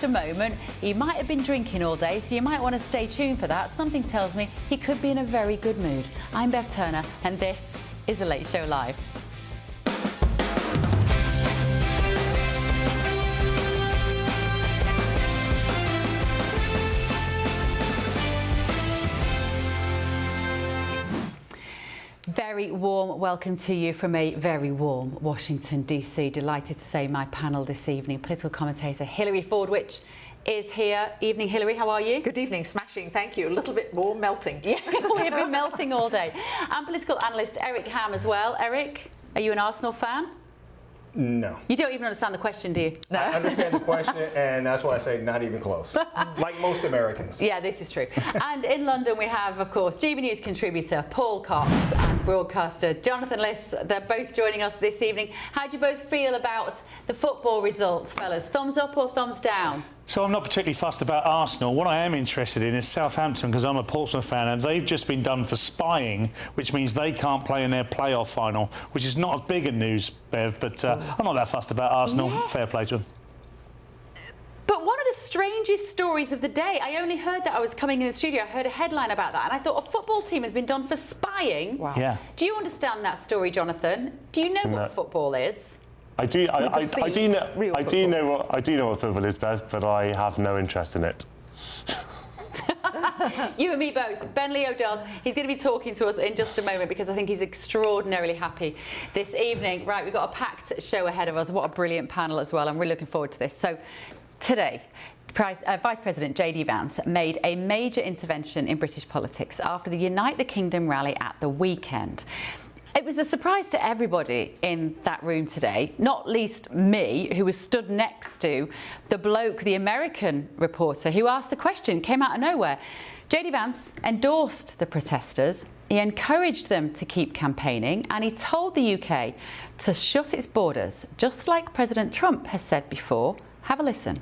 A moment, he might have been drinking all day, so you might want to stay tuned for that. Something tells me he could be in a very good mood. I'm Bev Turner, and this is The Late Show Live. Very warm welcome to you from a very warm Washington, D.C. Delighted to say my panel this evening, political commentator Hilary Fordwich is here. Evening, Hilary, how are you? Good evening, smashing, thank you. A little bit more melting. Yeah, we've been melting all day. And political analyst Eric Ham as well. Eric, are you an Arsenal fan? No. You don't even understand the question, do you? No. I understand the question, and that's why I say not even close. Like most Americans. Yeah, this is true. And in London we have, of course, GBNews contributor Paul Cox and broadcaster Jonathan Liss. They're both joining us this evening. How do you both feel about the football results, fellas? Thumbs up or thumbs down? So I'm not particularly fussed about Arsenal. What I am interested in is Southampton, because I'm a Portsmouth fan, and they've just been done for spying, which means they can't play in their playoff final, which is not as big a news, Bev, but I'm not that fussed about Arsenal. Yes. Fair play to them. But one of the strangest stories of the day, I only heard that I was coming in the studio, I heard a headline about that, and I thought a football team has been done for spying. Wow. Yeah. Do you understand that story, Jonathan? Do you know what football is? I do know what football is, Bev, but I have no interest in it. You and me both. Ben Leo does. He's going to be talking to us in just a moment because I think he's extraordinarily happy this evening. Right, we've got a packed show ahead of us. What a brilliant panel as well. I'm really looking forward to this. So today, Vice President J.D. Vance made a major intervention in British politics after the Unite the Kingdom rally at the weekend. It was a surprise to everybody in that room today, not least me, who was stood next to the bloke, the American reporter, who asked the question, came out of nowhere. J.D. Vance endorsed the protesters, he encouraged them to keep campaigning, and he told the UK to shut its borders, just like President Trump has said before. Have a listen.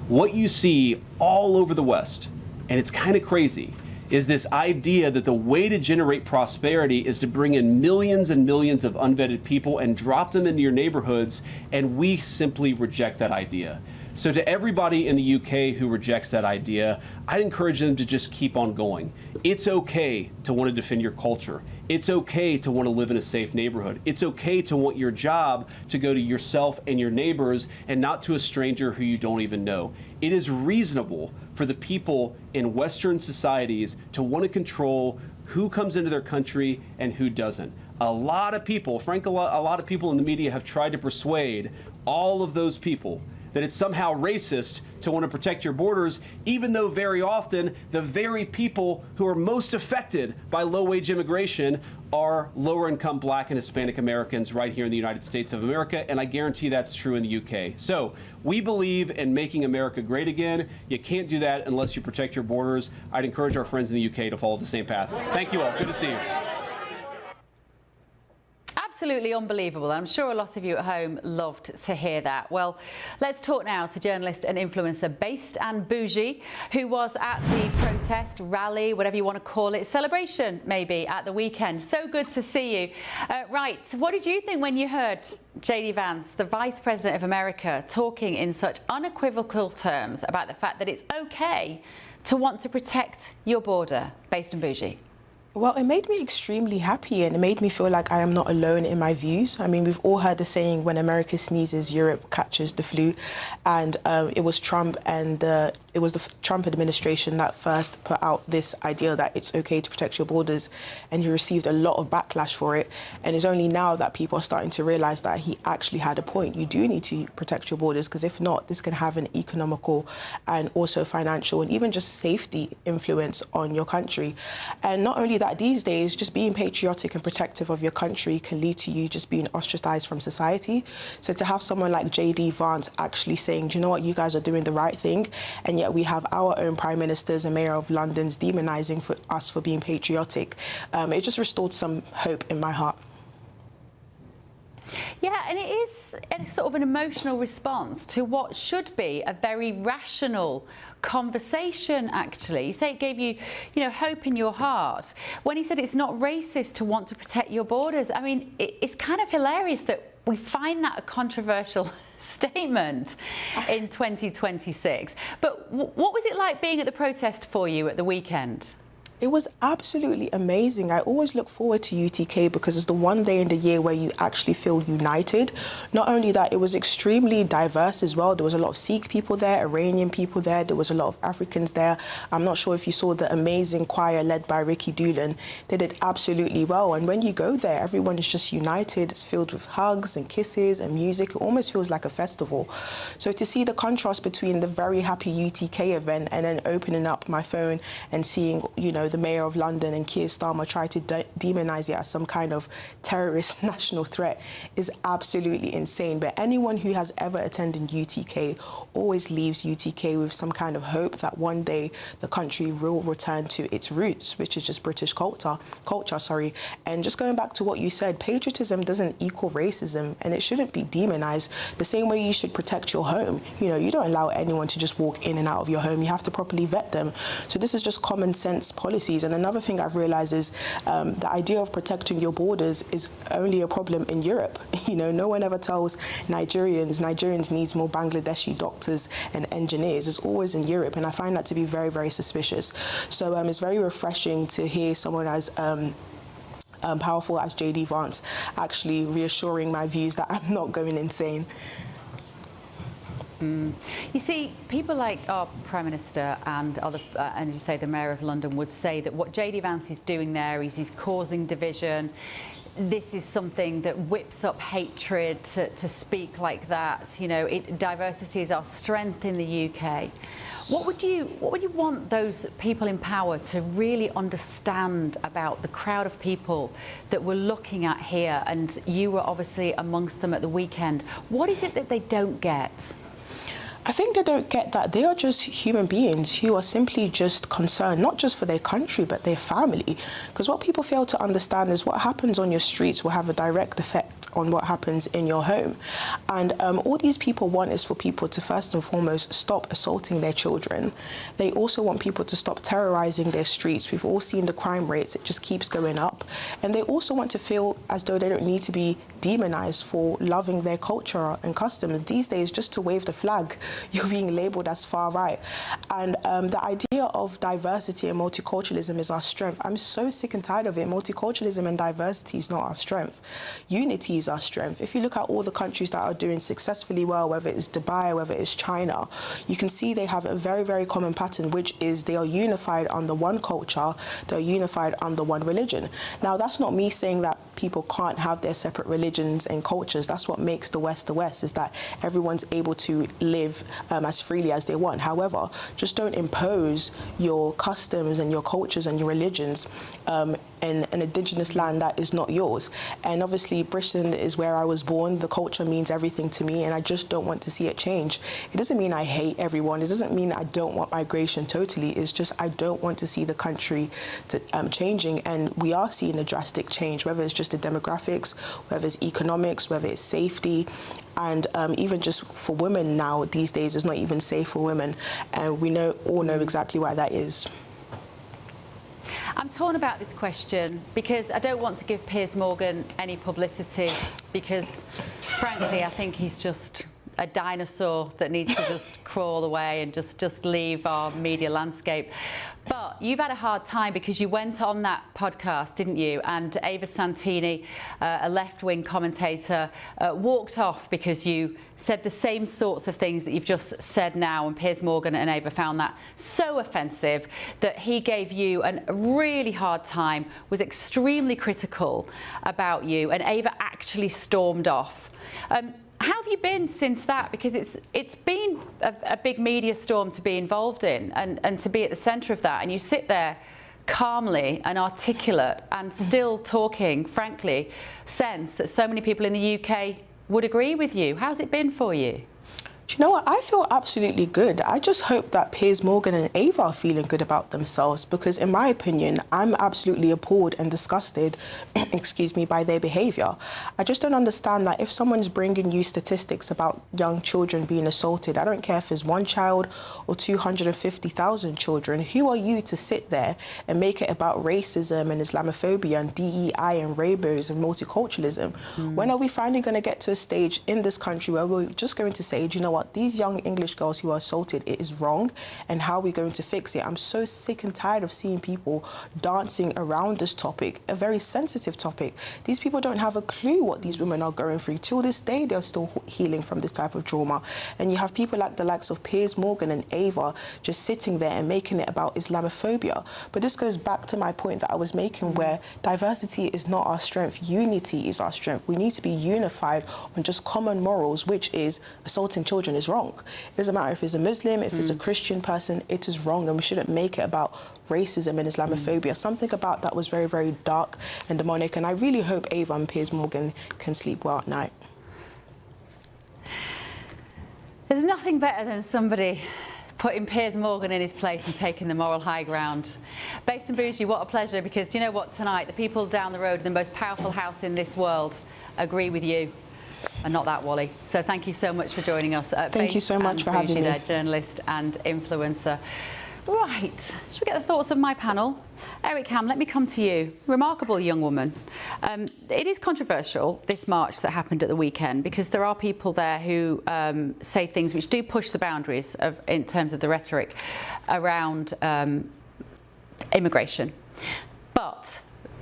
What you see all over the West, and it's kind of crazy, is this idea that the way to generate prosperity is to bring in millions and millions of unvetted people and drop them into your neighborhoods, and we simply reject that idea. So to everybody in the UK who rejects that idea, I'd encourage them to just keep on going. It's okay to want to defend your culture. It's okay to want to live in a safe neighborhood. It's okay to want your job to go to yourself and your neighbors and not to a stranger who you don't even know. It is reasonable for the people in Western societies to want to control who comes into their country and who doesn't. A lot of people, frankly, a lot of people in the media have tried to persuade all of those people that it's somehow racist to want to protect your borders, even though very often the very people who are most affected by low-wage immigration are lower-income Black and Hispanic Americans right here in the United States of America, and I guarantee that's true in the UK. So we believe in making America great again. You can't do that unless you protect your borders. I'd encourage our friends in the UK to follow the same path. Thank you all. Good to see you. Absolutely unbelievable. I'm sure a lot of you at home loved to hear that. Well, let's talk now to journalist and influencer Based and Bougie, who was at the protest, rally, whatever you want to call it, celebration maybe, at the weekend. So good to see you. Right, what did you think when you heard J.D. Vance, the Vice President of America, talking in such unequivocal terms about the fact that it's okay to want to protect your border? Based and Bougie. Well, it made me extremely happy, and it made me feel like I am not alone in my views. I mean, we've all heard the saying, when America sneezes, Europe catches the flu. And it was Trump and it was the Trump administration that first put out this idea that it's okay to protect your borders, and he received a lot of backlash for it. And it's only now that people are starting to realize that he actually had a point. You do need to protect your borders, because if not, this can have an economical and also financial and even just safety influence on your country. And not only that, these days, just being patriotic and protective of your country can lead to you just being ostracized from society. So to have someone like J.D. Vance actually saying, do you know what, you guys are doing the right thing, and yet we have our own prime ministers and mayor of London's demonising for us for being patriotic, it just restored some hope in my heart. Yeah, and it is sort of an emotional response to what should be a very rational conversation, actually. You say it gave you, hope in your heart. When he said it's not racist to want to protect your borders, I mean, it's kind of hilarious that we find that a controversial statement in 2026. But what was it like being at the protest for you at the weekend? It was absolutely amazing. I always look forward to UTK because it's the one day in the year where you actually feel united. Not only that, it was extremely diverse as well. There was a lot of Sikh people there, Iranian people there. There was a lot of Africans there. I'm not sure if you saw the amazing choir led by Ricky Doolan. They did absolutely well. And when you go there, everyone is just united. It's filled with hugs and kisses and music. It almost feels like a festival. So to see the contrast between the very happy UTK event and then opening up my phone and seeing, you know, the Mayor of London and Keir Starmer try to demonise it as some kind of terrorist national threat is absolutely insane. But anyone who has ever attended UTK always leaves UTK with some kind of hope that one day the country will return to its roots, which is just British culture. And just going back to what you said, patriotism doesn't equal racism, and it shouldn't be demonised. The same way you should protect your home. You know, you don't allow anyone to just walk in and out of your home. You have to properly vet them. So this is just common sense policies. And another thing I've realised is the idea of protecting your borders is only a problem in Europe. You know, no one ever tells Nigerians needs more Bangladeshi doctors and engineers. It's always in Europe, and I find that to be very, very suspicious. So it's very refreshing to hear someone as powerful as JD Vance actually reassuring my views that I'm not going insane. You see, people like our Prime Minister and other, and you say the Mayor of London would say that what JD Vance is doing there is he's causing division. This is something that whips up hatred to speak like that. You know, diversity is our strength in the UK. What would you want those people in power to really understand about the crowd of people that we're looking at here? And you were obviously amongst them at the weekend. What is it that they don't get? I think they don't get that they are just human beings who are simply just concerned, not just for their country, but their family. Because what people fail to understand is what happens on your streets will have a direct effect on what happens in your home. And all these people want is for people to first and foremost stop assaulting their children. They also want people to stop terrorizing their streets. We've all seen the crime rates, it just keeps going up. And they also want to feel as though they don't need to be demonized for loving their culture and customs. These days, just to wave the flag, you're being labeled as far right. And the idea of diversity and multiculturalism is our strength. I'm so sick and tired of it. Multiculturalism and diversity is not our strength. Unity is our strength. If you look at all the countries that are doing successfully well, whether it's Dubai, whether it's China, you can see they have a very, very common pattern, which is they are unified under one culture, they're unified under one religion. Now, that's not me saying that people can't have their separate religions and cultures. That's what makes the West, is that everyone's able to live as freely as they want. However, just don't impose your customs and your cultures and your religions in an indigenous land that is not yours. And obviously, Britain is where I was born. The culture means everything to me, and I just don't want to see it change. It doesn't mean I hate everyone. It doesn't mean I don't want migration totally. It's just I don't want to see the country changing, and we are seeing a drastic change, whether it's just the demographics, whether it's economics, whether it's safety. And even just for women now, these days, it's not even safe for women. And we all know exactly why that is. I'm torn about this question because I don't want to give Piers Morgan any publicity because, frankly, I think he's just a dinosaur that needs to just crawl away and just leave our media landscape. But you've had a hard time because you went on that podcast, didn't you? And Ava Santini, a left-wing commentator, walked off because you said the same sorts of things that you've just said now. And Piers Morgan and Ava found that so offensive that he gave you a really hard time, was extremely critical about you, and Ava actually stormed off. How have you been since that? Because it's been a big media storm to be involved in and to be at the centre of that. And you sit there calmly and articulate and still talking, frankly, sense that so many people in the UK would agree with you. How's it been for you? Do you know what? I feel absolutely good. I just hope that Piers Morgan and Ava are feeling good about themselves because, in my opinion, I'm absolutely appalled and disgusted, excuse me, by their behaviour. I just don't understand that if someone's bringing you statistics about young children being assaulted, I don't care if it's one child or 250,000 children, who are you to sit there and make it about racism and Islamophobia and DEI and rainbows and multiculturalism? When are we finally going to get to a stage in this country where we're just going to say, do you know what, these young English girls who are assaulted, it is wrong, and how are we going to fix it? I'm so sick and tired of seeing people dancing around this topic, a very sensitive topic. These people don't have a clue what these women are going through. Till this day, they're still healing from this type of trauma. And you have people like the likes of Piers Morgan and Ava just sitting there and making it about Islamophobia. But this goes back to my point that I was making, where diversity is not our strength, unity is our strength. We need to be unified on just common morals, which is assaulting children is wrong. It doesn't matter if it's a Muslim, if it's a Christian person, it is wrong, and we shouldn't make it about racism and Islamophobia. Something about that was very, very dark and demonic, and I really hope Ava and Piers Morgan can sleep well at night. There's nothing better than somebody putting Piers Morgan in his place and taking the moral high ground. Based in Bougie, what a pleasure, because do you know what, tonight the people down the road in the most powerful house in this world agree with you. And not that, Wally. So thank you so much for joining us. Thank you so much for having me. There, journalist and influencer. Right, should we get the thoughts of my panel? Eric Ham, let me come to you. Remarkable young woman. It is controversial, this march that happened at the weekend, because there are people there who say things which do push the boundaries in terms of the rhetoric around immigration. But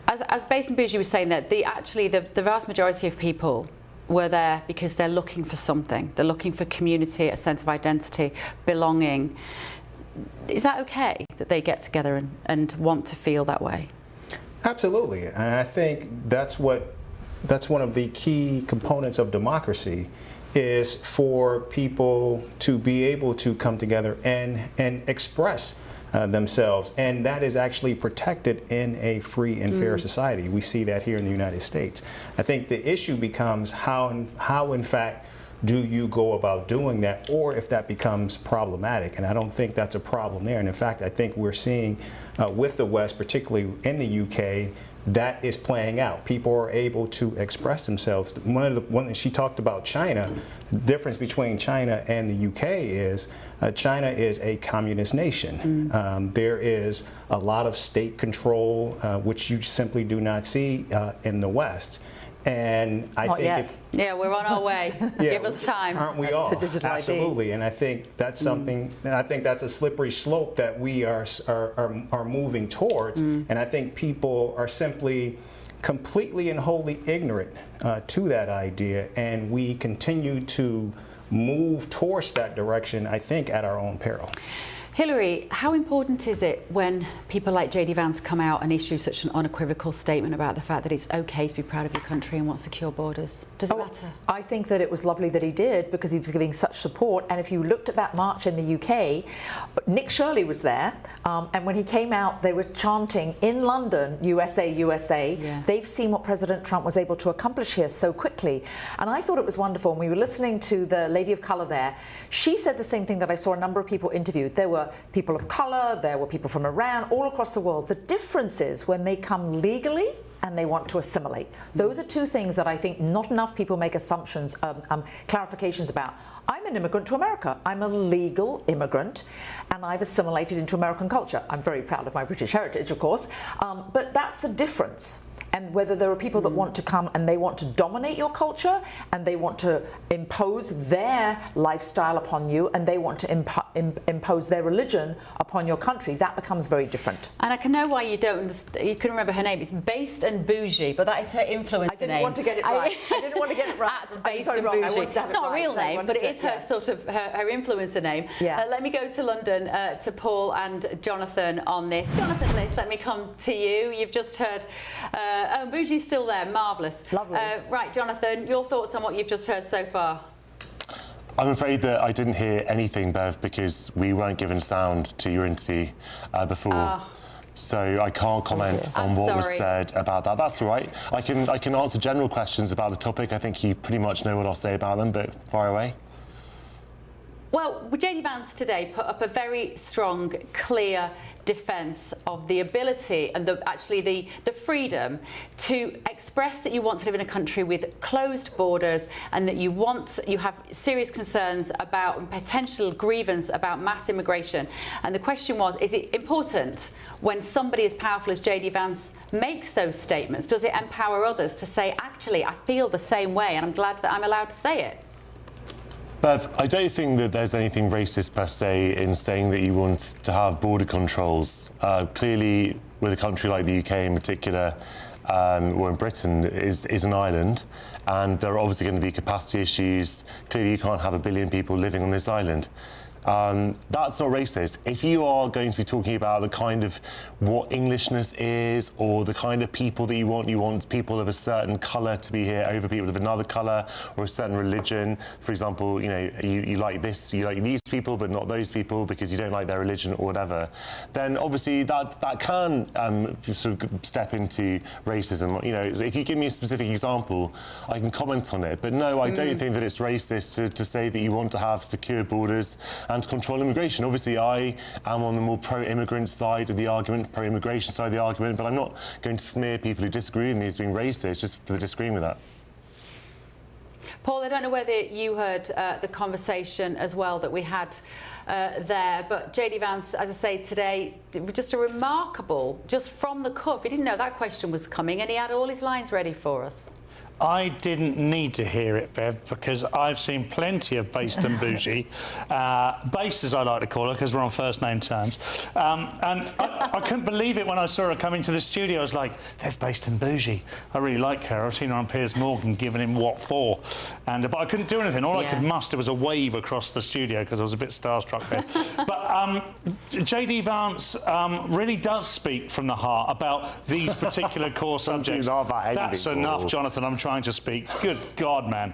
as Based in Bougie was saying, that the vast majority of people were there because they're looking for something. They're looking for community, a sense of identity, belonging. Is that okay that they get together and want to feel that way? Absolutely, and I think that's one of the key components of democracy, is for people to be able to come together and express themselves, and that is actually protected in a free and fair society. We see that here in the United States. I think the issue becomes how in fact do you go about doing that, or if that becomes problematic. And I don't think that's a problem there. And in fact, I think we're seeing with the West, particularly in the UK, that is playing out. People are able to express themselves. One she talked about China. The difference between China and the UK is China is a communist nation. There is a lot of state control, which you simply do not see in the West. And I think yeah, we're on our way. Give us time. Aren't we all? Absolutely. And I think that's something. I think that's a slippery slope that we are moving towards. And I think people are simply completely and wholly ignorant to that idea, and we continue to move towards that direction, I think, at our own peril. Hilary, how important is it when people like JD Vance come out and issue such an unequivocal statement about the fact that it's okay to be proud of your country and want secure borders? Does it matter? I think that it was lovely that he did, because he was giving such support. And if you looked at that march in the UK, Nick Shirley was there, and when he came out, they were chanting in London, USA, USA. Yeah. They've seen what President Trump was able to accomplish here so quickly. And I thought it was wonderful. When we were listening to the lady of colour there, she said the same thing that I saw a number of people interviewed. There were people of colour, there were people from Iran, all across the world. The difference is when they come legally and they want to assimilate. Those are two things that I think not enough people make assumptions, clarifications about. I'm an immigrant to America. I'm a legal immigrant, and I've assimilated into American culture. I'm very proud of my British heritage, of course, but that's the difference. And whether there are people that want to come and they want to dominate your culture and they want to impose their lifestyle upon you and they want to impose their religion upon your country, that becomes very different. And I can know why you don't understand. You couldn't remember her name. It's Based and Bougie, but that is her influencer name. I didn't want to get it right. I didn't want to get it right. At Based and Bougie. It's not a real name, but it is her sort of her influencer name. Yes. Let me go to London to Paul and Jonathan on this. Jonathan Liss, let me come to you. You've just heard. Oh, Bougie's still there. Marvellous. Lovely. Right, Jonathan, your thoughts on what you've just heard so far? I'm afraid that I didn't hear anything, Bev, because we weren't given sound to your interview before. So I can't comment on what was said about that. That's all right. I can answer general questions about the topic. I think you pretty much know what I'll say about them, but fire away. Well, JD Vance today put up a very strong, clear defence of the ability and the freedom to express that you want to live in a country with closed borders and that you have serious concerns about and potential grievance about mass immigration. And the question was, is it important when somebody as powerful as JD Vance makes those statements? Does it empower others to say, actually, I feel the same way and I'm glad that I'm allowed to say it? Bev, I don't think that there's anything racist per se in saying that you want to have border controls. Clearly, with a country like the UK in particular, or in Britain, is an island, and there are obviously going to be capacity issues. Clearly, you can't have 1 billion people living on this island. That's not racist. If you are going to be talking about the kind of what Englishness is, or the kind of people that you want people of a certain colour to be here over people of another colour, or a certain religion. For example, you know, you like this, you like these people, but not those people because you don't like their religion or whatever. Then obviously that can sort of step into racism. You know, if you give me a specific example, I can comment on it. But no, I don't think that it's racist to say that you want to have secure borders and to control immigration. Obviously, I am on the more pro-immigrant side of the argument, pro-immigration side of the argument, but I'm not going to smear people who disagree with me as being racist just for disagreeing with that. Paul, I don't know whether you heard the conversation as well that we had there, but JD Vance, as I say today, just a remarkable, just from the cuff. He didn't know that question was coming and he had all his lines ready for us. I didn't need to hear it, Bev, because I've seen plenty of based and bougie, base as I like to call her, because we're on first name terms. And I couldn't believe it when I saw her come into the studio. I was like, there's based and bougie. I really like her. I've seen her on Piers Morgan giving him what for. But I couldn't do anything. All I could muster was a wave across the studio because I was a bit starstruck there. But JD Vance really does speak from the heart about these particular core subjects. That's enough, Jonathan. I'm trying to speak. Good God, man.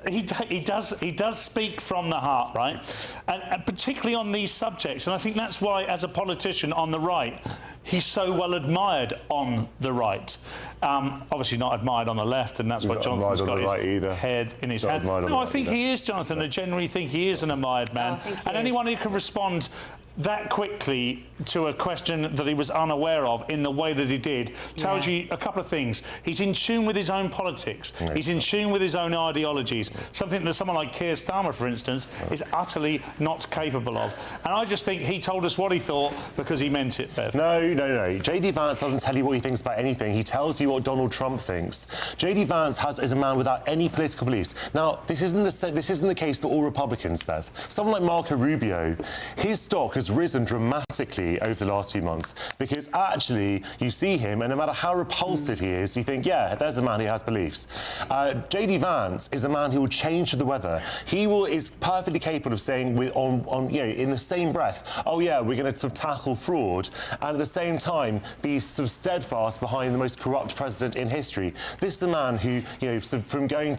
He does speak from the heart, right? And particularly on these subjects. And I think that's why, as a politician on the right, he's so well admired on the right. Obviously not admired on the left, and that's why Jonathan's got his head in his hand. No, I think he is, Jonathan. I generally think he is an admired man. And anyone who can respond that quickly to a question that he was unaware of in the way that he did tells you a couple of things. He's in tune with his own politics. He's in tune with his own ideologies, something that someone like Keir Starmer, for instance, is utterly not capable of. And I just think he told us what he thought because he meant it, Bev. No. JD Vance doesn't tell you what he thinks about anything. He tells you what Donald Trump thinks. JD Vance is a man without any political beliefs. Now, this isn't the case for all Republicans, Bev. Someone like Marco Rubio, his stock has risen dramatically over the last few months because actually you see him and no matter how repulsive he is, you think, yeah, there's a man who has beliefs. JD Vance is a man who will change to the weather. He is perfectly capable of saying in the same breath, oh yeah, we're going to sort of tackle fraud, and at the same time be sort of steadfast behind the most corrupt president in history. This is the man who, sort of from going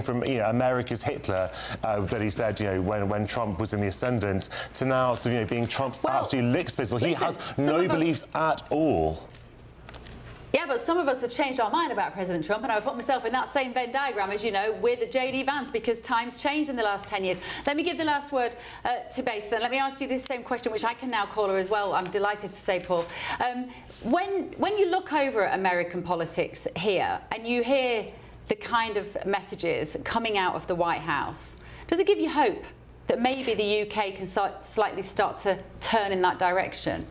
from America's Hitler that he said, when Trump was in the ascendant, to now sort of being Trump's absolute lick spittle. He has no beliefs at all. Yeah, but some of us have changed our mind about President Trump, and I put myself in that same Venn diagram, as you know, with JD Vance, because times changed in the last 10 years. Let me give the last word to Basin. Let me ask you this same question, which I can now call her as well. I'm delighted to say, Paul. When you look over at American politics here, and you hear the kind of messages coming out of the White House, does it give you hope that maybe the UK can slightly start to turn in that direction?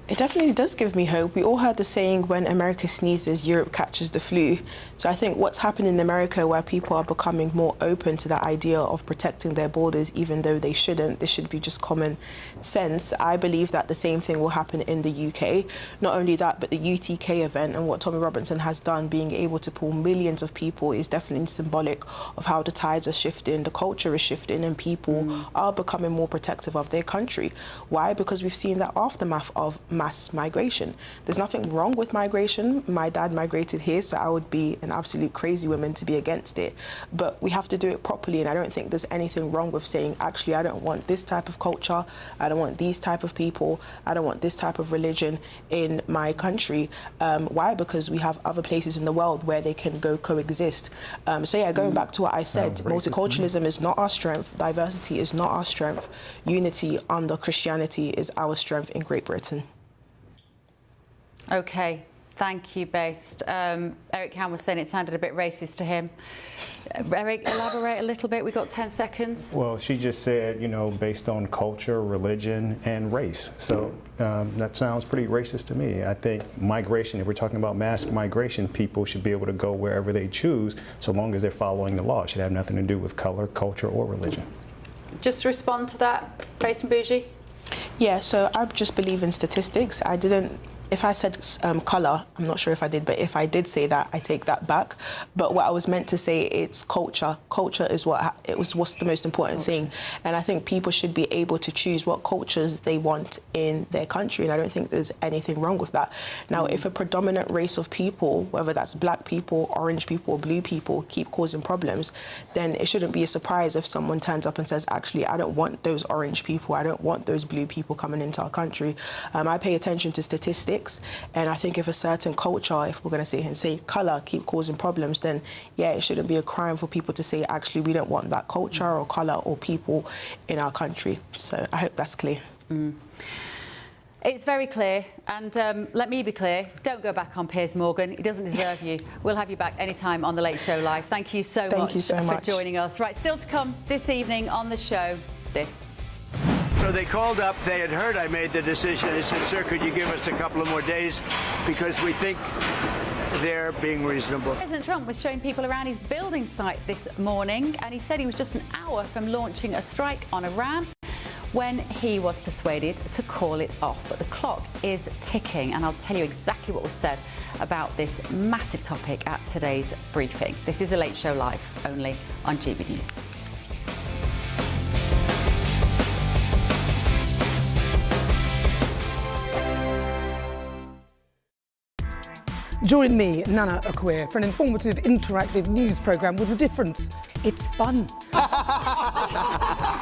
It definitely does give me hope. We all heard the saying, when America sneezes, Europe catches the flu. So I think what's happened in America, where people are becoming more open to the idea of protecting their borders, even though they shouldn't, this should be just common sense. I believe that the same thing will happen in the UK. Not only that, but the UTK event and what Tommy Robinson has done, being able to pull millions of people, is definitely symbolic of how the tides are shifting, the culture is shifting, and people are becoming more protective of their country. Why? Because we've seen that aftermath of mass migration. There's nothing wrong with migration. My dad migrated here, so I would be an absolute crazy woman to be against it. But we have to do it properly, and I don't think there's anything wrong with saying, actually, I don't want this type of culture, I don't want these type of people, I don't want this type of religion in my country. Why? Because we have other places in the world where they can go coexist. So yeah, going back to what I said, multiculturalism is not our strength, diversity is not our strength, unity under Christianity is our strength in Great Britain. Okay, thank you, Based. Eric Ham was saying it sounded a bit racist to him. Eric, elaborate a little bit. We've got 10 seconds. Well, she just said, you know, based on culture, religion, and race. So that sounds pretty racist to me. I think migration, if we're talking about mass migration, people should be able to go wherever they choose, so long as they're following the law. It should have nothing to do with color, culture, or religion. Just respond to that, Based and Bougie. Yeah, so I just believe in statistics. I didn't. If I said colour, I'm not sure if I did, but if I did say that, I take that back. But what I was meant to say, it's culture. Culture is what's the most important thing. And I think people should be able to choose what cultures they want in their country, and I don't think there's anything wrong with that. Now, if a predominant race of people, whether that's black people, orange people, blue people, keep causing problems, then it shouldn't be a surprise if someone turns up and says, actually, I don't want those orange people, I don't want those blue people coming into our country. I pay attention to statistics. And I think if a certain culture, if we're going to sit here and say colour keep causing problems, then yeah, it shouldn't be a crime for people to say, actually, we don't want that culture or colour or people in our country. So I hope that's clear. It's very clear, and let me be clear, don't go back on Piers Morgan. He doesn't deserve you. We'll have you back anytime on The Late Show Live. Thank you so much for joining us. Right, still to come this evening on the show, this. So they called up, they had heard I made the decision. They said, sir, could you give us a couple of more days because we think they're being reasonable. President Trump was showing people around his building site this morning, and he said he was just an hour from launching a strike on Iran when he was persuaded to call it off. But the clock is ticking, and I'll tell you exactly what was said about this massive topic at today's briefing. This is The Late Show Live, only on GB News. Join me, Nana Akwe, for an informative, interactive news programme with a difference. It's fun.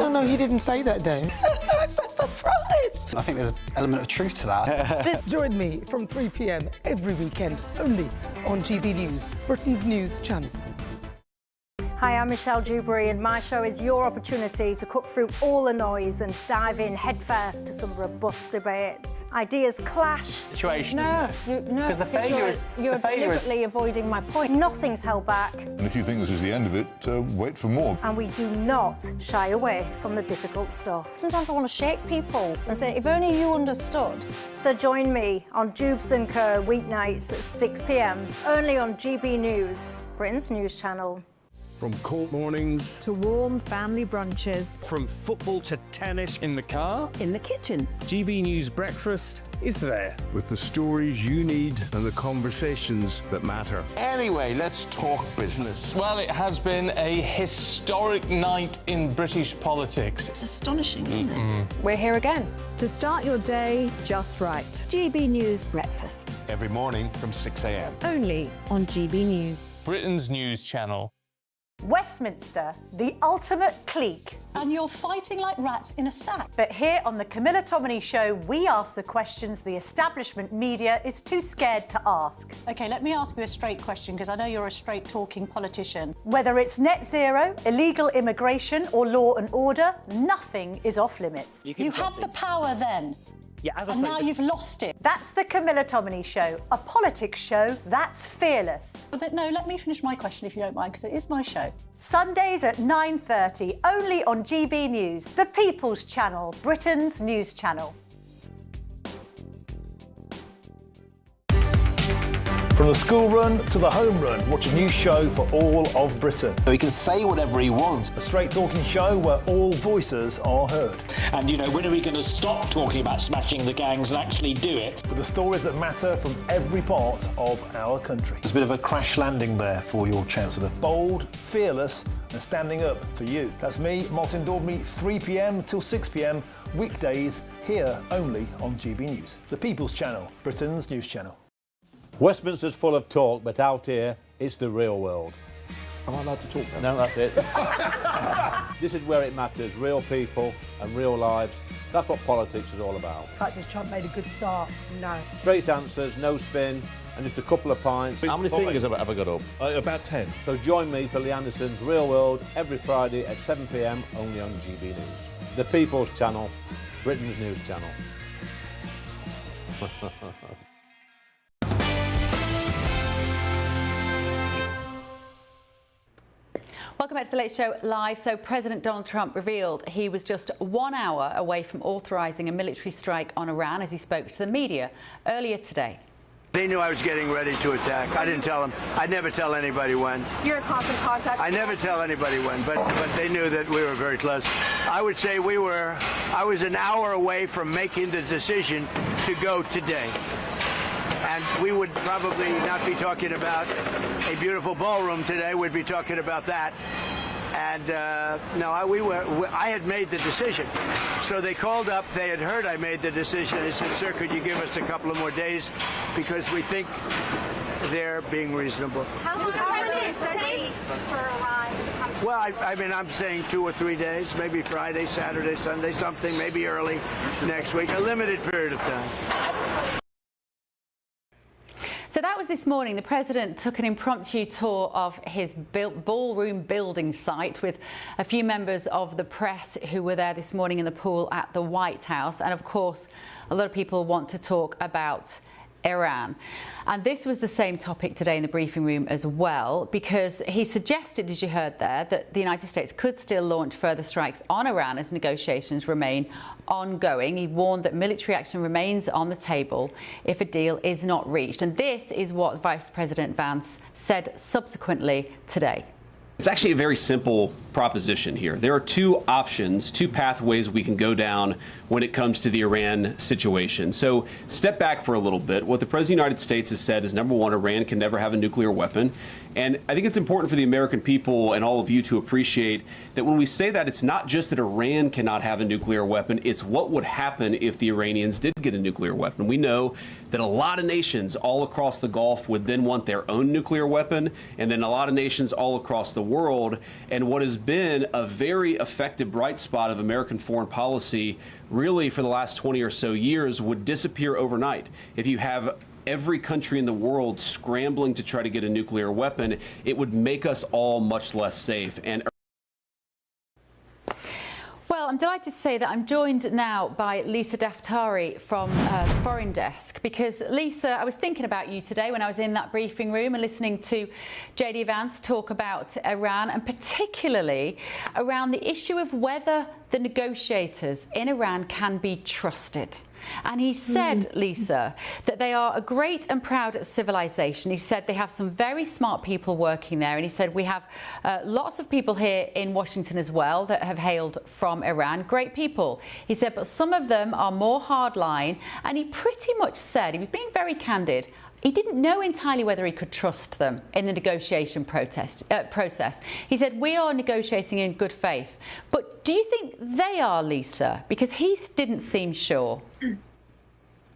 No, he didn't say that, Dave. I'm so surprised. I think there's an element of truth to that. Join me from 3 p.m. every weekend, only on GB News, Britain's news channel. Hi, I'm Michelle Dewberry, and my show is your opportunity to cut through all the noise and dive in headfirst to some robust debates. Ideas clash. Situation, isn't it? No, because the failure is you're deliberately avoiding my point. Nothing's held back. And if you think this is the end of it, wait for more. And we do not shy away from the difficult stuff. Sometimes I want to shake people and say, if only you understood. So join me on Jubes & Co. weeknights at 6 p.m. only on GB News, Britain's news channel. From court mornings to warm family brunches, from football to tennis, in the car, in the kitchen, GB News Breakfast is there with the stories you need and the conversations that matter. Anyway, let's talk business. Well, it has been a historic night in British politics. It's astonishing, isn't it? We're here again to start your day just right. GB News Breakfast. Every morning from 6 a.m. Only on GB News, Britain's news channel. Westminster, the ultimate clique. And you're fighting like rats in a sack. But here on the Camilla Tominey Show, we ask the questions the establishment media is too scared to ask. OK, let me ask you a straight question, because I know you're a straight-talking politician. Whether it's net zero, illegal immigration or law and order, nothing is off limits. You had the power then. Yeah, as I and say, now you've lost it. That's the Camilla Tominey Show, a politics show that's fearless. But no, let me finish my question if you don't mind, because it is my show. Sundays at 9:30, only on GB News, the People's Channel, Britain's news channel. From the school run to the home run, watch a new show for all of Britain. So he can say whatever he wants. A straight talking show where all voices are heard. And, you know, when are we going to stop talking about smashing the gangs and actually do it? With the stories that matter from every part of our country. There's a bit of a crash landing there for your Chancellor. Bold, fearless and standing up for you. That's me, Martin Daubney, 3 p.m. till 6 p.m. weekdays, here only on GB News, the People's Channel, Britain's news channel. Westminster's full of talk, but out here, it's the real world. Am I allowed to talk now? No, that's it. This is where it matters, real people and real lives. That's what politics is all about. In fact, has Trump made a good start? No. Straight answers, no spin, and just a couple of pints. How many fingers have I got up? About 10. So join me for Lee Anderson's Real World every Friday at 7 p.m. only on GB News. The People's Channel, Britain's news channel. Welcome back to The Late Show Live. So President Donald Trump revealed he was just 1 hour away from authorising a military strike on Iran as he spoke to the media earlier today. They knew I was getting ready to attack. I didn't tell them. I'd never tell anybody when. You're in constant contact? I never tell anybody when, but they knew that we were very close. I would say I was an hour away from making the decision to go today. And we would probably not be talking about a beautiful ballroom today. We'd be talking about that. And no, I had made the decision. So they called up. They had heard I made the decision. They said, "Sir, could you give us a couple of more days because we think they're being reasonable." How long is it take for Iran to come to? Well, I mean, I'm saying 2 or 3 days, maybe Friday, Saturday, Sunday, something, maybe early next week, a limited period of time. So that was this morning. The President took an impromptu tour of his ballroom building site with a few members of the press who were there this morning in the pool at the White House. And of course, a lot of people want to talk about Iran. And this was the same topic today in the briefing room as well, because he suggested, as you heard there, that the United States could still launch further strikes on Iran as negotiations remain ongoing. He warned that military action remains on the table if a deal is not reached. And this is what Vice President Vance said subsequently today. It's actually a very simple proposition here. There are two options, two pathways we can go down when it comes to the Iran situation. So step back for a little bit. What the President of the United States has said is, number one, Iran can never have a nuclear weapon. And I think it's important for the American people and all of you to appreciate that when we say that, it's not just that Iran cannot have a nuclear weapon, it's what would happen if the Iranians did get a nuclear weapon. We know that a lot of nations all across the Gulf would then want their own nuclear weapon, and then a lot of nations all across the world. And what has been a very effective bright spot of American foreign policy really for the last 20 or so years would disappear overnight. If you have every country in the world scrambling to try to get a nuclear weapon, it would make us all much less safe. And well, I'm delighted to say that I'm joined now by Lisa Daftari from the Foreign Desk, because Lisa, I was thinking about you today when I was in that briefing room and listening to JD Vance talk about Iran, and particularly around the issue of whether the negotiators in Iran can be trusted. And he said, Lisa, that they are a great and proud civilization. He said they have some very smart people working there. And he said we have lots of people here in Washington as well that have hailed from Iran. Great people. He said, but some of them are more hardline. And he pretty much said, he was being very candid, he didn't know entirely whether he could trust them in the negotiation process. He said, we are negotiating in good faith. But do you think they are, Lisa? Because he didn't seem sure.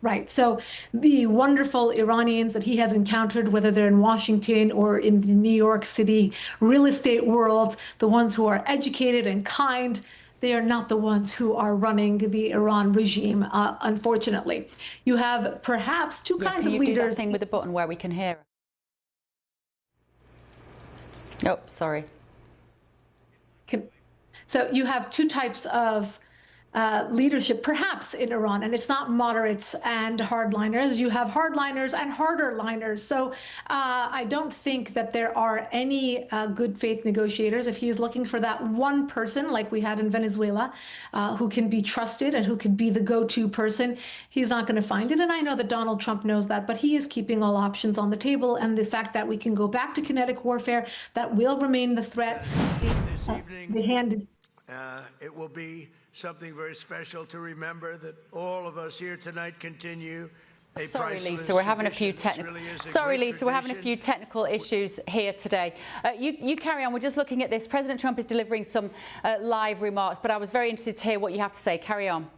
Right. So the wonderful Iranians that he has encountered, whether they're in Washington or in the New York City real estate world, the ones who are educated and kind, they are not the ones who are running the Iran regime, unfortunately. You have perhaps two kinds of leaders. Do that thing with the button where we can hear it? Oh, sorry. So you have two types of leadership, perhaps, in Iran, and it's not moderates and hardliners. You have hardliners and harder liners. So I don't think that there are any good faith negotiators. If he is looking for that one person, like we had in Venezuela, who can be trusted and who can be the go-to person, he's not going to find it. And I know that Donald Trump knows that, but he is keeping all options on the table. And the fact that we can go back to kinetic warfare, that will remain the threat. This evening, the hand is. It will be something very special to remember that all of us here tonight continue Sorry, Lisa, we're having a few technical. Sorry, Lisa, we're having a few technical issues here today. You carry on. We're just looking at this. President Trump is delivering some live remarks, but I was very interested to hear what you have to say. Carry on.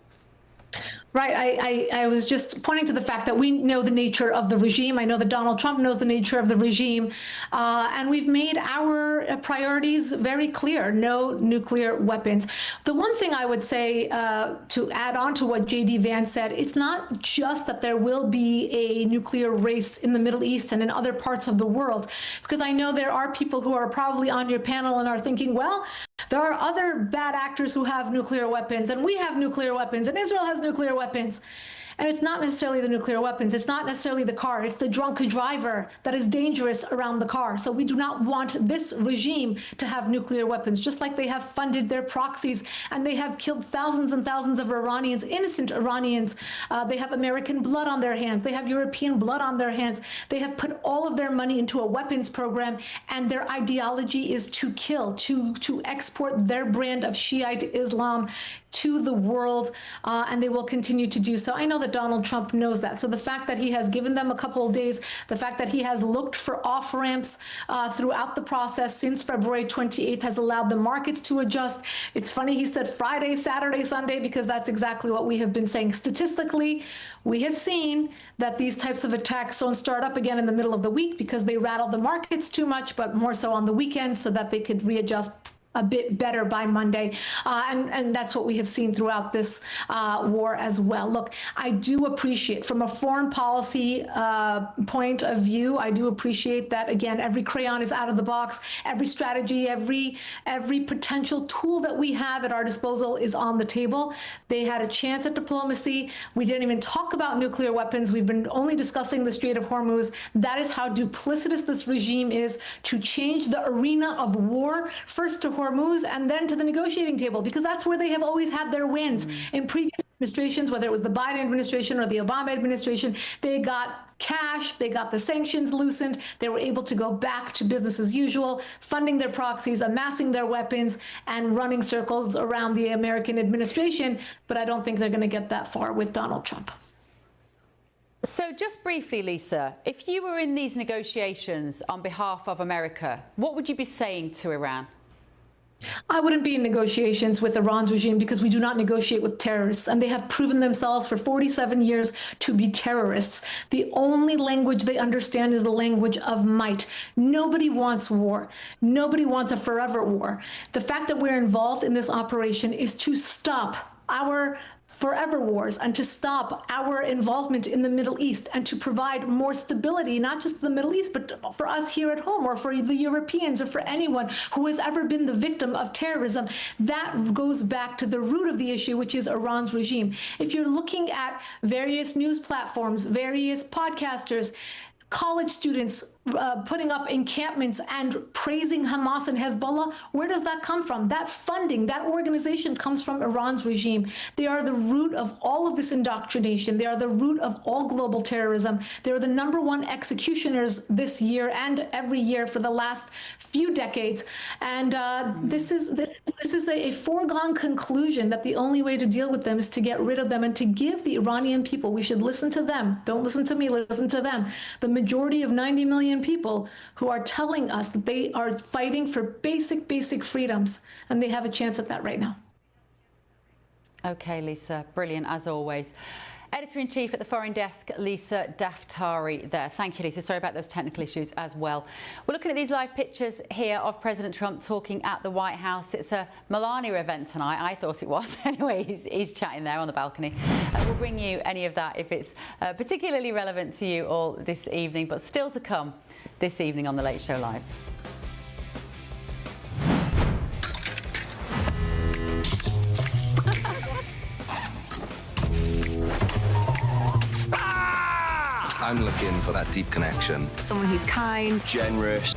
Right. I was just pointing to the fact that we know the nature of the regime. I know that Donald Trump knows the nature of the regime. And we've made our priorities very clear. No nuclear weapons. The one thing I would say to add on to what J.D. Vance said, it's not just that there will be a nuclear race in the Middle East and in other parts of the world, because I know there are people who are probably on your panel and are thinking, well, there are other bad actors who have nuclear weapons, and we have nuclear weapons, and Israel has nuclear weapons. And it's not necessarily the nuclear weapons. It's not necessarily the car. It's the drunk driver that is dangerous around the car. So we do not want this regime to have nuclear weapons, just like they have funded their proxies and they have killed thousands and thousands of Iranians, innocent Iranians. They have American blood on their hands. They have European blood on their hands. They have put all of their money into a weapons program, and their ideology is to kill, to export their brand of Shiite Islam to the world, and they will continue to do so. I know that Donald Trump knows that. So the fact that he has given them a couple of days, the fact that he has looked for off-ramps throughout the process since February 28th has allowed the markets to adjust. It's funny he said Friday, Saturday, Sunday, because that's exactly what we have been saying. Statistically, we have seen that these types of attacks don't start up again in the middle of the week because they rattle the markets too much, but more so on the weekends so that they could readjust a bit better by Monday. And that's what we have seen throughout this war as well. Look, I do appreciate, from a foreign policy point of view, I do appreciate that, again, every crayon is out of the box, every strategy, every potential tool that we have at our disposal is on the table. They had a chance at diplomacy. We didn't even talk about nuclear weapons. We've been only discussing the Strait of Hormuz. That is how duplicitous this regime is, to change the arena of war, first to Hormuz and then to the negotiating table, because that's where they have always had their wins. In previous administrations, whether it was the Biden administration or the Obama administration, they got cash, they got the sanctions loosened, they were able to go back to business as usual, funding their proxies, amassing their weapons, and running circles around the American administration. But I don't think they're going to get that far with Donald Trump. So just briefly, Lisa, if you were in these negotiations on behalf of America, what would you be saying to Iran? I wouldn't be in negotiations with Iran's regime because we do not negotiate with terrorists, and they have proven themselves for 47 years to be terrorists. The only language they understand is the language of might. Nobody wants war. Nobody wants a forever war. The fact that we're involved in this operation is to stop our forever wars and to stop our involvement in the Middle East and to provide more stability, not just the Middle East, but for us here at home or for the Europeans or for anyone who has ever been the victim of terrorism. That goes back to the root of the issue, which is Iran's regime. If you're looking at various news platforms, various podcasters, college students putting up encampments and praising Hamas and Hezbollah, where does that come from? That funding, that organization comes from Iran's regime. They are the root of all of this indoctrination. They are the root of all global terrorism. They're the #1 executioners this year and every year for the last few decades. And this is a foregone conclusion that the only way to deal with them is to get rid of them and to give the Iranian people, we should listen to them. Don't listen to me, listen to them. The majority of 90 million people who are telling us that they are fighting for basic freedoms, and they have a chance at that right now. Okay, Lisa, brilliant as always. Editor-in-Chief at the Foreign Desk, Lisa Daftari there. Thank you, Lisa. Sorry about those technical issues as well. We're looking at these live pictures here of President Trump talking at the White House. It's a Melania event tonight. I thought it was. Anyway, he's chatting there on the balcony. We'll bring you any of that if it's particularly relevant to you all this evening, but still to come this evening on The Late Show Live. I'm looking for that deep connection. Someone who's kind, generous.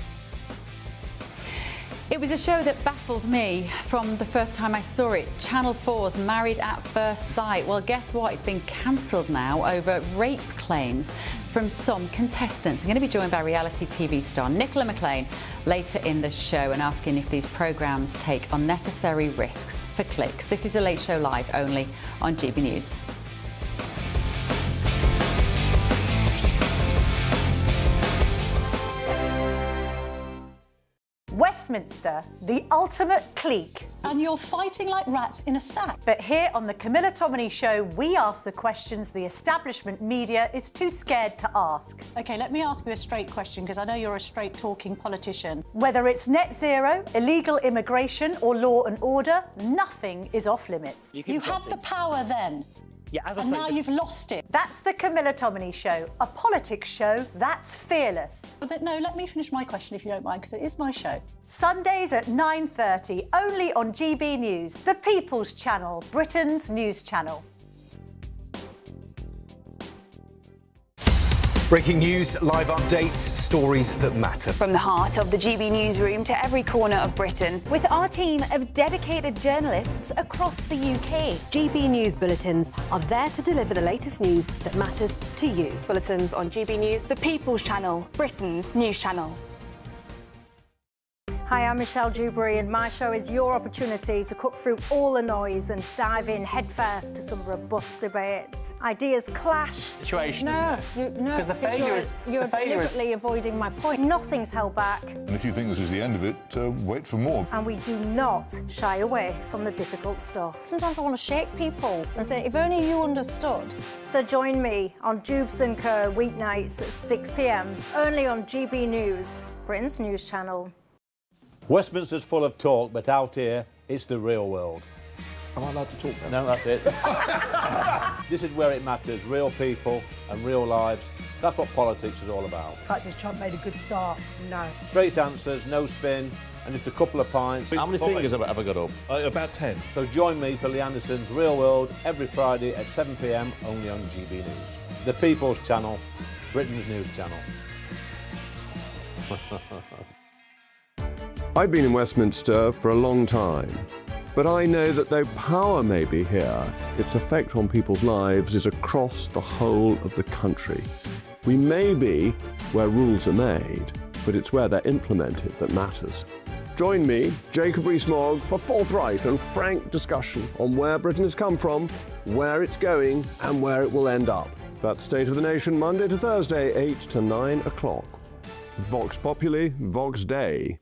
It was a show that baffled me from the first time I saw it. Channel 4's Married at First Sight. Well, guess what? It's been cancelled now over rape claims from some contestants. I'm going to be joined by reality TV star Nicola McLean later in the show and asking if these programmes take unnecessary risks for clicks. This is a Late Show Live only on GB News. Westminster, the ultimate clique. And you're fighting like rats in a sack. But here on the Camilla Tominey Show, we ask the questions the establishment media is too scared to ask. OK, let me ask you a straight question, because I know you're a straight-talking politician. Whether it's net zero, illegal immigration or law and order, nothing is off limits. You had the power then. Yeah, as I And say, now you've lost it. That's the Camilla Tominey Show, a politics show that's fearless. But no, let me finish my question if you don't mind, because it is my show. Sundays at 9:30, only on GB News, the People's Channel, Britain's news channel. Breaking news, live updates, stories that matter. From the heart of the GB newsroom to every corner of Britain, with our team of dedicated journalists across the UK. GB News bulletins are there to deliver the latest news that matters to you. Bulletins on GB News, The People's Channel, Britain's news channel. Hi, I'm Michelle Dewberry, and my show is your opportunity to cut through all the noise and dive in headfirst to some robust debates. Ideas clash. Situation, No, isn't it? no, Because the failure is... You're the failure is... deliberately avoiding my point. Nothing's held back, And if you think this is the end of it, wait for more. and we do not shy away from the difficult stuff. Sometimes I want to shake people and say, if only you understood. So join me on Jubes and Kerr weeknights at 6 p.m, only on GB News, Britain's news channel. Westminster's full of talk, but out here, it's the real world. Am I allowed to talk now? No, that's it. This is where it matters, real people and real lives. That's what politics is all about. The fact is Trump made a good start. No. Straight answers, no spin, and just a couple of pints. How many fingers have I got up? About 10. So join me for Lee Anderson's Real World every Friday at 7 p.m, only on GB News. The People's Channel, Britain's news channel. I've been in Westminster for a long time, but I know that though power may be here, its effect on people's lives is across the whole of the country. We may be where rules are made, but it's where they're implemented that matters. Join me, Jacob Rees-Mogg, for forthright and frank discussion on where Britain has come from, where it's going, and where it will end up. That's State of the Nation, Monday to Thursday, 8 to 9 o'clock. Vox Populi, Vox Dei.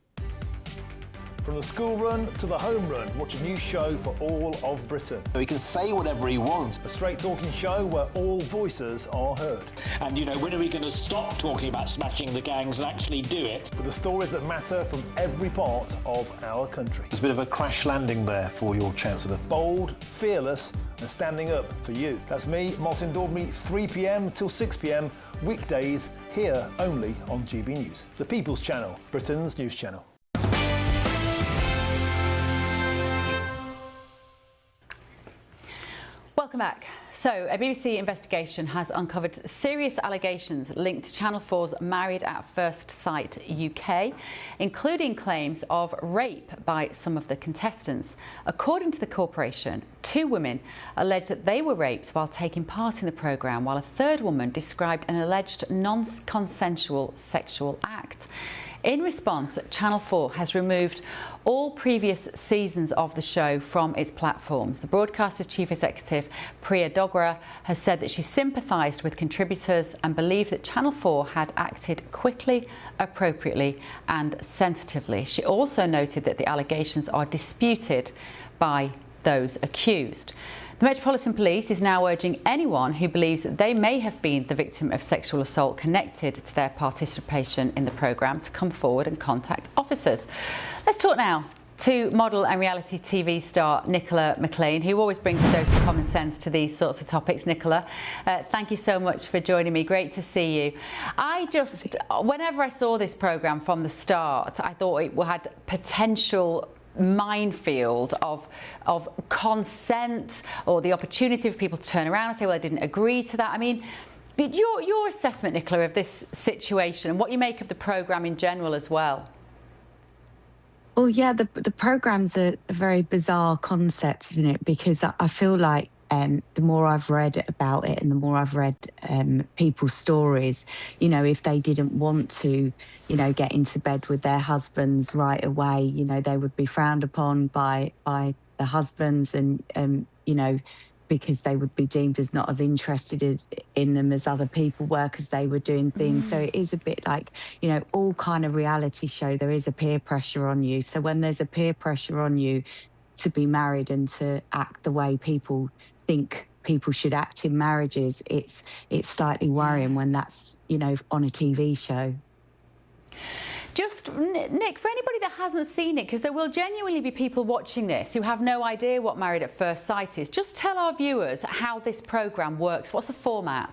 From the school run to the home run, watch a new show for all of Britain. He can say whatever he wants. A straight talking show where all voices are heard. And, you know, when are we going to stop talking about smashing the gangs and actually do it? With the stories that matter from every part of our country. There's a bit of a crash landing there for your Chancellor. Bold, fearless and standing up for you. That's me, Martin Daubney, 3 p.m. till 6 p.m, weekdays, here only on GB News. The People's Channel, Britain's news channel. Welcome back. So, a BBC investigation has uncovered serious allegations linked to Channel 4's Married at First Sight UK, including claims of rape by some of the contestants. According to the corporation, 2 women alleged that they were raped while taking part in the programme, while a third woman described an alleged non-consensual sexual act. In response, Channel 4 has removed all previous seasons of the show from its platforms. The broadcaster's chief executive, Priya Dogra, has said that she sympathised with contributors and believed that Channel 4 had acted quickly, appropriately and sensitively. She also noted that the allegations are disputed by those accused. The Metropolitan Police is now urging anyone who believes that they may have been the victim of sexual assault connected to their participation in the programme to come forward and contact officers. Let's talk now to model and reality TV star Nicola McLean, who always brings a dose of common sense to these sorts of topics. Nicola, thank you so much for joining me. Great to see you. Whenever I saw this programme from the start, I thought it had potential minefield of consent or the opportunity for people to turn around and say, well, I didn't agree to that. I mean, your assessment, Nicola, of this situation and what you make of the programme in general as well. Well, yeah, the programme's a very bizarre concept, isn't it? Because I feel like the more I've read about it and the more I've read people's stories, you know, if they didn't want to, you know, get into bed with their husbands right away, you know, they would be frowned upon by the husbands and, you know, because they would be deemed as not as interested in them as other people were because they were doing things. So it is a bit like, you know, all kind of reality show, there is a peer pressure on you. So when there's a peer pressure on you to be married and to act the way people think people should act in marriages, it's slightly worrying when that's, you know, on a TV show. Just, Nick, for anybody that hasn't seen it, because there will genuinely be people watching this who have no idea what Married at First Sight is, just tell our viewers how this programme works. What's the format?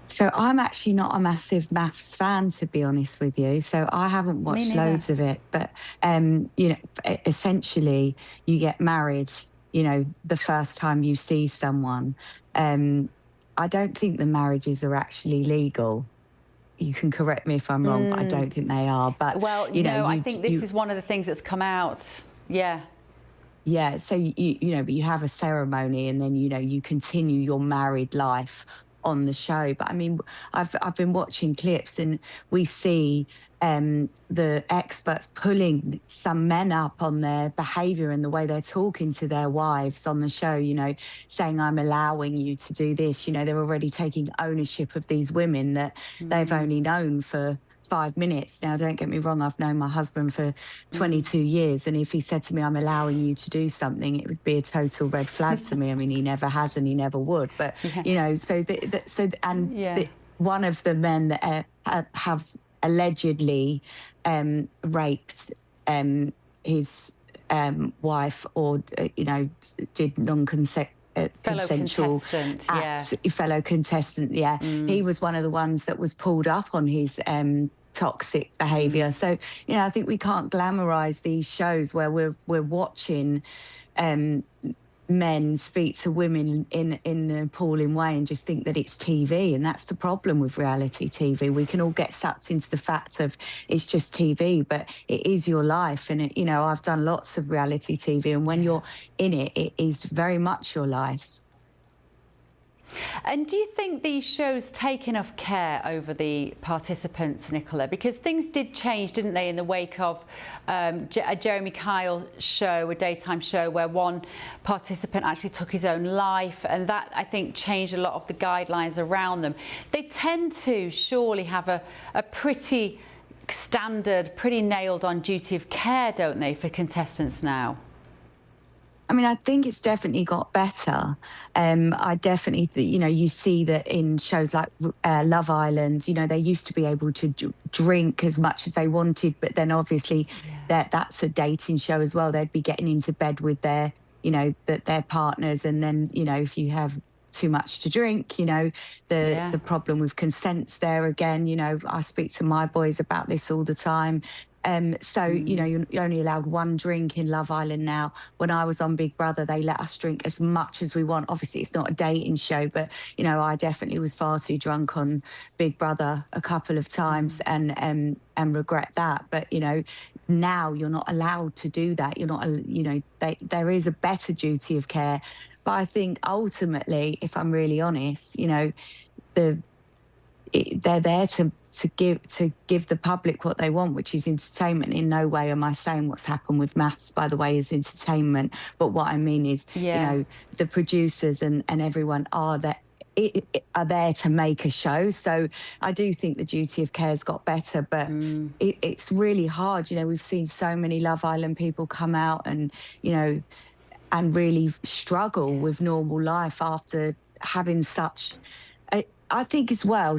So I'm actually not a massive maths fan, to be honest with you. So I haven't watched loads of it. But, you know, essentially you get married, you know, the first time you see someone. I don't think the marriages are actually legal. You can correct me if I'm wrong, but I don't think they are. But well, you know, I think this is one of the things that's come out. Yeah. Yeah. So you know, but you have a ceremony, and then you know you continue your married life on the show. But I mean, I've been watching clips, and we see the experts pulling some men up on their behaviour and the way they're talking to their wives on the show, you know, saying, I'm allowing you to do this. You know, they're already taking ownership of these women that they've only known for 5 minutes. Now, don't get me wrong, I've known my husband for 22 years, and if he said to me, I'm allowing you to do something, it would be a total red flag to me. I mean, he never has and he never would. But, you know, one of the men that have allegedly raped his wife, or you know, did consensual acts. Fellow contestant, he was one of the ones that was pulled up on his toxic behaviour. So you know, I think we can't glamorize these shows where we're watching men speak to women in an appalling way and just think that it's TV. And that's the problem with reality TV. We can all get sucked into the fact of it's just TV, but it is your life. And, you know, I've done lots of reality TV, and when you're in it, it is very much your life. And do you think these shows take enough care over the participants, Nicola? Because things did change, didn't they, in the wake of a Jeremy Kyle show, a daytime show, where one participant actually took his own life, and that, I think, changed a lot of the guidelines around them. They tend to surely have a pretty standard, pretty nailed-on duty of care, don't they, for contestants now? I mean, I think it's definitely got better. I definitely, you know, you see that in shows like Love Island, you know, they used to be able to drink as much as they wanted, but then obviously that's a dating show as well. They'd be getting into bed with their, you know, their partners, and then, you know, if you have too much to drink, you know, the problem with consent's there again. You know, I speak to my boys about this all the time. So, you know, you're only allowed one drink in Love Island now. When I was on Big Brother, they let us drink as much as we want. Obviously, it's not a dating show, but, you know, I definitely was far too drunk on Big Brother a couple of times and regret that. But, you know, now you're not allowed to do that. You're not, you know, there is a better duty of care. But I think ultimately, if I'm really honest, you know, they're there to give the public what they want, which is entertainment. In no way am I saying what's happened with maths, by the way, is entertainment. But what I mean is, you know, the producers and everyone are there to make a show. So I do think the duty of care has got better, but it's really hard. You know, we've seen so many Love Island people come out and, you know, and really struggle with normal life after having such... I think as well,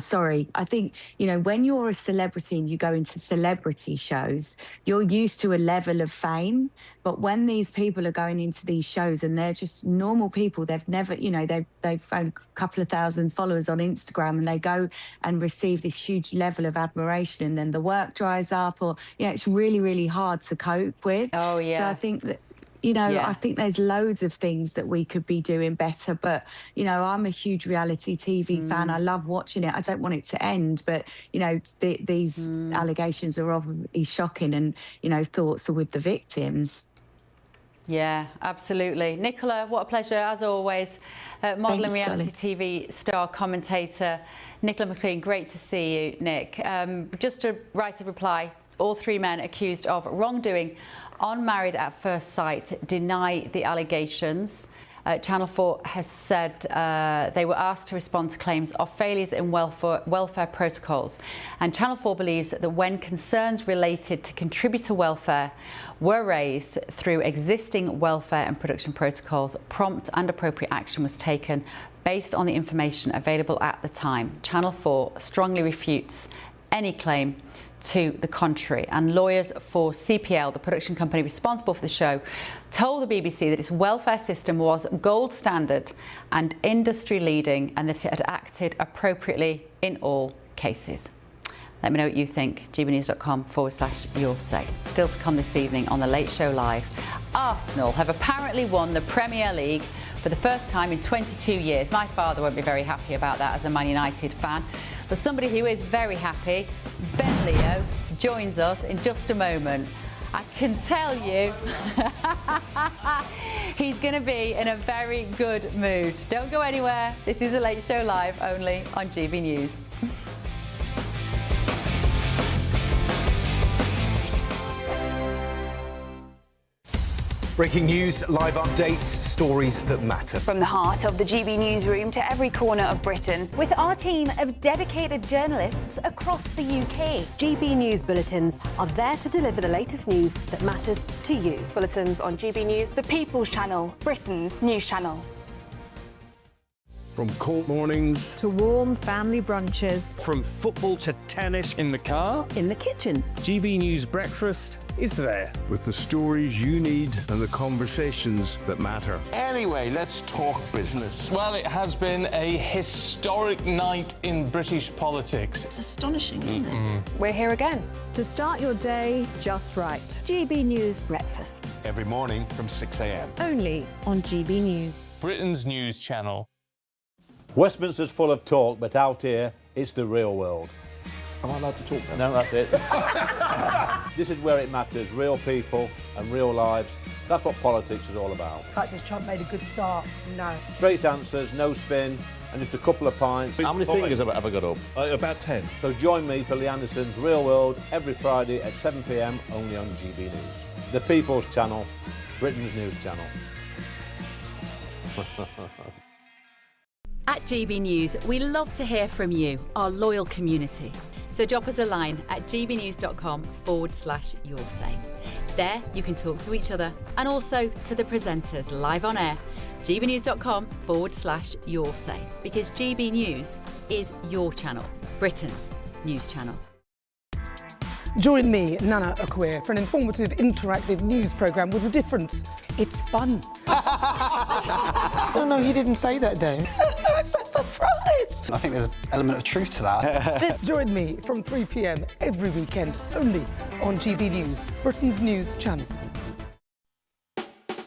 I think, you know, when you're a celebrity and you go into celebrity shows, you're used to a level of fame. But when these people are going into these shows and they're just normal people, they've never, you know, they've found a couple of thousand followers on Instagram, and they go and receive this huge level of admiration, and then the work dries up, or, you know, it's really, really hard to cope with. Oh, yeah. So I think that, you know, I think there's loads of things that we could be doing better. But, you know, I'm a huge reality TV fan. I love watching it. I don't want it to end. But, you know, these allegations are obviously shocking, and, you know, thoughts are with the victims. Yeah, absolutely. Nicola, what a pleasure, as always. Model and reality TV star commentator Nicola McLean, great to see you, Nick. Just a right of reply, all three men accused of wrongdoing on Married at First Sight deny the allegations. Channel 4 has said they were asked to respond to claims of failures in welfare protocols. And Channel 4 believes that when concerns related to contributor welfare were raised through existing welfare and production protocols, prompt and appropriate action was taken based on the information available at the time. Channel 4 strongly refutes any claim to the contrary, and lawyers for CPL, the production company responsible for the show, told the BBC that its welfare system was gold standard and industry leading, and that it had acted appropriately in all cases. Let me know what you think. gbnews.com/your say. Still to come this evening on The Late Show Live. Arsenal have apparently won the Premier League for the first time in 22 years. My father won't be very happy about that as a Man United fan. But somebody who is very happy, Ben Leo, joins us in just a moment. I can tell you he's going to be in a very good mood. Don't go anywhere. This is The Late Show Live, only on GB News. Breaking news, live updates, stories that matter. From the heart of the GB newsroom to every corner of Britain, with our team of dedicated journalists across the UK. GB News bulletins are there to deliver the latest news that matters to you. Bulletins on GB News, The People's Channel, Britain's news channel. From cold mornings to warm family brunches. From football to tennis in the car, in the kitchen. GB News Breakfast is there. With the stories you need and the conversations that matter. Anyway, let's talk business. Well, it has been a historic night in British politics. It's astonishing, isn't it? We're here again to start your day just right. GB News Breakfast. Every morning from 6 a.m. Only on GB News. Britain's news channel. Westminster's full of talk, but out here, it's the real world. Am I allowed to talk now? No, that's it. This is where it matters, real people and real lives. That's what politics is all about. In fact, has Trump made a good start? No. Straight answers, no spin, and just a couple of pints. How many fingers have I got up? About 10. So join me for Lee Anderson's Real World every Friday at 7 p.m. only on GB News. The People's Channel, Britain's news channel. At GB News, we love to hear from you, our loyal community. So drop us a line at gbnews.com/your say. There you can talk to each other and also to the presenters live on air. gbnews.com/your say, because GB News is your channel, Britain's news channel. Join me, Nana Akweer, for an informative, interactive news programme with a difference. It's fun. No, he didn't say that, Dave. I'm so surprised. I think there's an element of truth to that. Join me from 3 p.m. every weekend, only on GB News, Britain's news channel.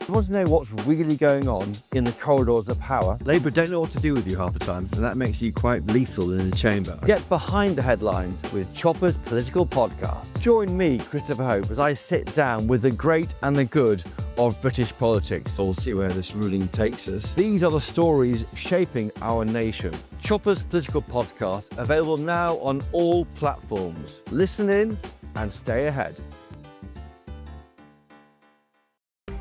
You want to know what's really going on in the corridors of power? Labour don't know what to do with you half the time, and that makes you quite lethal in the chamber. Get behind the headlines with Chopper's political podcast. Join me, Christopher Hope, as I sit down with the great and the good of British politics. We'll see where this ruling takes us. These are the stories shaping our nation. Chopper's political podcast, available now on all platforms. Listen in and stay ahead.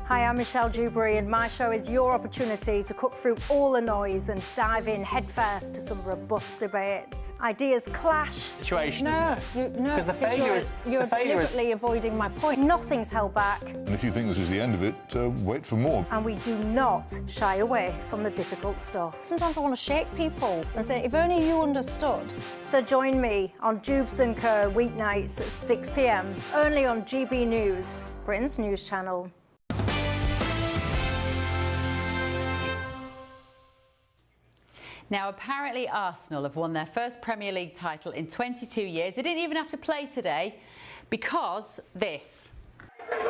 Hi, I'm Michelle Dewberry, and my show is your opportunity to cut through all the noise and dive in headfirst to some robust debates. Ideas clash. Situation, No, isn't it? no, Because the failure is... you're the failure is... deliberately avoiding my point. Nothing's held back, And if you think this is the end of it, wait for more. and we do not shy away from the difficult stuff. Sometimes I want to shake people and say, if only you understood. So join me on Jubes and Kerr weeknights at 6 p.m. only on GB News, Britain's news channel. Now, apparently Arsenal have won their first Premier League title in 22 years. They didn't even have to play today because this. That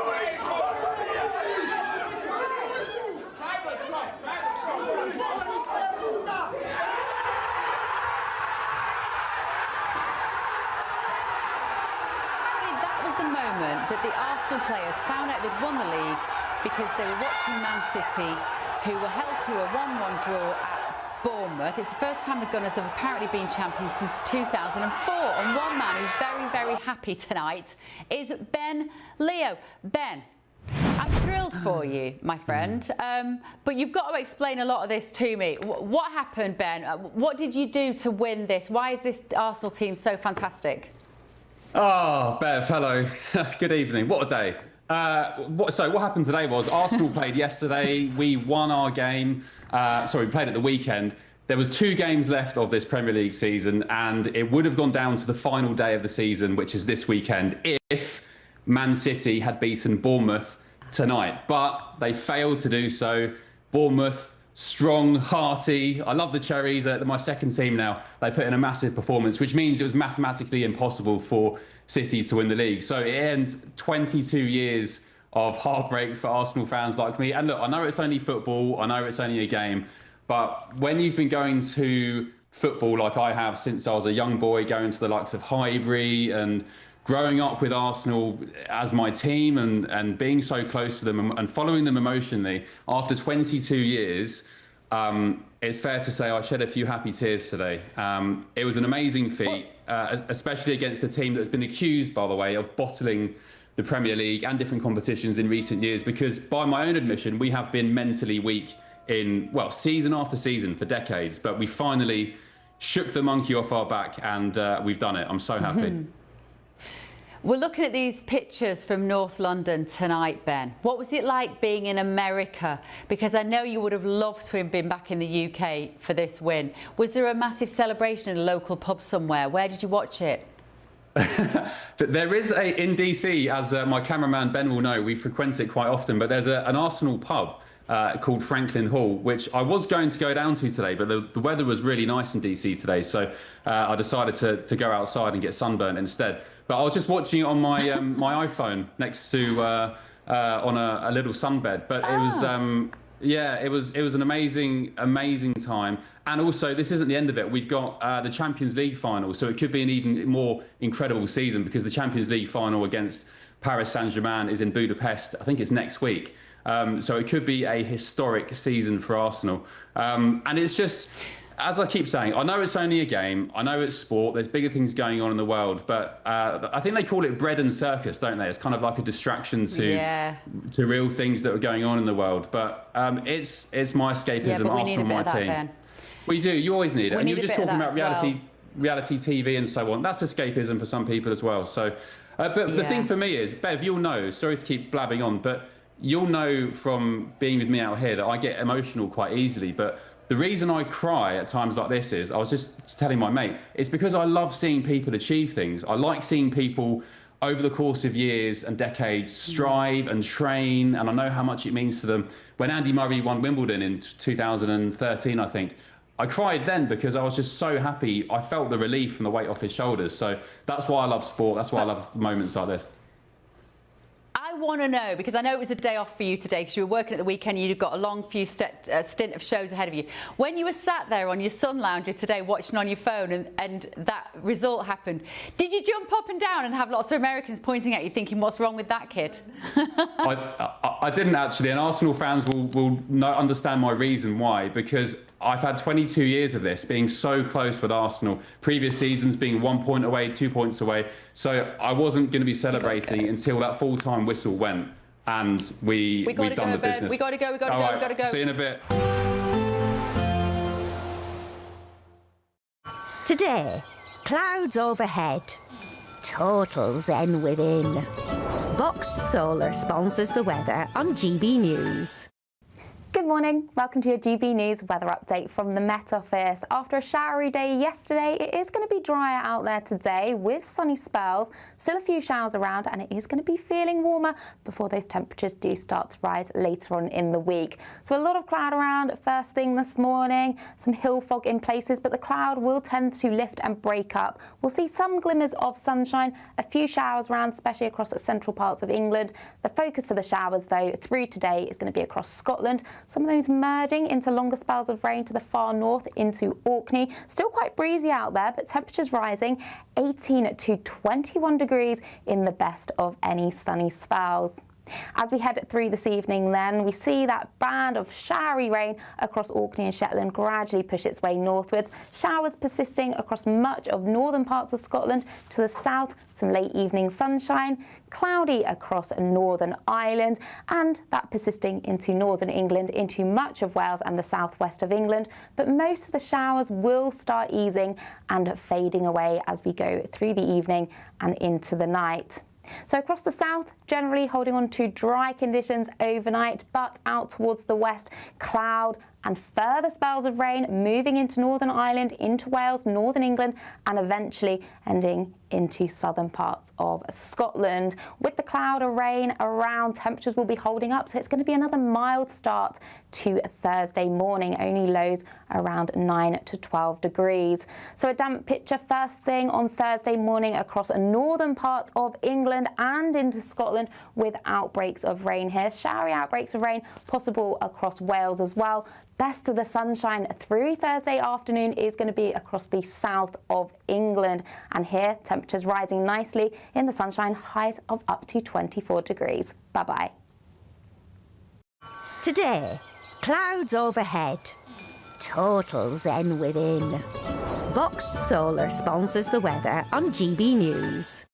was the moment that the Arsenal players found out they'd won the league, because they were watching Man City, who were held to a 1-1 draw at Bournemouth. It's the first time the Gunners have apparently been champions since 2004. And one man who's very, very happy tonight is Ben Leo. Ben, I'm thrilled for you, my friend, but you've got to explain a lot of this to me. What happened, Ben? What did you do to win this? Why is this Arsenal team so fantastic? Oh, Bev, hello. Good evening. What a day. What happened today was Arsenal played yesterday. We won our game. We played at the weekend. There was 2 games left of this Premier League season, and it would have gone down to the final day of the season, which is this weekend, if Man City had beaten Bournemouth tonight. But they failed to do so. Bournemouth, strong, hearty. I love the Cherries. They're my second team now. They put in a massive performance, which means it was mathematically impossible for City to win the league. So it ends 22 years of heartbreak for Arsenal fans like me. And look, I know it's only football. I know it's only a game. But when you've been going to football like I have since I was a young boy, going to the likes of Highbury and growing up with Arsenal as my team and being so close to them and following them emotionally, after 22 years, it's fair to say I shed a few happy tears today. It was an amazing feat, especially against a team that's been accused, by the way, of bottling the Premier League and different competitions in recent years, because by my own admission, we have been mentally weak in, well, season after season for decades, but we finally shook the monkey off our back and we've done it. I'm so happy. We're looking at these pictures from North London tonight, Ben. What was it like being in America? Because I know you would have loved to have been back in the UK for this win. Was there a massive celebration in a local pub somewhere? Where did you watch it? But there is in DC, as my cameraman Ben will know, we frequent it quite often, but there's an Arsenal pub called Franklin Hall, which I was going to go down to today, but the weather was really nice in DC today, so I decided to go outside and get sunburnt instead. But I was just watching it on my my iPhone next to on a little sunbed. But it was it was an amazing time. And also, this isn't the end of it. We've got the Champions League final, so it could be an even more incredible season, because the Champions League final against Paris Saint-Germain is in Budapest. I think it's next week. So it could be a historic season for Arsenal. And it's just, as I keep saying, I know it's only a game. I know it's sport. There's bigger things going on in the world. But I think they call it bread and circus, don't they? It's kind of like a distraction to real things that are going on in the world. But it's my escapism, Arsenal, my team. Ben. We do. You always need it. And you were just talking about reality TV and so on. That's escapism for some people as well. So, but the thing for me is, Bev, you'll know, sorry to keep blabbing on, but you'll know from being with me out here that I get emotional quite easily. But the reason I cry at times like this is, I was just telling my mate, it's because I love seeing people achieve things. I like seeing people over the course of years and decades strive and train, and I know how much it means to them. When Andy Murray won Wimbledon in 2013, I think, I cried then because I was just so happy. I felt the relief from the weight off his shoulders. So that's why I love sport. That's why I love moments like this. I want to know, because I know it was a day off for you today because you were working at the weekend, you'd got a long stint of shows ahead of you. When you were sat there on your sun lounger today watching on your phone and that result happened, did you jump up and down and have lots of Americans pointing at you thinking, what's wrong with that kid? I didn't actually, and Arsenal fans will not understand my reason why, because I've had 22 years of this, being so close with Arsenal. Previous seasons being 1 point away, 2 points away. So I wasn't going to be celebrating until that full-time whistle went, and we've done the business. We got to go, we got to go. See you in a bit. Today, clouds overhead, total zen within. Boxed Solar sponsors the weather on GB News. Good morning. Welcome to your GB News weather update from the Met Office. After a showery day yesterday, it is going to be drier out there today with sunny spells. Still a few showers around, and it is going to be feeling warmer before those temperatures do start to rise later on in the week. So a lot of cloud around first thing this morning, some hill fog in places, but the cloud will tend to lift and break up. We'll see some glimmers of sunshine, a few showers around, especially across the central parts of England. The focus for the showers, though, through today is going to be across Scotland. Some of those merging into longer spells of rain to the far north into Orkney. Still quite breezy out there, but temperatures rising 18 to 21 degrees in the best of any sunny spells. As we head through this evening then, we see that band of showery rain across Orkney and Shetland gradually push its way northwards. Showers persisting across much of northern parts of Scotland. To the south, some late evening sunshine. Cloudy across Northern Ireland, and that persisting into northern England, into much of Wales and the southwest of England. But most of the showers will start easing and fading away as we go through the evening and into the night. So across the south, generally holding on to dry conditions overnight, but out towards the west, cloud and further spells of rain moving into Northern Ireland, into Wales, northern England, and eventually ending into southern parts of Scotland. With the cloud or rain around, temperatures will be holding up, so it's going to be another mild start to Thursday morning, only lows around 9 to 12 degrees. So a damp picture first thing on Thursday morning across a northern part of England and into Scotland, with outbreaks of rain here. Showery outbreaks of rain possible across Wales as well. Best of the sunshine through Thursday afternoon is going to be across the south of England, and here temperatures rising nicely in the sunshine, highs of up to 24 degrees. Bye-bye. Today, clouds overhead, total zen within. Box Solar sponsors the weather on GB News.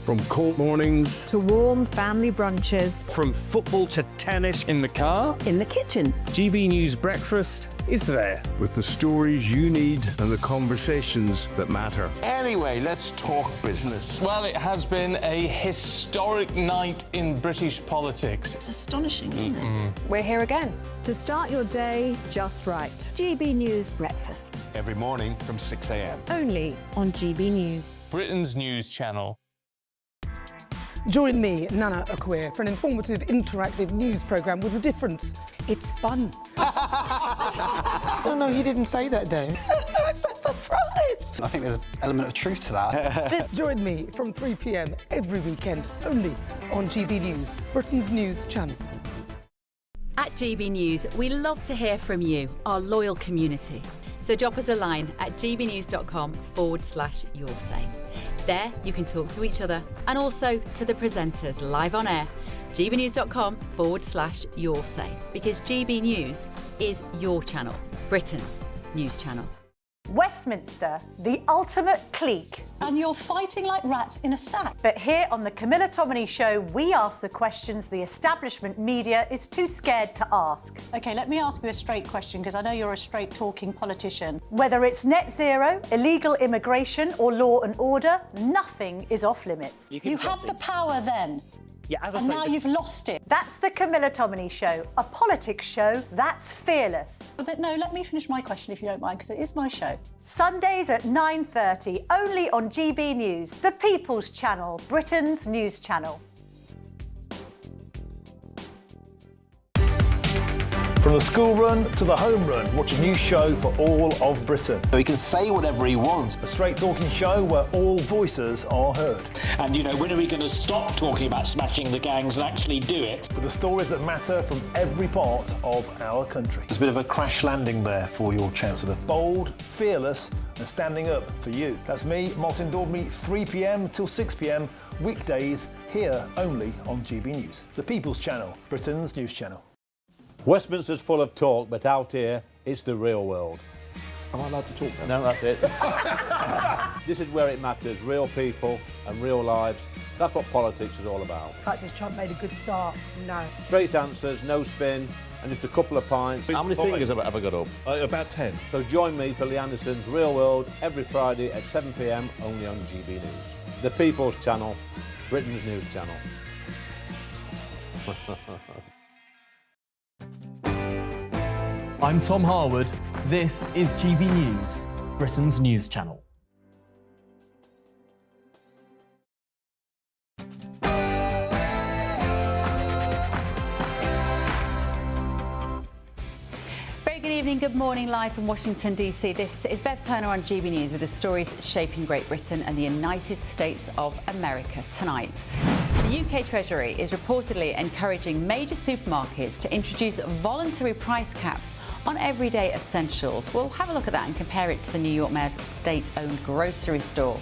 From cold mornings to warm family brunches, from football to tennis, In the car, in the kitchen. GB News breakfast is there. with the stories you need and the conversations that matter. Anyway, let's talk business. Well, it has been a historic night in British politics. It's astonishing, isn't it? We're here again to start your day just right. GB News breakfast, Every morning from 6 a.m. only on GB News. Britain's news channel. Join me, Nana Akweer, for an informative, interactive news programme with a difference. It's fun. Oh, no, you didn't say that, Dave. I'm so surprised. I think there's an element of truth to that. Join me from 3 p.m. every weekend, only on GB News, Britain's news channel. At GB News, we love to hear from you, our loyal community. So drop us a line at gbnews.com/yoursay. There you can talk to each other and also to the presenters live on air. gbnews.com/yoursay, because GB News is your channel, Britain's news channel. Westminster, the ultimate clique. And you're fighting like rats in a sack. But here on the Camilla Tominey Show, we ask the questions the establishment media is too scared to ask. OK, let me ask you a straight question, because I know you're a straight-talking politician. Whether it's net zero, illegal immigration or law and order, nothing is off limits. You had the power then. Yeah, as I and say, now you've lost it. That's the Camilla Tominey Show, a politics show that's fearless. But no, let me finish my question if you don't mind, because it is my show. Sundays at 9:30, only on GB News, the People's Channel, Britain's news channel. From the school run to the home run, watch a new show for all of Britain. He can say whatever he wants. A straight talking show where all voices are heard. and you know, when are we going to stop talking about smashing the gangs and actually do it? With the stories that matter from every part of our country. There's a bit of a crash landing there for your Chancellor. Bold, fearless and standing up for you. That's me, Martin Daubney, 3 p.m. till 6 p.m, weekdays, here only on GB News. The People's Channel, Britain's news channel. Westminster's full of talk, but out here, it's the real world. Am I allowed to talk now? No, that's it. This is where it matters, real people and real lives. That's what politics is all about. In fact, has Trump made a good start? No. Straight answers, no spin, and just a couple of pints. How many fingers have I got up? About 10. So join me for Lee Anderson's Real World every Friday at 7 p.m, only on GB News. The People's Channel, Britain's news channel. I'm Tom Harwood. This is GB News, Britain's news channel. Very good evening, good morning, live from Washington, D.C. This is Bev Turner on GB News with the stories shaping Great Britain and the United States of America tonight. The UK Treasury is reportedly encouraging major supermarkets to introduce voluntary price caps on everyday essentials. We'll have a look at that and compare it to the New York Mayor's state-owned grocery store.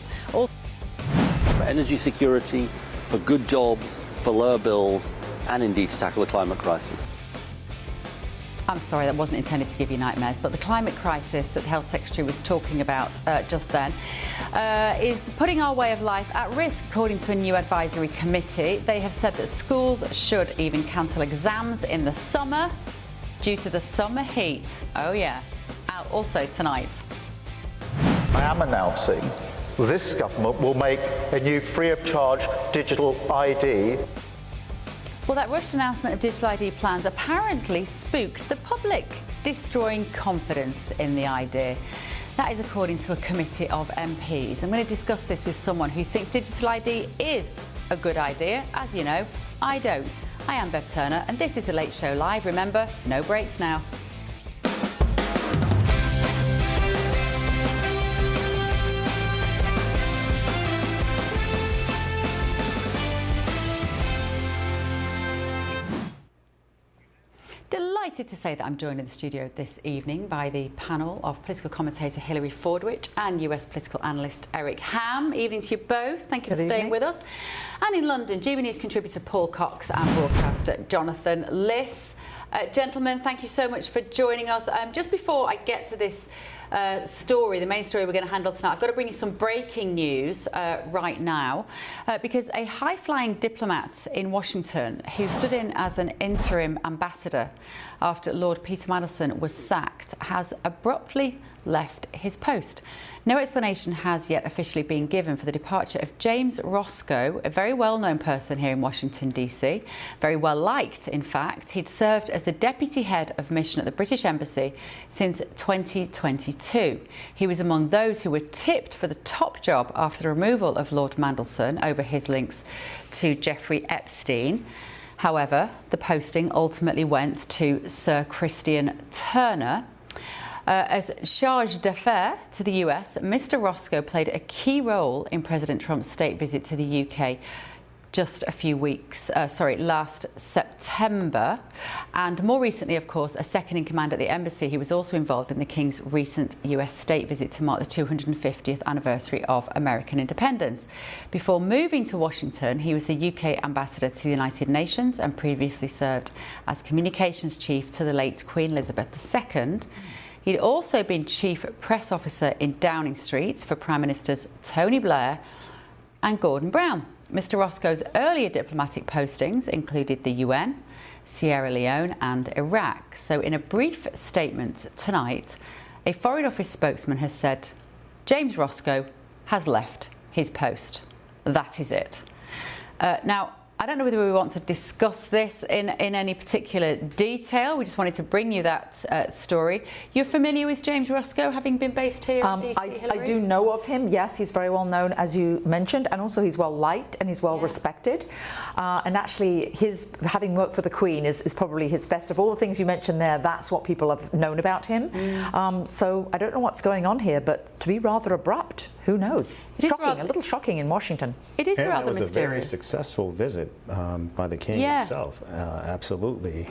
energy security, for good jobs, for lower bills, and indeed to tackle the climate crisis. I'm sorry, that wasn't intended to give you nightmares, but the climate crisis that the Health Secretary was talking about just then is putting our way of life at risk, according to a new advisory committee. They have said that schools should even cancel exams in the summer due to the summer heat. Oh yeah, out also tonight. I am announcing this government will make a new free-of-charge digital ID. Well, that rushed announcement of digital ID plans apparently spooked the public, destroying confidence in the idea. That is according to a committee of MPs. I'm going to discuss this with someone who thinks digital ID is a good idea. As you know, I don't. I am Bev Turner, and this is The Late Show Live. Remember, no breaks now. Delighted to say that I'm joined in the studio this evening by the panel of political commentator Hilary Fordwich and US political analyst Eric Ham. Evening to you both. Thank you for staying with us. And in London, GB News contributor Paul Cox and broadcaster Jonathan Liss. Gentlemen, thank you so much for joining us. Just before I get to this story, the main story we're going to handle tonight, I've got to bring you some breaking news right now because a high-flying diplomat in Washington who stood in as an interim ambassador after Lord Peter Mandelson was sacked has abruptly left his post. No explanation has yet officially been given for the departure of James Roscoe, a very well-known person here in Washington, D.C., very well liked, in fact. He'd served as the deputy head of mission at the British Embassy since 2022. He was among those who were tipped for the top job after the removal of Lord Mandelson over his links to Jeffrey Epstein. However, the posting ultimately went to Sir Christian Turner. As charge d'affaires to the US, Mr. Roscoe played a key role in President Trump's state visit to the UK just a few weeks, last September. And more recently, of course, a second in command at the embassy. He was also involved in the King's recent US state visit to mark the 250th anniversary of American independence. Before moving to Washington, he was the UK ambassador to the United Nations and previously served as communications chief to the late Queen Elizabeth II. He'd also been chief press officer in Downing Street for Prime Ministers Tony Blair and Gordon Brown. Mr. Roscoe's earlier diplomatic postings included the UN, Sierra Leone and Iraq. So in a brief statement tonight, a Foreign Office spokesman has said James Roscoe has left his post. That is it. Now, I don't know whether we want to discuss this in any particular detail. We just wanted to bring you that story. You're familiar with James Roscoe, having been based here in DC, Hilary? I do know of him, yes. He's very well known, as you mentioned, and also he's well liked and he's well respected. And actually, his having worked for the Queen is probably his best. Of all the things you mentioned there, that's what people have known about him. So I don't know what's going on here, but to be rather abrupt, who knows? Shocking, a little shocking in Washington. It is rather mysterious. It was a very successful visit by the King himself. Absolutely.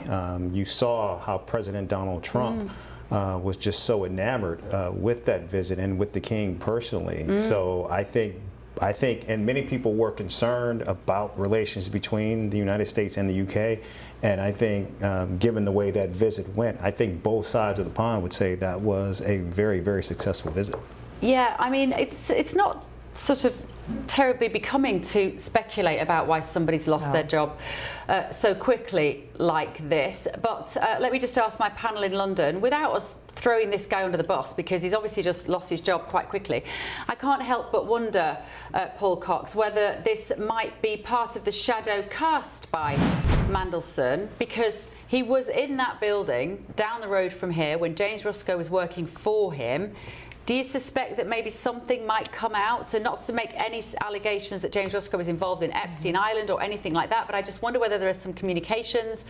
You saw how President Donald Trump was just so enamored with that visit and with the King personally. So I think, and many people were concerned about relations between the United States and the UK. And I think, given the way that visit went, I think both sides of the pond would say that was a very, very successful visit. Yeah, I mean, it's not sort of terribly becoming to speculate about why somebody's lost their job so quickly like this. But let me just ask my panel in London, without us throwing this guy under the bus, because he's obviously just lost his job quite quickly, I can't help but wonder, Paul Cox, whether this might be part of the shadow cast by Mandelson, because he was in that building down the road from here when James Roscoe was working for him. Do you suspect that maybe something might come out? So not to make any allegations that James Roscoe was involved in Epstein Island or anything like that, but I just wonder whether there are some communications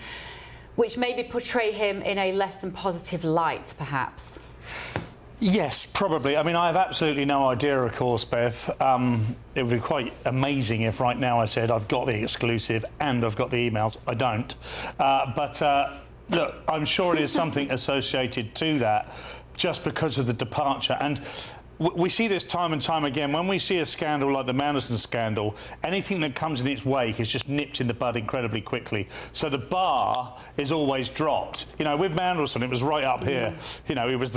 which maybe portray him in a less than positive light, perhaps. Yes, probably. I mean, I have absolutely no idea, of course, Bev. It would be quite amazing if right now I said I've got the exclusive and I've got the emails. I don't. Look, I'm sure it is something associated to that, just because of the departure. And we see this time and time again. When we see a scandal like the Mandelson scandal, anything that comes in its wake is just nipped in the bud incredibly quickly. So the bar is always dropped. You know, with Mandelson, it was right up here. You know, he was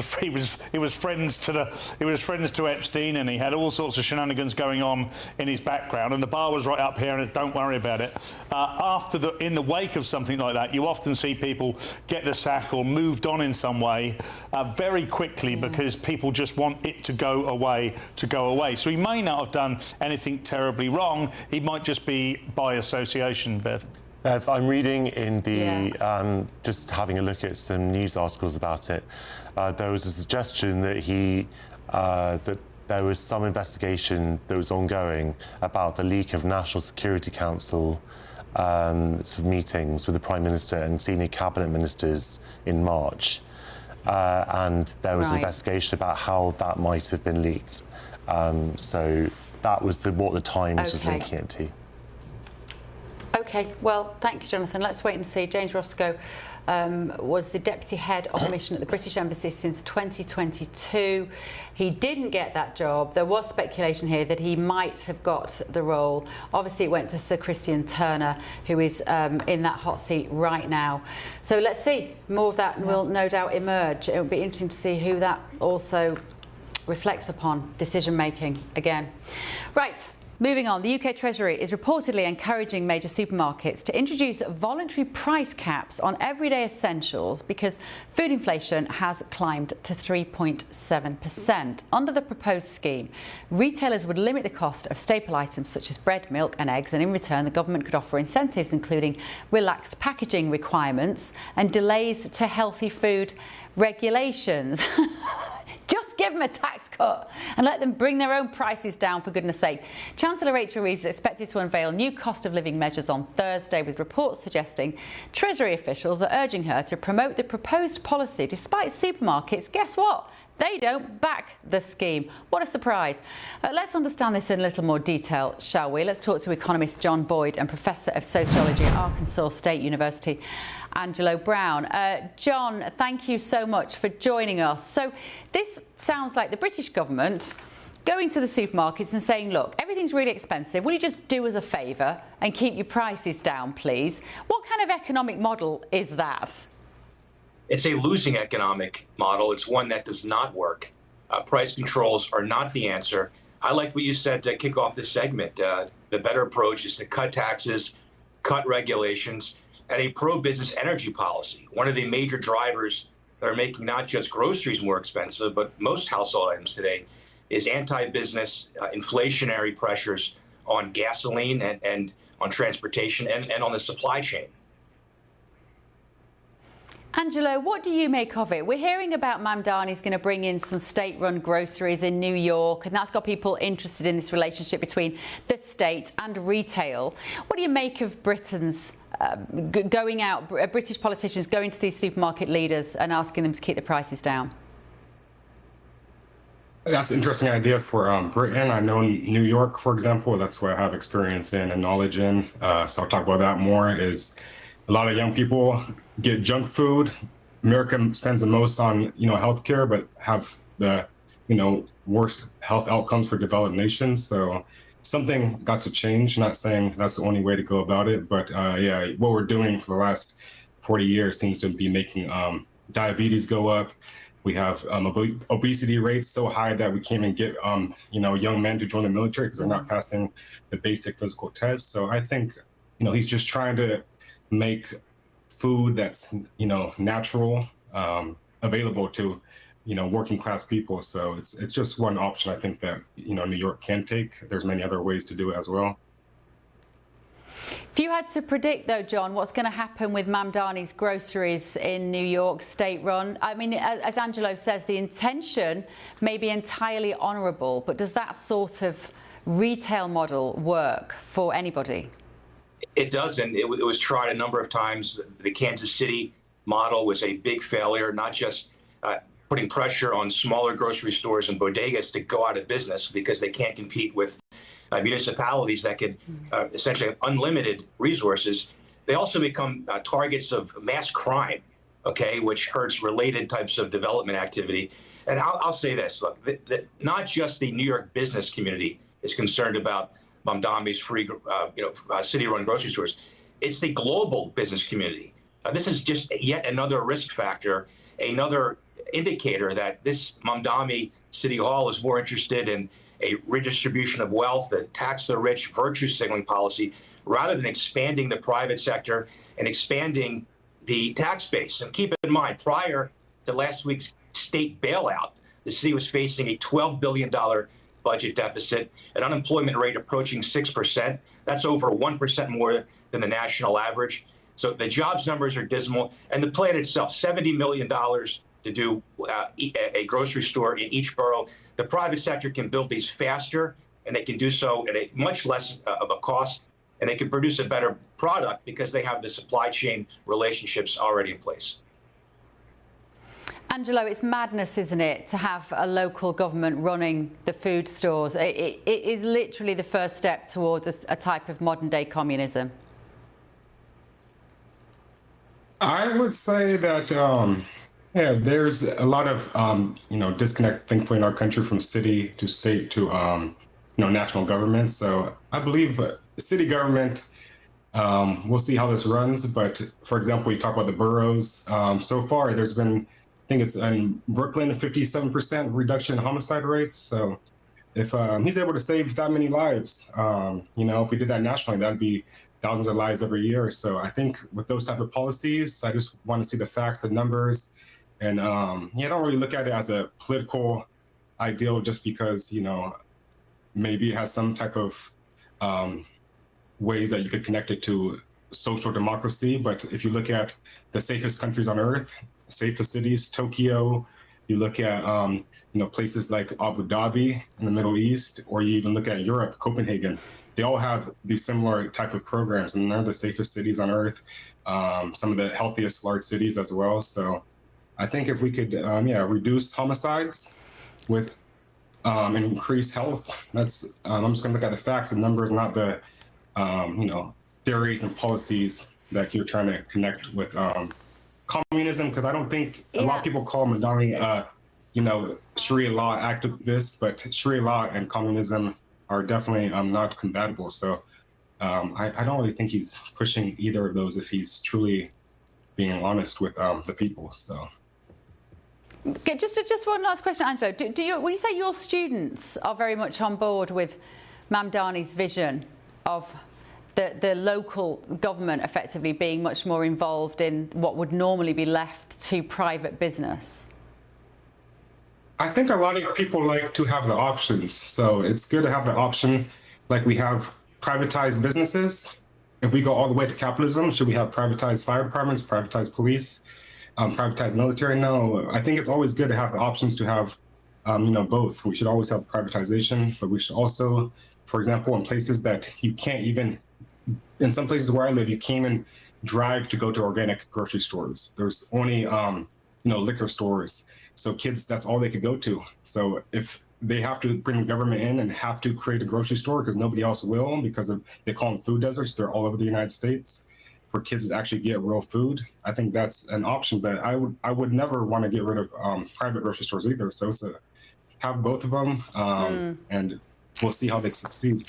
friends to Epstein, and he had all sorts of shenanigans going on in his background, and the bar was right up here. And don't worry about it. In the wake of something like that, you often see people get the sack or moved on in some way very quickly because people just want it to go away. So he may not have done anything terribly wrong. He might just be by association, Bev. Bev, I'm reading in the, just having a look at some news articles about it, there was a suggestion that that there was some investigation that was ongoing about the leak of National Security Council sort of meetings with the Prime Minister and senior cabinet ministers in March. And there was an investigation about how that might have been leaked. So that was what the Times was linking it to. OK, well, thank you, Jonathan. Let's wait and see. James Roscoe was the deputy head of mission at the British Embassy since 2022. He didn't get that job. There was speculation here that he might have got the role. Obviously, it went to Sir Christian Turner, who is in that hot seat right now. So let's see. More of that will no doubt emerge. It will be interesting to see who that also reflects upon decision-making again. Right. Moving on, the UK Treasury is reportedly encouraging major supermarkets to introduce voluntary price caps on everyday essentials because food inflation has climbed to 3.7%. Under the proposed scheme, retailers would limit the cost of staple items such as bread, milk and eggs, and in return the government could offer incentives including relaxed packaging requirements and delays to healthy food regulations. Just give them a tax cut and let them bring their own prices down, for goodness sake. Chancellor Rachel Reeves is expected to unveil new cost of living measures on Thursday, with reports suggesting Treasury officials are urging her to promote the proposed policy despite supermarkets, guess what? They don't back the scheme. What a surprise. Let's understand this in a little more detail, shall we? Let's talk to economist John Boyd and Professor of Sociology at Arkansas State University, Angelo Brown. John, thank you so much for joining us. So this sounds like the British government going to the supermarkets and saying, look, everything's really expensive. Will you just do us a favour and keep your prices down, please? What kind of economic model is that? It's a losing economic model. It's one that does not work. Price controls are not the answer. I like what you said to kick off this segment. The better approach is to cut taxes, cut regulations, and a pro-business energy policy. One of the major drivers that are making not just groceries more expensive, but most household items today, is anti-business inflationary pressures on gasoline and on transportation and on the supply chain. Angelo, what do you make of it? We're hearing about Mamdani's going to bring in some state-run groceries in New York, and that's got people interested in this relationship between the state and retail. What do you make of Britain's going out, British politicians going to these supermarket leaders and asking them to keep the prices down? That's an interesting idea for Britain. I know in New York, for example, that's where I have experience in and knowledge in. So I'll talk about that more. Is a lot of young people get junk food. America spends the most on, healthcare, but have the, worst health outcomes for developed nations. So something got to change. Not saying that's the only way to go about it, but what we're doing for the last 40 years seems to be making diabetes go up. We have obesity rates so high that we can't even get, young men to join the military because they're not passing the basic physical tests. So I think, he's just trying to make food that's, natural, available to, working class people. So it's just one option I think that, New York can take. There's many other ways to do it as well. If you had to predict, though, John, what's going to happen with Mamdani's groceries in New York, state-run? I mean, as Angelo says, the intention may be entirely honourable, but does that sort of retail model work for anybody? It doesn't. It was tried a number of times. The Kansas City model was a big failure, not just putting pressure on smaller grocery stores and bodegas to go out of business because they can't compete with municipalities that could essentially have unlimited resources. They also become targets of mass crime okay, which hurts related types of development activity. And I'll say this, look, not just the New York business community is concerned about Mamdani's free, city-run grocery stores. It's the global business community. This is just yet another risk factor, another indicator that this Mamdani City Hall is more interested in a redistribution of wealth, a tax the rich, virtue signaling policy, rather than expanding the private sector and expanding the tax base. And keep in mind, prior to last week's state bailout, the city was facing a $12 billion budget deficit, an unemployment rate approaching 6%. That's over 1% more than the national average. So the jobs numbers are dismal. And the plan itself, $70 million to do a grocery store in each borough. The private sector can build these faster, and they can do so at a much less of a cost, and they can produce a better product because they have the supply chain relationships already in place. Angelo, it's madness, isn't it, to have a local government running the food stores? It is literally the first step towards a type of modern-day communism. I would say that, yeah, there's a lot of, disconnect, thankfully, in our country from city to state to, national government. So I believe city government, we'll see how this runs. But for example, you talk about the boroughs. So far, there's been, I think it's in Brooklyn, 57% reduction in homicide rates. So if he's able to save that many lives, if we did that nationally, that'd be thousands of lives every year. So I think with those type of policies, I just want to see the facts, the numbers, and I don't really look at it as a political ideal just because, maybe it has some type of ways that you could connect it to social democracy. But if you look at the safest countries on earth, safest cities, Tokyo, you look at, places like Abu Dhabi in the Middle East, or you even look at Europe, Copenhagen, they all have these similar type of programs, and they're the safest cities on earth, some of the healthiest large cities as well. So I think if we could, reduce homicides with and increase health, that's, I'm just gonna look at the facts and numbers, not the, theories and policies that you're trying to connect with communism, because I don't think a lot of people call Mamdani, Sharia law activists, but Sharia law and communism are definitely not compatible. So I don't really think he's pushing either of those if he's truly being honest with the people. So. Okay, just one last question, Angelo. Would you say your students are very much on board with Mamdani's vision of the local government effectively being much more involved in what would normally be left to private business? I think a lot of people like to have the options. So it's good to have the option, like we have privatized businesses. If we go all the way to capitalism, should we have privatized fire departments, privatized police, privatized military? No, I think it's always good to have the options to have, both. We should always have privatization, but we should also, for example, in places that you can't even, in some places where I live, you can't even drive to go to organic grocery stores. There's only, liquor stores. So kids, that's all they could go to. So if they have to bring the government in and have to create a grocery store because nobody else will, because they call them food deserts, they're all over the United States, for kids to actually get real food, I think that's an option. But I would never want to get rid of private grocery stores either. So it's have both of them, and we'll see how they succeed.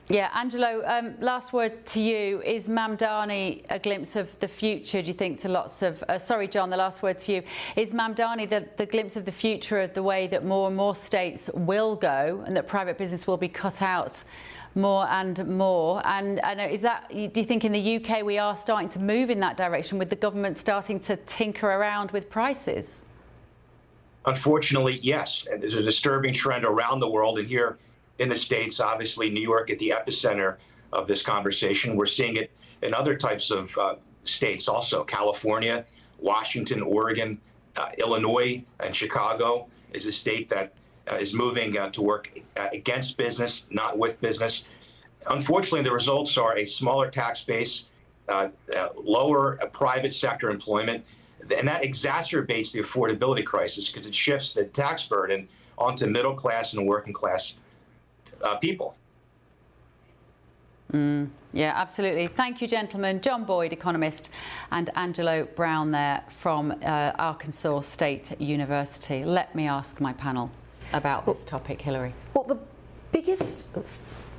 Yeah, Angelo, last word to you. Is Mamdani a glimpse of the future, do you think, to lots of... sorry, John, the last word to you. Is Mamdani the glimpse of the future of the way that more and more states will go and that private business will be cut out more and more? And is that, do you think in the UK we are starting to move in that direction with the government starting to tinker around with prices? Unfortunately, yes. And there's a disturbing trend around the world, and here in the States, obviously New York at the epicenter of this conversation. We're seeing it in other types of states also. California, Washington, Oregon, Illinois, and Chicago is a state that is moving to work against business, not with business. Unfortunately, the results are a smaller tax base, lower private sector employment, and that exacerbates the affordability crisis because it shifts the tax burden onto middle class and working class people. Yeah, absolutely. Thank you, gentlemen. John Boyd, economist, and Angelo Brown there from Arkansas State University. Let me ask my panel about this topic, Hilary. Well, the biggest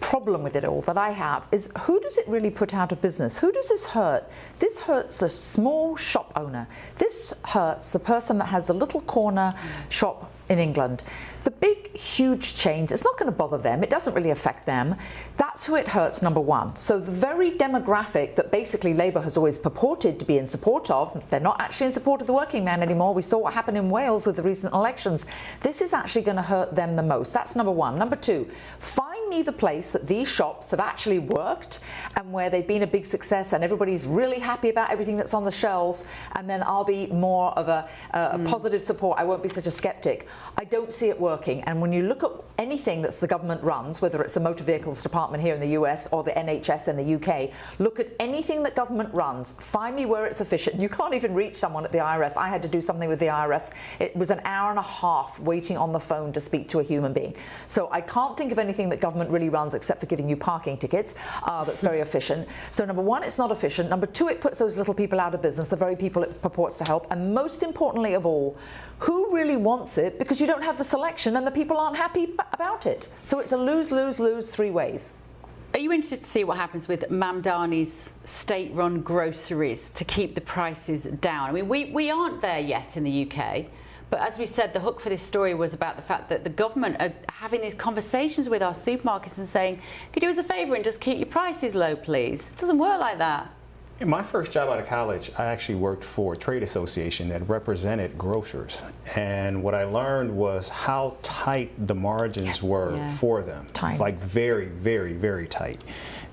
problem with it all that I have is, who does it really put out of business? Who does this hurt? This hurts the small shop owner. This hurts the person that has the little corner shop in England. The big, huge chains, it's not going to bother them. It doesn't really affect them. That's who it hurts, number one. So the very demographic that basically Labour has always purported to be in support of, they're not actually in support of the working man anymore. We saw what happened in Wales with the recent elections. This is actually going to hurt them the most. That's number one. Number two, find me the place that these shops have actually worked and where they've been a big success and everybody's really happy about everything that's on the shelves, and then I'll be more of a positive support. I won't be such a skeptic. I don't see it working. And when you look at anything that the government runs, whether it's the motor vehicles department here in the US or the NHS in the UK, look at anything that government runs, find me where it's efficient. You can't even reach someone at the IRS. I had to do something with the IRS. It was an hour and a half waiting on the phone to speak to a human being. So I can't think of anything that government really runs except for giving you parking tickets that's very efficient. So number one, it's not efficient. Number two, it puts those little people out of business, the very people it purports to help. And most importantly of all, who really wants it? Because you don't have the selection and the people aren't happy about it. So it's a lose, lose, lose three ways. Are you interested to see what happens with Mamdani's state-run groceries to keep the prices down? I mean, we aren't there yet in the UK, but as we said, the hook for this story was about the fact that the government are having these conversations with our supermarkets and saying, could you do us a favour and just keep your prices low, please? It doesn't work like that. In my first job out of college, I actually worked for a trade association that represented grocers. And what I learned was how tight the margins were for them. Tight. Like very, very, very tight.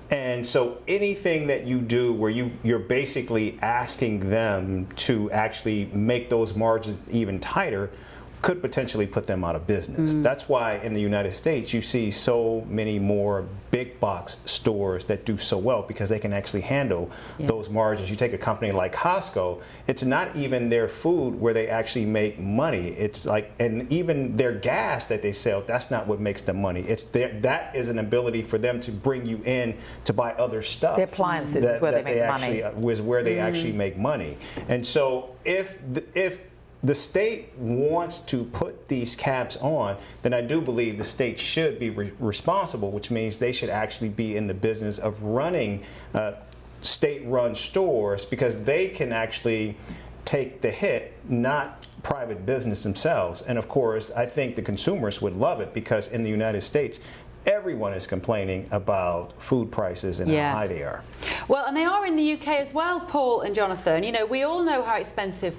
And so anything that you do where you're basically asking them to actually make those margins even tighter could potentially put them out of business. That's why in the United States you see so many more big box stores that do so well, because they can actually handle those margins. You take a company like Costco, it's not even their food where they actually make money. It's like, and even their gas that they sell, that's not what makes them money. It's that is an ability for them to bring you in to buy other stuff. The appliances is where they make money. Was where they actually make money. And so if the state wants to put these caps on, then I do believe the state should be responsible, which means they should actually be in the business of running state-run stores, because they can actually take the hit, not private business themselves. And of course, I think the consumers would love it, because in the United States, everyone is complaining about food prices and how high they are. Well, and they are in the UK as well, Paul and Jonathan. You know, we all know how expensive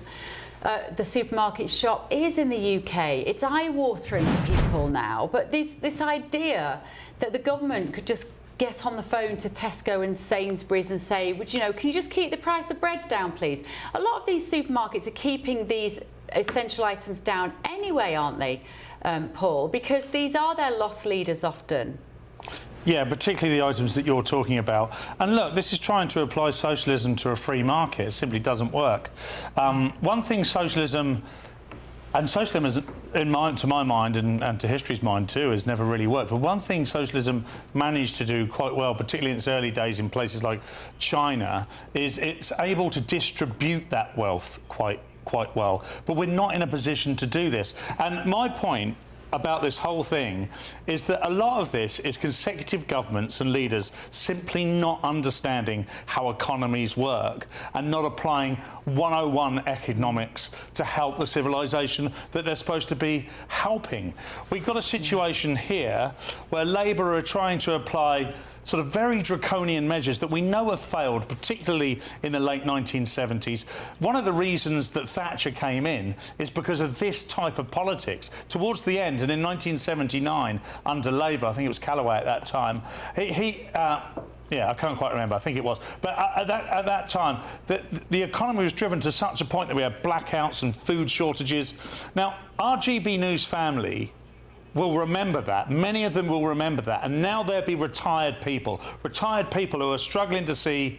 the supermarket shop is in the UK. It's eye-watering for people now, but this idea that the government could just get on the phone to Tesco and Sainsbury's and say, would you know, can you just keep the price of bread down, please? A lot of these supermarkets are keeping these essential items down anyway, aren't they, Paul? Because these are their loss leaders often. Yeah, particularly the items that you're talking about. And look, this is trying to apply socialism to a free market. It simply doesn't work. One thing socialism, and socialism is, to my mind and to history's mind too, has never really worked. But one thing socialism managed to do quite well, particularly in its early days in places like China, is it's able to distribute that wealth quite well. But we're not in a position to do this. And my point about this whole thing is that a lot of this is consecutive governments and leaders simply not understanding how economies work and not applying 101 economics to help the civilization that they're supposed to be helping. We've got a situation here where Labour are trying to apply sort of very draconian measures that we know have failed, particularly in the late 1970s. One of the reasons that Thatcher came in is because of this type of politics. Towards the end, and in 1979, under Labour, I think it was Callaway at that time, yeah, I can't quite remember, I think it was. But at that time, the economy was driven to such a point that we had blackouts and food shortages. Now, our GB News family will remember that. Many of them will remember that. And now there'll be retired people who are struggling to see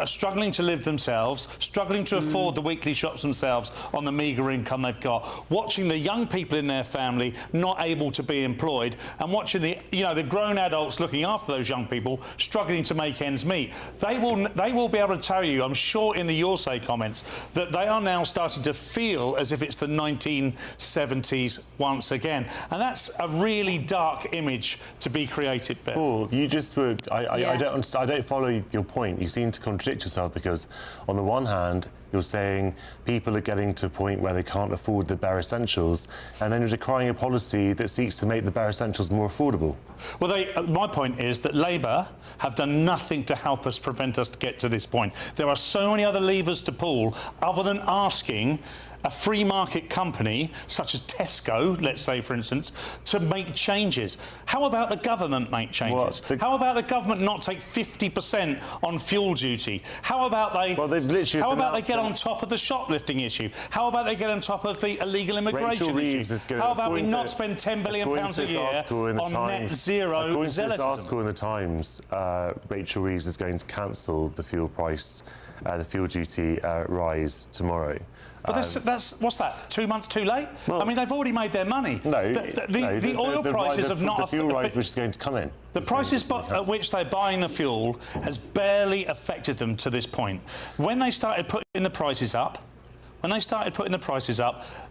struggling to live themselves, struggling to afford the weekly shops themselves on the meagre income they've got, watching the young people in their family not able to be employed, and watching the grown adults looking after those young people struggling to make ends meet. They will be able to tell you, I'm sure, in the Your Say comments, that they are now starting to feel as if it's the 1970s once again, and that's a really dark image to be created. Ben. Paul, you just would. I don't understand. I don't follow your point. You seem to contradict yourself because, on the one hand, you're saying people are getting to a point where they can't afford the bare essentials, and then you're decrying a policy that seeks to make the bare essentials more affordable. Well, my point is that Labour have done nothing to help us prevent us to get to this point. There are so many other levers to pull other than asking a free market company such as Tesco, let's say, for instance, to make changes. How about the government make changes? How about the government not take 50% on fuel duty? How about they? Well, there's literally. How about they get on top of the shoplifting issue? How about they get on top of the illegal immigration issue? How about we not spend £10 billion a year on net zero According to zealotism? this article in the Times, Rachel Reeves is going to cancel the fuel price, the fuel duty rise tomorrow. But that's what's that? 2 months too late? I mean, they've already made their money. The oil prices have not. The fuel rise which is going to come in. The prices at which they're buying the fuel has barely affected them to this point. When they started putting the prices up,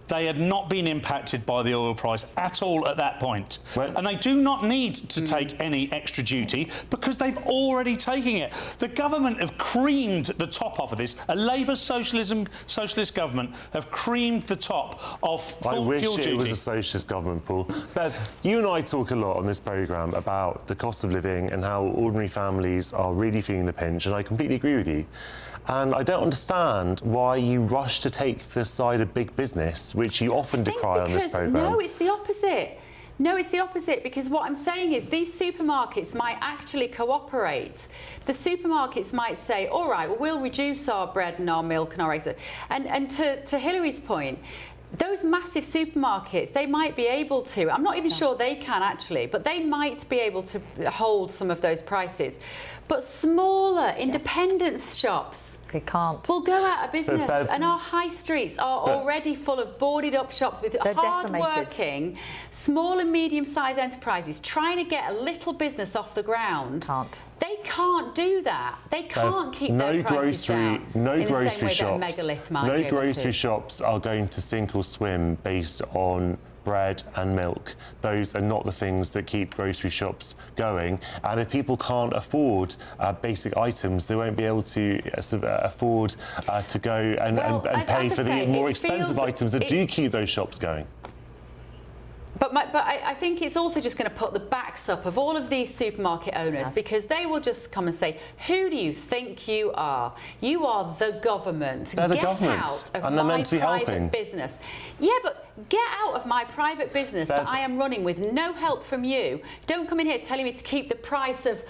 they had not been impacted by the oil price at all at that point. And they do not need to take any extra duty because they've already taken it. The government have creamed the top off of this. A Labour socialist government have creamed the top of fuel duty. I wish it was a socialist government, Paul. Bev, you and I talk a lot on this programme about the cost of living and how ordinary families are really feeling the pinch, and I completely agree with you. And I don't understand why you rush to take the side of big business, which you often decry on this programme. No, it's the opposite. No, it's the opposite, because what I'm saying is these supermarkets might actually cooperate. The supermarkets might say, all right, well, we'll reduce our bread and our milk and our eggs. And to Hillary's point, those massive supermarkets, they might be able to, I'm not even sure they can actually, but they might be able to hold some of those prices. But smaller independent shops, they can't. We'll go out of business, and our high streets are already full of boarded up shops with hard-working, small and medium-sized enterprises trying to get a little business off the ground. They can't do that. They can't keep their prices down. No grocery shops are going to sink or swim based on bread and milk. Those are not the things that keep grocery shops going. And if people can't afford basic items, they won't be able to afford to go and pay for the more expensive items that do keep those shops going. But I think it's also just going to put the backs up of all of these supermarket owners, because they will just come and say, who do you think you are? You are the government. They're the get government, out of and they're my meant to be private helping. business. Yeah, but get out of my private business that I am running with no help from you. Don't come in here telling me to keep the price of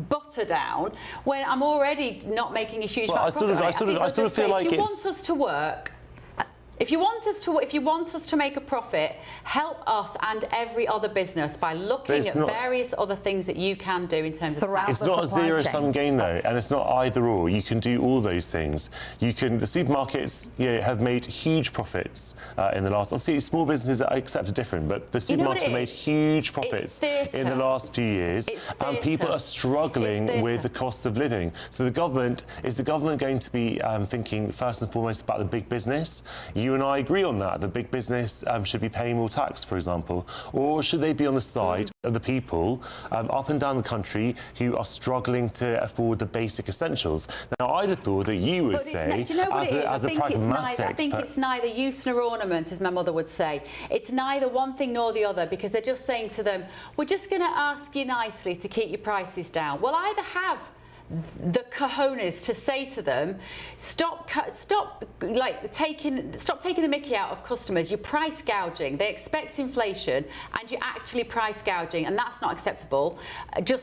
butter down when I'm already not making a huge amount of profit. I sort of feel like if you want us to work, if you want us to make a profit, help us and every other business by looking at various other things that you can do in terms of It's not a zero-sum game, though, and it's not either-or. You can do all those things. The supermarkets have made huge profits in the last... Obviously, small businesses are accepted different, but the supermarkets have made huge profits in the last few years, and people are struggling with the cost of living. So the government... Is the government going to be thinking first and foremost about the big business? You and I agree on that. The big business should be paying more tax, for example. Or should they be on the side of the people up and down the country who are struggling to afford the basic essentials? Now, I'd have thought that you would say, as a pragmatic... I think it's neither use nor ornament, as my mother would say. It's neither one thing nor the other, because they're just saying to them, we're just going to ask you nicely to keep your prices down. Well, either have the cojones to say to them, stop taking the mickey out of customers. You're price gouging. They expect inflation, and you're actually price gouging, and that's not acceptable.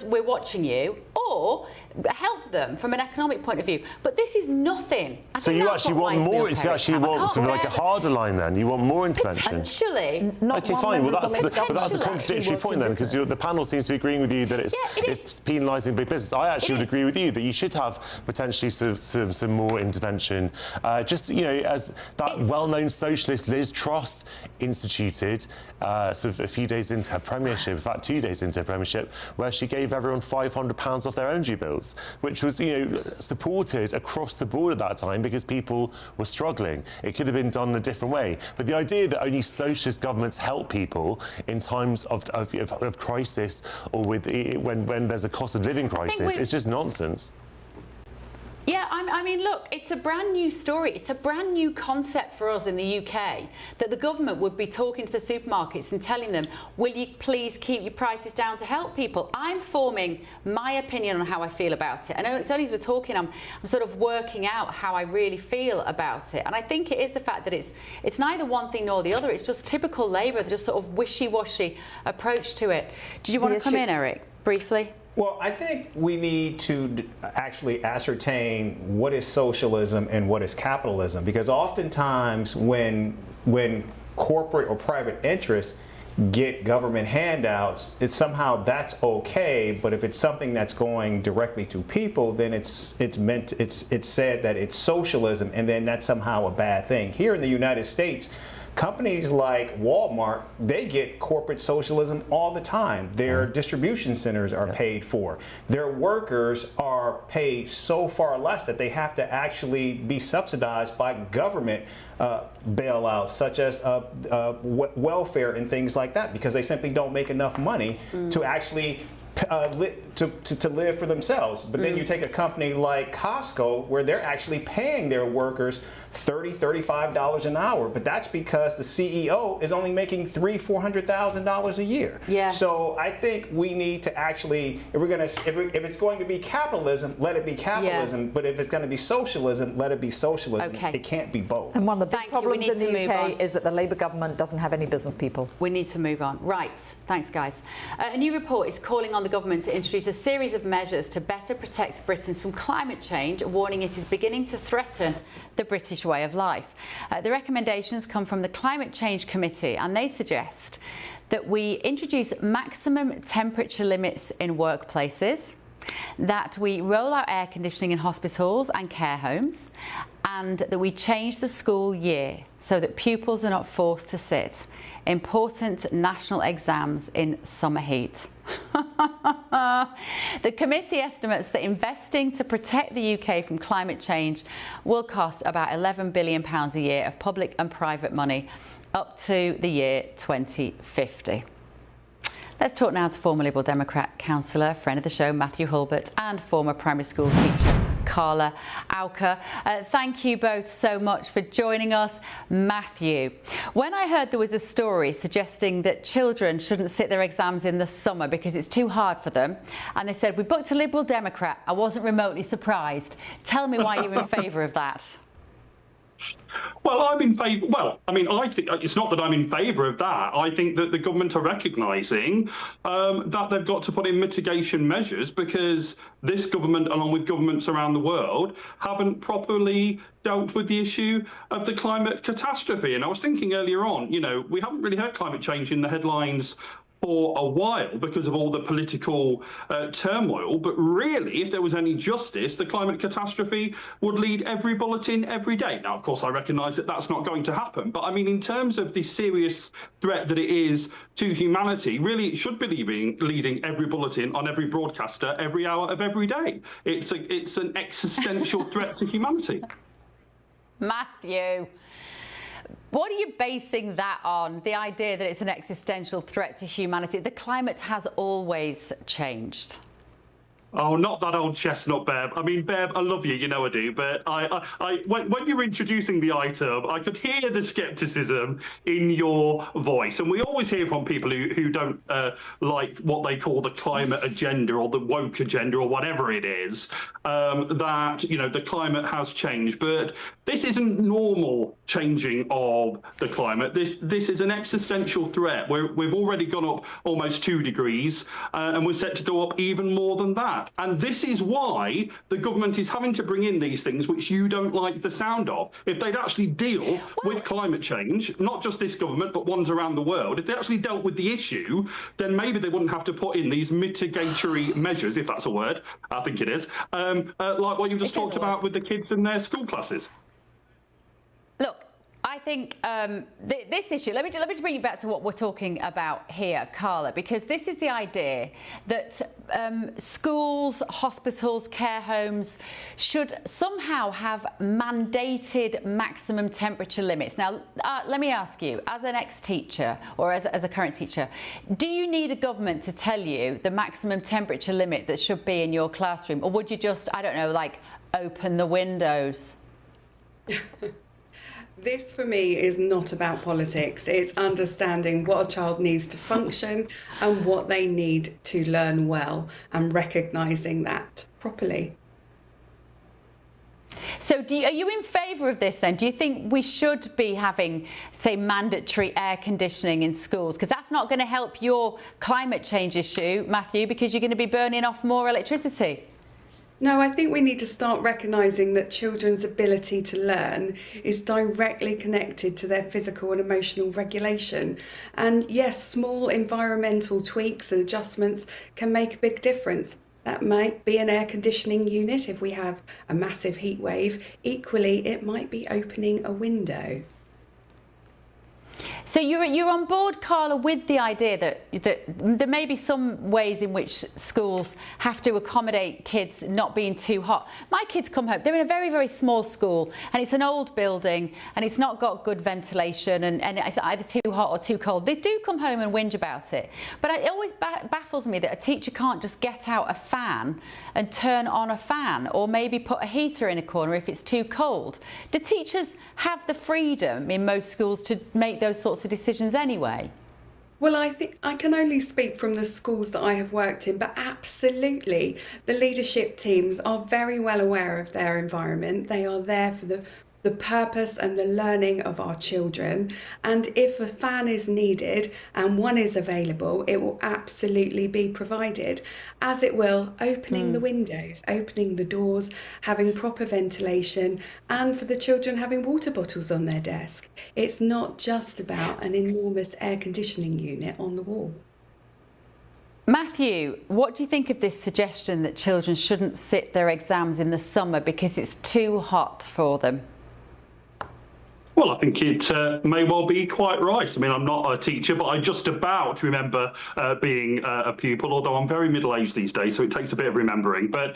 We're watching you. Or help them from an economic point of view. But this is nothing. So you actually want more? You actually want sort of like a harder line then? You want more intervention? Potentially. Okay, fine. Well, that's a contradictory point then, because the panel seems to be agreeing with you that it's penalising big business. I actually would agree with you that you should have potentially some more intervention. Just, you know, as that well-known socialist Liz Truss instituted sort of a few days into her premiership, in fact 2 days into her premiership, where she gave everyone £500 off their energy bills, which was, you know, supported across the board at that time because people were struggling. It could have been done in a different way. But the idea that only socialist governments help people in times of crisis or when there's a cost of living crisis is just nonsense. Yeah, I mean, look, it's a brand new story. It's a brand new concept for us in the UK that the government would be talking to the supermarkets and telling them, will you please keep your prices down to help people? I'm forming my opinion on how I feel about it. I know it's only as we're talking, I'm sort of working out how I really feel about it. And I think it is the fact that it's neither one thing nor the other. It's just typical Labour, just sort of wishy-washy approach to it. Did you want to come in, Eric, briefly? Well, I think we need to actually ascertain what is socialism and what is capitalism, because oftentimes when corporate or private interests get government handouts, it's somehow that's okay, but if it's something that's going directly to people, then it's said that it's socialism, and then that's somehow a bad thing. Here in the United States, companies like Walmart, they get corporate socialism all the time. Their distribution centers are paid for. Their workers are paid so far less that they have to actually be subsidized by government bailouts, such as welfare and things like that, because they simply don't make enough money to actually to live for themselves. But then you take a company like Costco, where they're actually paying their workers $30, $35 an hour, but that's because the CEO is only making $300,000-$400,000 a year. Yeah. So I think we need to actually, if it's going to be capitalism, let it be capitalism. Yeah. But if it's going to be socialism, let it be socialism. Okay. It can't be both. And one of the big problems in the UK is that the Labour government doesn't have any business people. We need to move on. Right. Thanks, guys. A new report is calling on the government to introduce a series of measures to better protect Britons from climate change, warning it is beginning to threaten the British way of life. The recommendations come from the Climate Change Committee, and they suggest that we introduce maximum temperature limits in workplaces, that we roll out air conditioning in hospitals and care homes, and that we change the school year so that pupils are not forced to sit important national exams in summer heat. The committee estimates that investing to protect the UK from climate change will cost about £11 billion a year of public and private money up to the year 2050. Let's talk now to former Liberal Democrat councillor, friend of the show, Matthew Hulbert, and former primary school teacher, Carla Auker. Thank you both so much for joining us. Matthew, when I heard there was a story suggesting that children shouldn't sit their exams in the summer because it's too hard for them, and they said, we booked a Liberal Democrat, I wasn't remotely surprised. Tell me why you're in favour of that. Well, I'm in favour. Well, I mean, I think it's not that I'm in favour of that. I think that the government are recognising that they've got to put in mitigation measures, because this government, along with governments around the world, haven't properly dealt with the issue of the climate catastrophe. And I was thinking earlier on, you know, we haven't really had climate change in the headlines for a while because of all the political turmoil. But really, if there was any justice, the climate catastrophe would lead every bulletin every day. Now, of course, I recognise that that's not going to happen. But I mean, in terms of the serious threat that it is to humanity, really, it should be leading every bulletin on every broadcaster every hour of every day. It's an existential threat to humanity. Matthew, what are you basing that on, the idea that it's an existential threat to humanity? The climate has always changed. Oh, not that old chestnut, Bev. I mean, Bev, I love you, you know I do. But when you were introducing the item, I could hear the scepticism in your voice. And we always hear from people who don't like what they call the climate agenda or the woke agenda or whatever it is, that, you know, the climate has changed. But this isn't normal changing of the climate. This is an existential threat. We've already gone up almost 2 degrees, and we're set to go up even more than that. that. And this is why the government is having to bring in these things which you don't like the sound of. If they'd actually deal with climate change, not just this government, but ones around the world, if they actually dealt with the issue, then maybe they wouldn't have to put in these mitigatory measures, if that's a word, I think it is, like what you just talked about with the kids in their school classes. Look, I think this issue, let me just bring you back to what we're talking about here, Carla, because this is the idea that schools, hospitals, care homes should somehow have mandated maximum temperature limits. Now, let me ask you, as an ex-teacher or as a current teacher, do you need a government to tell you the maximum temperature limit that should be in your classroom? Or would you just, I don't know, like open the windows? This, for me, is not about politics. It's understanding what a child needs to function and what they need to learn well and recognising that properly. So are you in favour of this then? Do you think we should be having, say, mandatory air conditioning in schools? Because that's not going to help your climate change issue, Matthew, because you're going to be burning off more electricity. No, I think we need to start recognising that children's ability to learn is directly connected to their physical and emotional regulation. And yes, small environmental tweaks and adjustments can make a big difference. That might be an air conditioning unit if we have a massive heat wave. Equally, it might be opening a window. So you're on board, Carla, with the idea that there may be some ways in which schools have to accommodate kids not being too hot. My kids come home, they're in a very, very small school and it's an old building and it's not got good ventilation and it's either too hot or too cold. They do come home and whinge about it. But it always baffles me that a teacher can't just get out a fan and turn on a fan or maybe put a heater in a corner if it's too cold. Do teachers have the freedom in most schools to make those sorts of decisions anyway? Well, I think I can only speak from the schools that I have worked in, but absolutely, the leadership teams are very well aware of their environment. They are there for the purpose and the learning of our children. And if a fan is needed and one is available, it will absolutely be provided, as it will opening the windows, opening the doors, having proper ventilation, and for the children having water bottles on their desk. It's not just about an enormous air conditioning unit on the wall. Matthew, what do you think of this suggestion that children shouldn't sit their exams in the summer because it's too hot for them? Well, I think it may well be quite right. I mean, I'm not a teacher, but I just about remember being a pupil, although I'm very middle-aged these days, so it takes a bit of remembering. But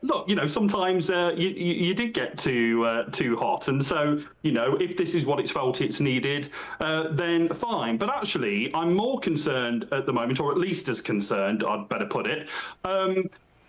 look, you know, sometimes you did get too hot. And so, you know, if this is what it's felt it's needed, then fine. But actually, I'm more concerned at the moment, or at least as concerned, I'd better put it,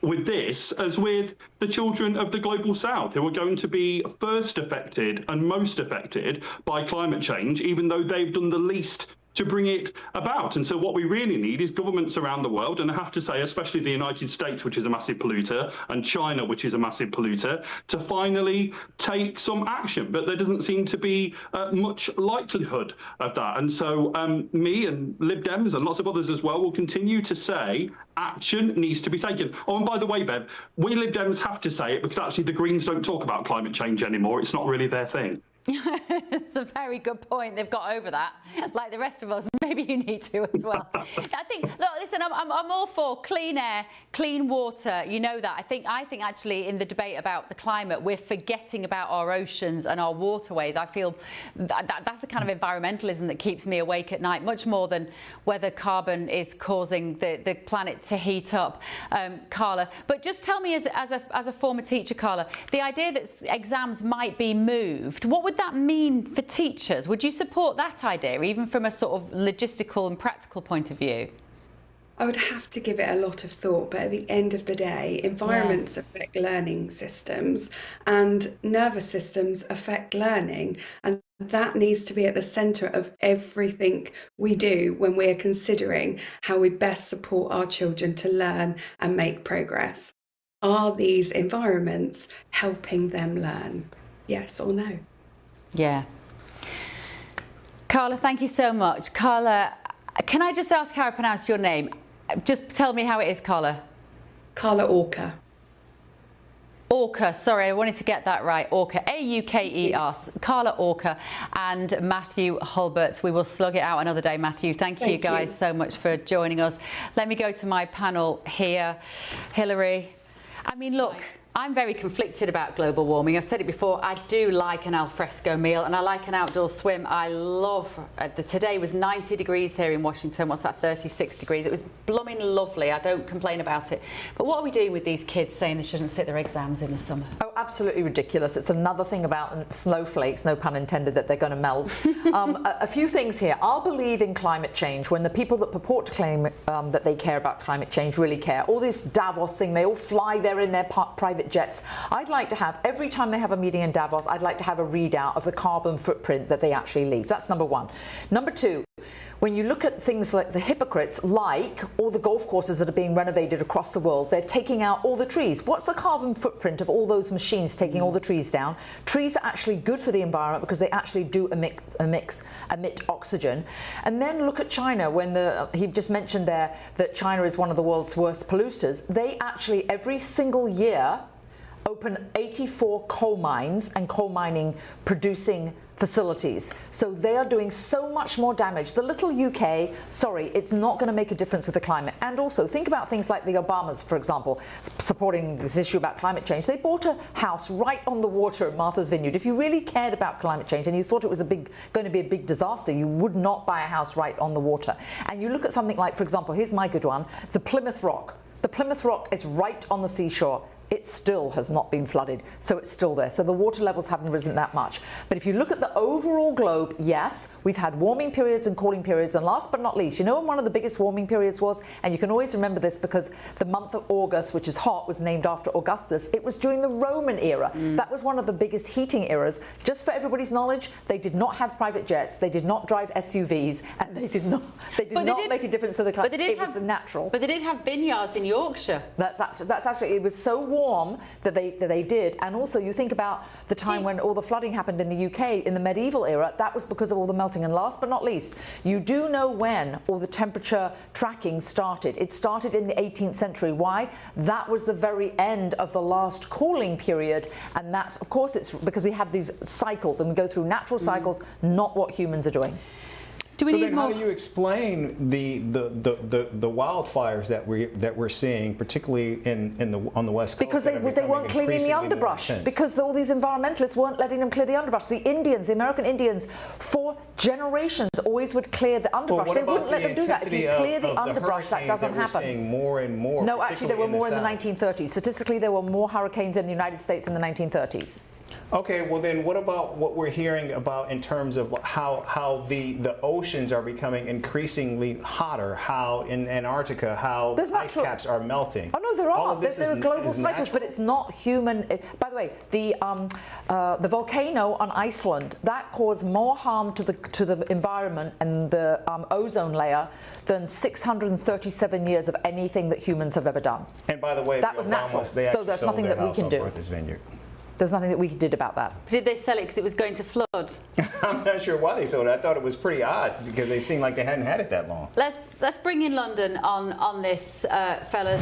with this as with the children of the global south, who are going to be first affected and most affected by climate change, even though they've done the least to bring it about. And so what we really need is governments around the world, and I have to say, especially the United States, which is a massive polluter, and China, which is a massive polluter, to finally take some action. But there doesn't seem to be much likelihood of that. And so me and Lib Dems and lots of others as well will continue to say action needs to be taken. Oh, and by the way, Bev, we Lib Dems have to say it because actually the Greens don't talk about climate change anymore. It's not really their thing. It's a very good point. They've got over that, like the rest of us. Maybe you need to as well. I think. Look, listen. I'm all for clean air, clean water. You know that. I think actually in the debate about the climate, we're forgetting about our oceans and our waterways. I feel that's the kind of environmentalism that keeps me awake at night, much more than whether carbon is causing the planet to heat up, Carla. But just tell me, as a former teacher, Carla, the idea that exams might be moved. What would that mean for teachers? Would you support that idea, even from a sort of logistical and practical point of view? I would have to give it a lot of thought, but at the end of the day, environments affect learning systems and nervous systems affect learning. And that needs to be at the centre of everything we do when we're considering how we best support our children to learn and make progress. Are these environments helping them learn? Yes or no? Yeah. Carla, thank you so much. Carla, can I just ask how I pronounce your name? Just tell me how it is, Carla. Carla Orca. Orca, sorry, I wanted to get that right. Orca, A-U-K-E-R, Carla Orca and Matthew Hulbert. We will slug it out another day, Matthew. Thank you guys so much for joining us. Let me go to my panel here. Hilary, I mean, look, I'm very conflicted about global warming. I've said it before, I do like an alfresco meal and I like an outdoor swim. I love, today was 90 degrees here in Washington. What's that, 36 degrees? It was blooming lovely. I don't complain about it. But what are we doing with these kids saying they shouldn't sit their exams in the summer? Oh, absolutely ridiculous. It's another thing about snowflakes, no pun intended, that they're going to melt. A few things here. I'll believe in climate change when the people that purport to claim that they care about climate change really care. All this Davos thing, they all fly there in their private jets. I'd like to have, every time they have a meeting in Davos, I'd like to have a readout of the carbon footprint that they actually leave. That's number one. Number two, when you look at things like the hypocrites, like all the golf courses that are being renovated across the world, they're taking out all the trees. What's the carbon footprint of all those machines taking all the trees down? Trees are actually good for the environment because they actually do emit oxygen. And then look at China, when he just mentioned there that China is one of the world's worst polluters. They actually every single year open 84 coal mines and coal mining producing facilities. So they are doing so much more damage. The little UK, sorry, it's not going to make a difference with the climate. And also think about things like the Obamas, for example, supporting this issue about climate change. They bought a house right on the water at Martha's Vineyard. If you really cared about climate change and you thought it was going to be a big disaster, you would not buy a house right on the water. And you look at something like, for example, here's my good one, the Plymouth Rock. The Plymouth Rock is right on the seashore. It still has not been flooded, so it's still there. So the water levels haven't risen that much. But if you look at the overall globe, yes, we've had warming periods and cooling periods. And last but not least, you know when one of the biggest warming periods was? And you can always remember this because the month of August, which is hot, was named after Augustus. It was during the Roman era. That was one of the biggest heating eras. Just for everybody's knowledge, they did not have private jets, they did not drive SUVs, and they did not make a difference to the climate. It was natural. But they did have vineyards in Yorkshire. That's actually, it was so warm that they did. And also you think about the time when all the flooding happened in the UK in the medieval era, that was because of all the melting. And last but not least, you do know when all the temperature tracking started. It started in the 18th century. Why? That was the very end of the last cooling period. And that's, of course, it's because we have these cycles and we go through natural cycles, not what humans are doing. How do you explain the wildfires that we're seeing, particularly on the West Coast? Because they weren't clearing the underbrush. Because all these environmentalists weren't letting them clear the underbrush. The Indians, the American Indians, for generations always would clear the underbrush. They wouldn't let them do that. If you clear the underbrush, that doesn't happen. We're seeing more and more. No, actually, there were more in the 1930s. Statistically, there were more hurricanes in the United States in the 1930s. Okay, well then what about what we're hearing about in terms of how the oceans are becoming increasingly hotter, how in Antarctica, how ice caps are melting? Oh no, there are. There are global cycles, but it's not human. By the way, the volcano on Iceland, that caused more harm to the environment and the ozone layer than 637 years of anything that humans have ever done. And by the way, that was natural. So there's nothing that we can do. There's nothing that we did about that. Did they sell it because it was going to flood? I'm not sure why they sold it. I thought it was pretty odd because they seemed like they hadn't had it that long. Let's bring in London on this, fellas.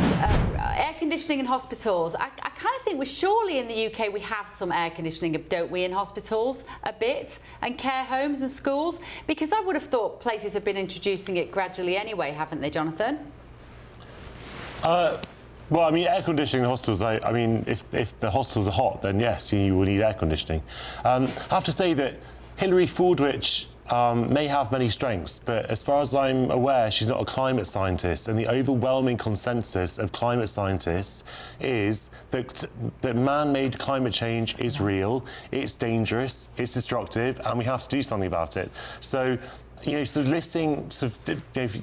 Air conditioning in hospitals. I kind of think we're surely in the UK we have some air conditioning, don't we, in hospitals a bit, and care homes and schools? Because I would have thought places have been introducing it gradually anyway, haven't they, Jonathan? Well, I mean, air conditioning in hostels, I mean, if the hostels are hot, then yes, you will need air conditioning. I have to say that Hilary Fordwich may have many strengths, but as far as I'm aware, she's not a climate scientist, and the overwhelming consensus of climate scientists is that man-made climate change is real, it's dangerous, it's destructive, and we have to do something about it. So, you know, sort of listing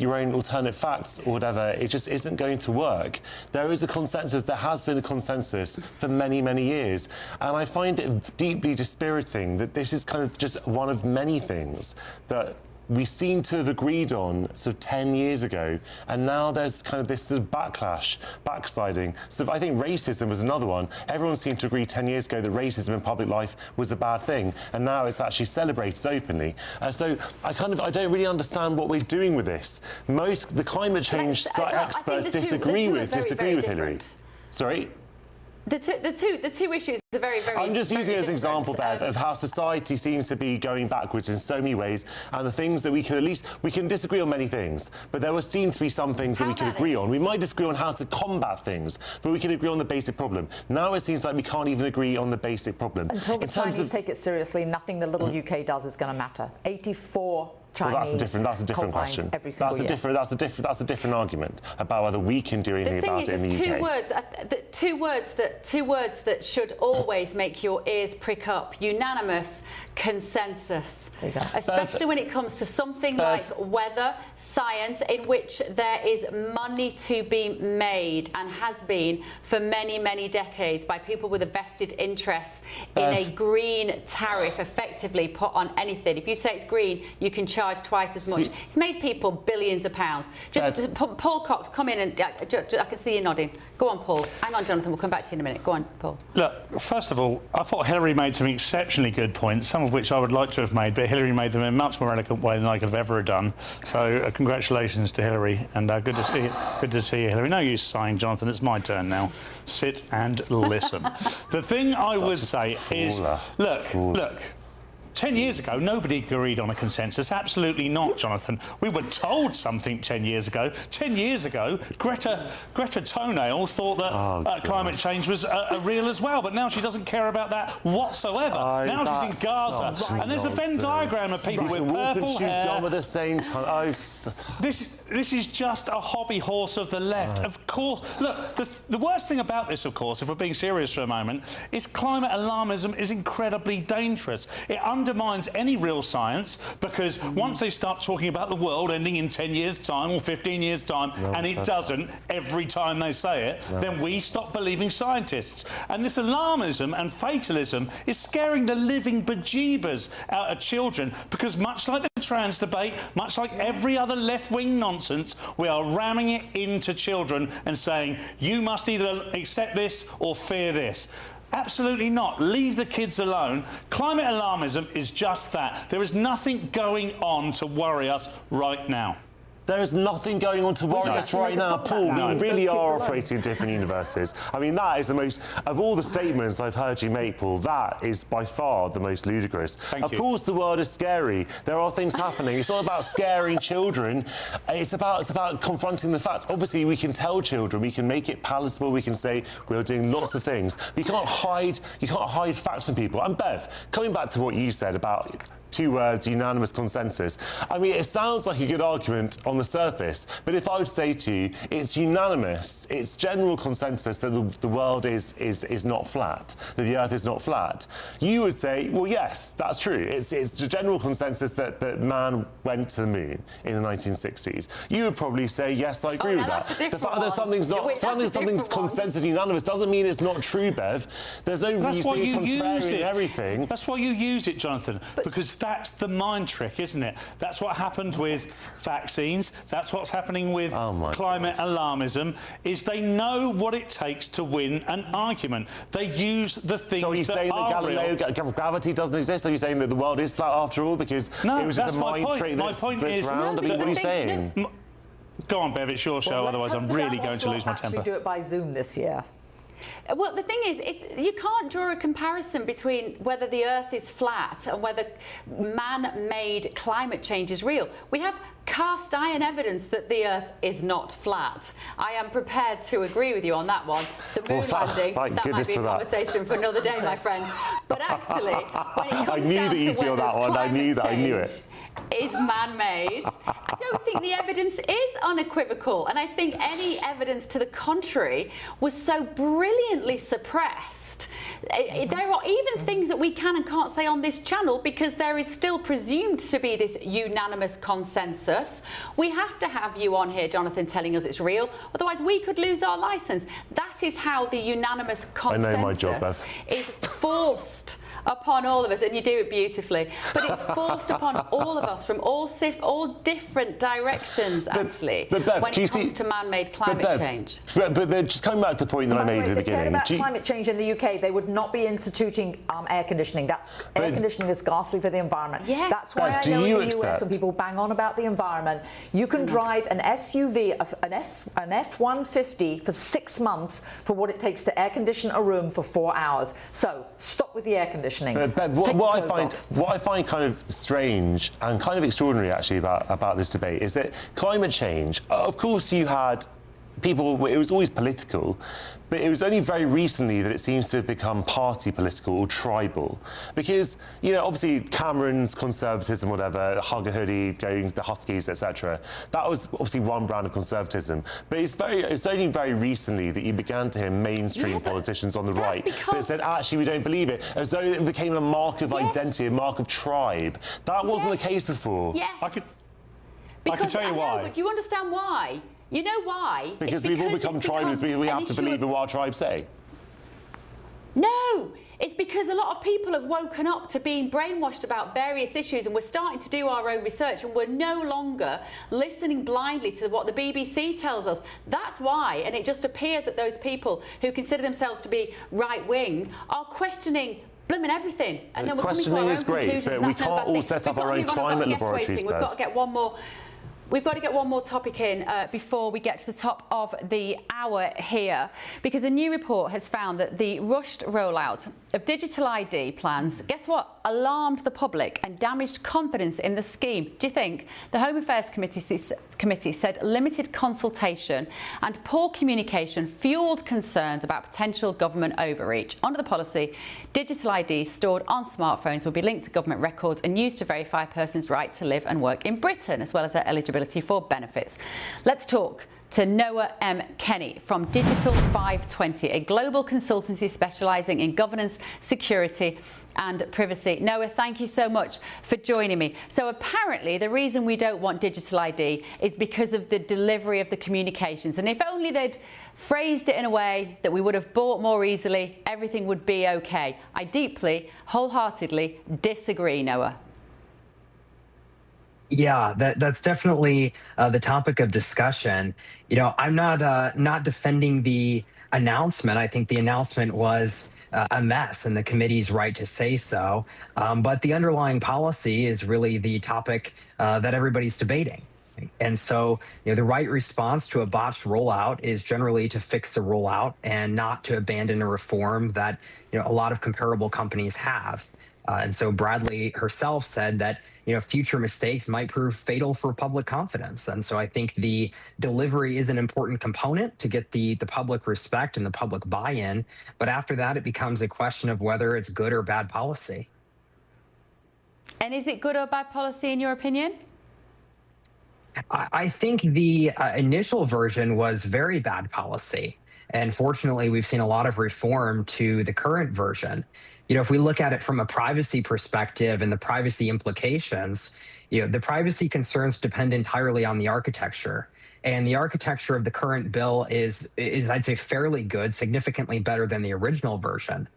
your own alternate facts or whatever, it just isn't going to work. There is a consensus, there has been a consensus for many, many years. And I find it deeply dispiriting that this is kind of just one of many things that we seem to have agreed on sort of 10 years ago, and now there's kind of this sort of backlash, backsliding. So I think racism was another one. Everyone seemed to agree 10 years ago that racism in public life was a bad thing, and now it's actually celebrated openly. So I don't really understand what we're doing with this. The climate change experts disagree with Hilary. Sorry? The two issues are very. I'm just using it as an different. example, Bev, of how society seems to be going backwards in so many ways, and the things that we can disagree on many things, but there will seem to be some things that we can agree on. We might disagree on how to combat things, but we can agree on the basic problem. Now it seems like we can't even agree on the basic problem. Until the Chinese take it seriously, nothing the little UK does is going to matter. 84 Chinese. Well, that's a different question. That's a different argument about whether we can do anything about it in the UK. Two words that should always make your ears prick up: unanimous, consensus. Especially when it comes to something like weather, science, in which there is money to be made and has been for many, many decades by people with a vested interest in a green tariff effectively put on anything. If you say it's green, you can charge twice as much. It's made people billions of pounds. Just Paul Cox, come in and I can see you nodding. Go on, Paul. Hang on, Jonathan, we'll come back to you in a minute. Go on, Paul. Look, first of all, I thought Hillary made some exceptionally good points, some of which I would like to have made, but Hillary made them in a much more eloquent way than I could have ever done. So congratulations to Hillary, and good to see you. Good to see you, Hillary. No use sighing, Jonathan. It's my turn now. Sit and listen. The thing I would say is, look. 10 years ago, nobody agreed on a consensus. Absolutely not, Jonathan. We were told something 10 years ago. 10 years ago, Greta Toenail thought that climate change was real as well, but now she doesn't care about that whatsoever. Now she's in Gaza. And there's a Venn diagram of people with purple hair. At the same time. This is just a hobby horse of the left. Of course. Look, the worst thing about this, of course, if we're being serious for a moment, is climate alarmism is incredibly dangerous. It undermines any real science, because once they start talking about the world ending in 10 years' time or 15 years' time, and it doesn't every time they say it, then we stop believing scientists. And this alarmism and fatalism is scaring the living bejeebers out of children, because much like the trans debate, much like every other left-wing nonsense, we are ramming it into children and saying, you must either accept this or fear this. Absolutely not. Leave the kids alone. Climate alarmism is just that. There is nothing going on to worry us right now. There is nothing going on to worry us right now, Paul. We really are operating in different universes. I mean, that is the most, of all the statements I've heard you make, Paul, that is by far the most ludicrous. Of course, the world is scary. There are things happening. It's not about scaring children. It's about confronting the facts. Obviously, we can tell children, we can make it palatable, we can say we're doing lots of things. You can't hide facts from people. And Bev, coming back to what you said about 2 words, unanimous consensus. I mean, it sounds like a good argument on the surface, but if I would say to you, it's unanimous, it's general consensus that the world is not flat, that the Earth is not flat, you would say, well, yes, that's true. It's a general consensus that man went to the moon in the 1960s. You would probably say, yes, I agree with that. The fact that something's consensus unanimous doesn't mean it's not true, Bev. There's no reason to be contrary in everything. That's why you use it, Jonathan, because that's the mind trick, isn't it? That's what happened with vaccines. That's what's happening with climate alarmism, is they know what it takes to win an argument. They use the things that are real. So are you saying that gravity doesn't exist? Are you saying that the world is flat after all? Because it was just a mind trick that's round? I mean, what are you saying? Go on, Bev, it's your show, otherwise I'm really going to lose my temper. Actually do it by Zoom this year. Well, the thing is, you can't draw a comparison between whether the Earth is flat and whether man-made climate change is real. We have cast iron evidence that the Earth is not flat. I am prepared to agree with you on that one. The moon landing, that might be a conversation for another day, my friend. But actually, when it comes down to whether climate change is man-made, I don't think the evidence is unequivocal, and I think any evidence to the contrary was so brilliantly suppressed. There are even things that we can and can't say on this channel because there is still presumed to be this unanimous consensus. We have to have you on here, Jonathan, telling us it's real, otherwise we could lose our licence. That is how the unanimous consensus is forced upon all of us, and you do it beautifully. But it's forced upon all of us from all different directions, actually, but Bev, when do you it comes see, to man-made climate change. But just coming back to the point that I made at the If they cared beginning. about climate change in the UK, they would not be instituting air conditioning. Air conditioning is ghastly for the environment. Yes. That's why Bev, I know in the US accept- when people bang on about the environment, you can drive an SUV, an F-150 for 6 months for what it takes to air condition a room for 4 hours. So stop with the air conditioning. But what I find kind of strange and kind of extraordinary actually about this debate is that climate change, of course you had people, it was always political, but it was only very recently that it seems to have become party political or tribal. Because, you know, obviously Cameron's conservatism, whatever, hug a hoodie, going to the Huskies, etc. That was obviously one brand of conservatism. But it's only very recently that you began to hear mainstream politicians on the right that said, actually, we don't believe it, as though it became a mark of identity, a mark of tribe. That wasn't the case before. Yes. I could tell you why. But do you understand why? You know why? Because we've all become tribalists. We have to believe in what our tribes say. No, it's because a lot of people have woken up to being brainwashed about various issues, and we're starting to do our own research, and we're no longer listening blindly to what the BBC tells us. That's why, and it just appears that those people who consider themselves to be right-wing are questioning blooming everything. And then we're coming to our own Questioning is great, conclusions, but we and that's no can't bad all thing. set up We've got our to own move on. climate Yes, laboratories, waiting. We've got to get one more. We've got to get one more topic in before we get to the top of the hour here, because a new report has found that the rushed rollout of digital ID plans, guess what, alarmed the public and damaged confidence in the scheme. Do you think? The Home Affairs Committee said limited consultation and poor communication fuelled concerns about potential government overreach. Under the policy, digital IDs stored on smartphones will be linked to government records and used to verify a person's right to live and work in Britain, as well as their eligibility for benefits. Let's talk to Noah M. Kenny from Digital 520, a global consultancy specialising in governance, security and privacy. Noah, thank you so much for joining me. So apparently the reason we don't want digital ID is because of the delivery of the communications. And if only they'd phrased it in a way that we would have bought more easily, everything would be okay. I deeply, wholeheartedly disagree, Noah. Yeah, that's definitely the topic of discussion. You know, I'm not defending the announcement. I think the announcement was a mess, and the committee's right to say so. But the underlying policy is really the topic that everybody's debating. And so, you know, the right response to a botched rollout is generally to fix the rollout and not to abandon a reform that, you know, a lot of comparable companies have. And so Bradley herself said that, you know, future mistakes might prove fatal for public confidence. And so I think the delivery is an important component to get the public respect and the public buy-in. But after that, it becomes a question of whether it's good or bad policy. And is it good or bad policy in your opinion? I think the initial version was very bad policy. And fortunately, we've seen a lot of reform to the current version. You know, if we look at it from a privacy perspective and the privacy implications, you know, the privacy concerns depend entirely on the architecture. And the architecture of the current bill is I'd say, fairly good, significantly better than the original version.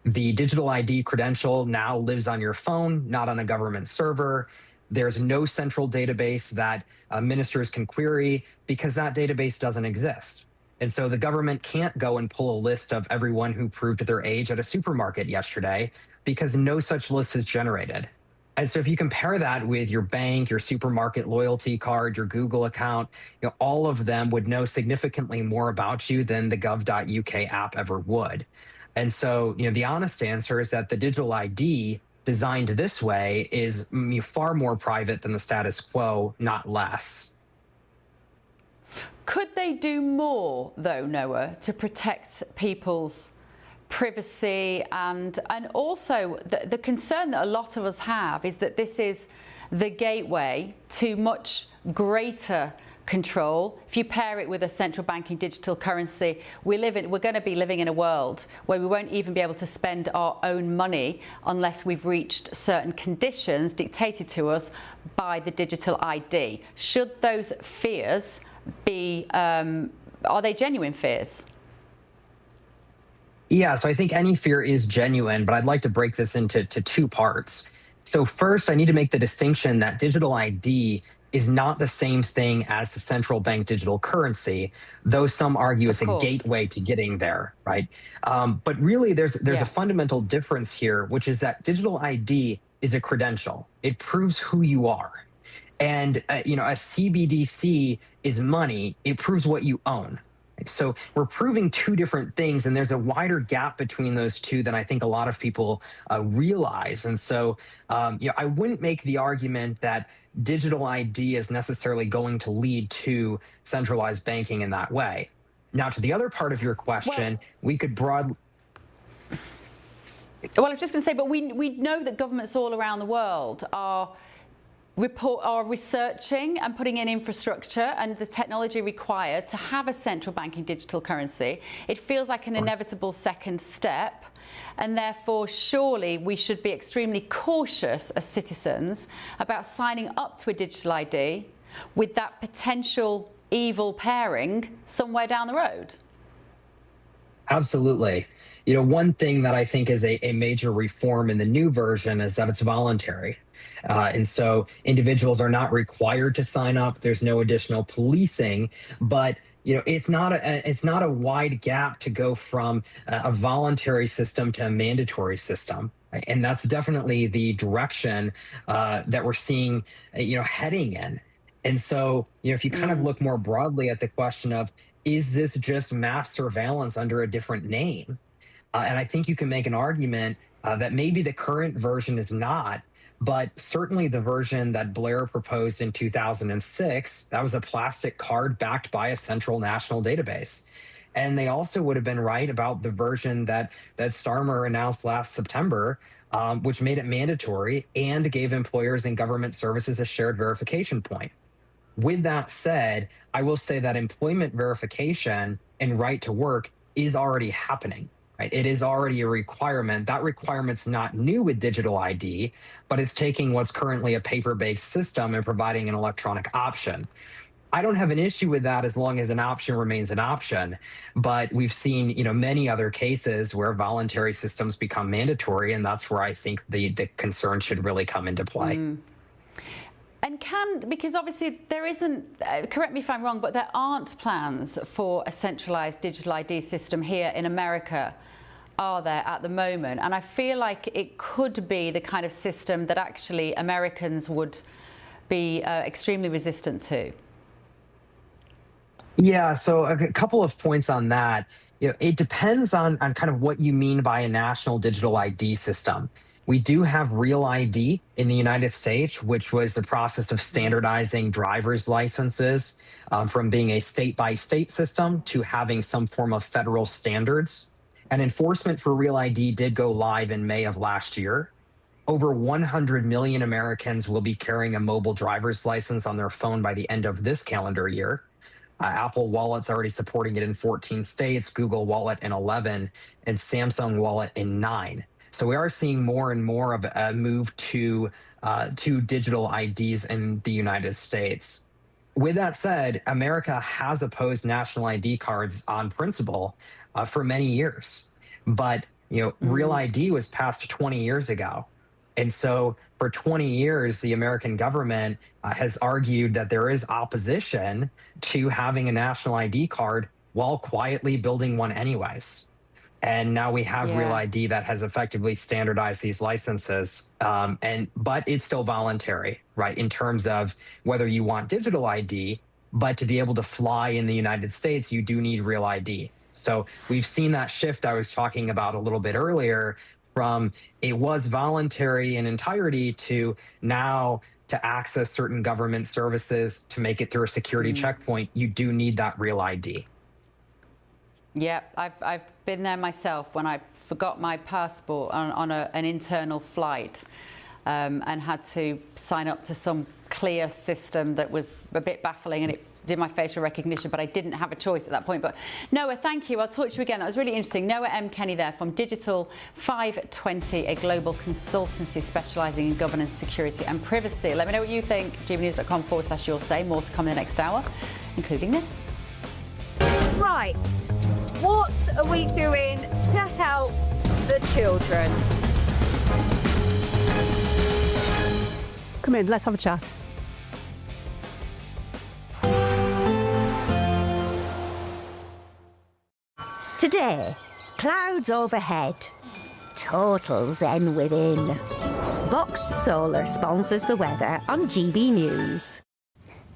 The digital ID credential now lives on your phone, not on a government server. There's no central database that ministers can query because that database doesn't exist. And so the government can't go and pull a list of everyone who proved their age at a supermarket yesterday because no such list is generated. And so if you compare that with your bank, your supermarket loyalty card, your Google account, you know, all of them would know significantly more about you than the gov.uk app ever would. And so, you know, the honest answer is that the digital ID designed this way is far more private than the status quo, not less. Could they do more, though, Noah, to protect people's privacy and also the concern that a lot of us have is that this is the gateway to much greater control. If you pair it with a central banking digital currency, we're going to be living in a world where we won't even be able to spend our own money unless we've reached certain conditions dictated to us by the digital ID. Should those fears be, are they genuine fears? Yeah, so I think any fear is genuine, but I'd like to break this into two parts. So first, I need to make the distinction that digital ID is not the same thing as the central bank digital currency, though some argue it's a gateway to getting there, right? But really, there's a fundamental difference here, which is that digital ID is a credential. It proves who you are. And, a CBDC is money. It proves what you own. So we're proving two different things, and there's a wider gap between those two than I think a lot of people realize. And so, I wouldn't make the argument that digital ID is necessarily going to lead to centralized banking in that way. Now, to the other part of your question, we could broadly... Well, I was just going to say, but we know that governments all around the world are researching and putting in infrastructure and the technology required to have a central banking digital currency. It feels like an inevitable second step, and therefore surely we should be extremely cautious as citizens about signing up to a digital ID with that potential evil pairing somewhere down the road. Absolutely. One thing that I think is a major reform in the new version is that it's voluntary. And so individuals are not required to sign up. There's no additional policing, but it's not a wide gap to go from a voluntary system to a mandatory system. Right? And that's definitely the direction that we're seeing, heading in. And so, if you kind of look more broadly at the question of, is this just mass surveillance under a different name? And I think you can make an argument that maybe the current version is not, but certainly the version that Blair proposed in 2006, that was a plastic card backed by a central national database. And they also would have been right about the version that Starmer announced last September, which made it mandatory and gave employers and government services a shared verification point. With that said, I will say that employment verification and right to work is already happening. Right? It is already a requirement. That requirement's not new with digital ID, but it's taking what's currently a paper-based system and providing an electronic option. I don't have an issue with that as long as an option remains an option, but we've seen, many other cases where voluntary systems become mandatory, and that's where I think the concern should really come into play. And because obviously there isn't, correct me if I'm wrong, but there aren't plans for a centralized digital ID system here in America, are there, at the moment? And I feel like it could be the kind of system that actually Americans would be extremely resistant to. Yeah, so a couple of points on that. It depends on kind of what you mean by a national digital ID system. We do have Real ID in the United States, which was the process of standardizing driver's licenses from being a state-by-state system to having some form of federal standards. And enforcement for Real ID did go live in May of last year. Over 100 million Americans will be carrying a mobile driver's license on their phone by the end of this calendar year. Apple Wallet's already supporting it in 14 states, Google Wallet in 11, and Samsung Wallet in 9. So we are seeing more and more of a move to digital IDs in the United States. With that said, America has opposed national ID cards on principle for many years. But Real ID was passed 20 years ago. And so for 20 years, the American government has argued that there is opposition to having a national ID card while quietly building one anyways. And now we have Real ID that has effectively standardized these licenses, but it's still voluntary, right? In terms of whether you want digital ID, but to be able to fly in the United States, you do need Real ID. So we've seen that shift I was talking about a little bit earlier from it was voluntary in entirety to now to access certain government services to make it through a security checkpoint, you do need that Real ID. Yeah, I've been there myself when I forgot my passport on an internal flight and had to sign up to some clear system that was a bit baffling, and it did my facial recognition, but I didn't have a choice at that point. But Noah, thank you. I'll talk to you again. That was really interesting. Noah M. Kenny there from Digital 520, a global consultancy specialising in governance, security and privacy. Let me know what you think. gbnews.com/you'll say. More to come in the next hour, including this. Right. What are we doing to help the children? Come in, let's have a chat. Today, clouds overhead, total zen within. Boxed Solar sponsors the weather on GB News.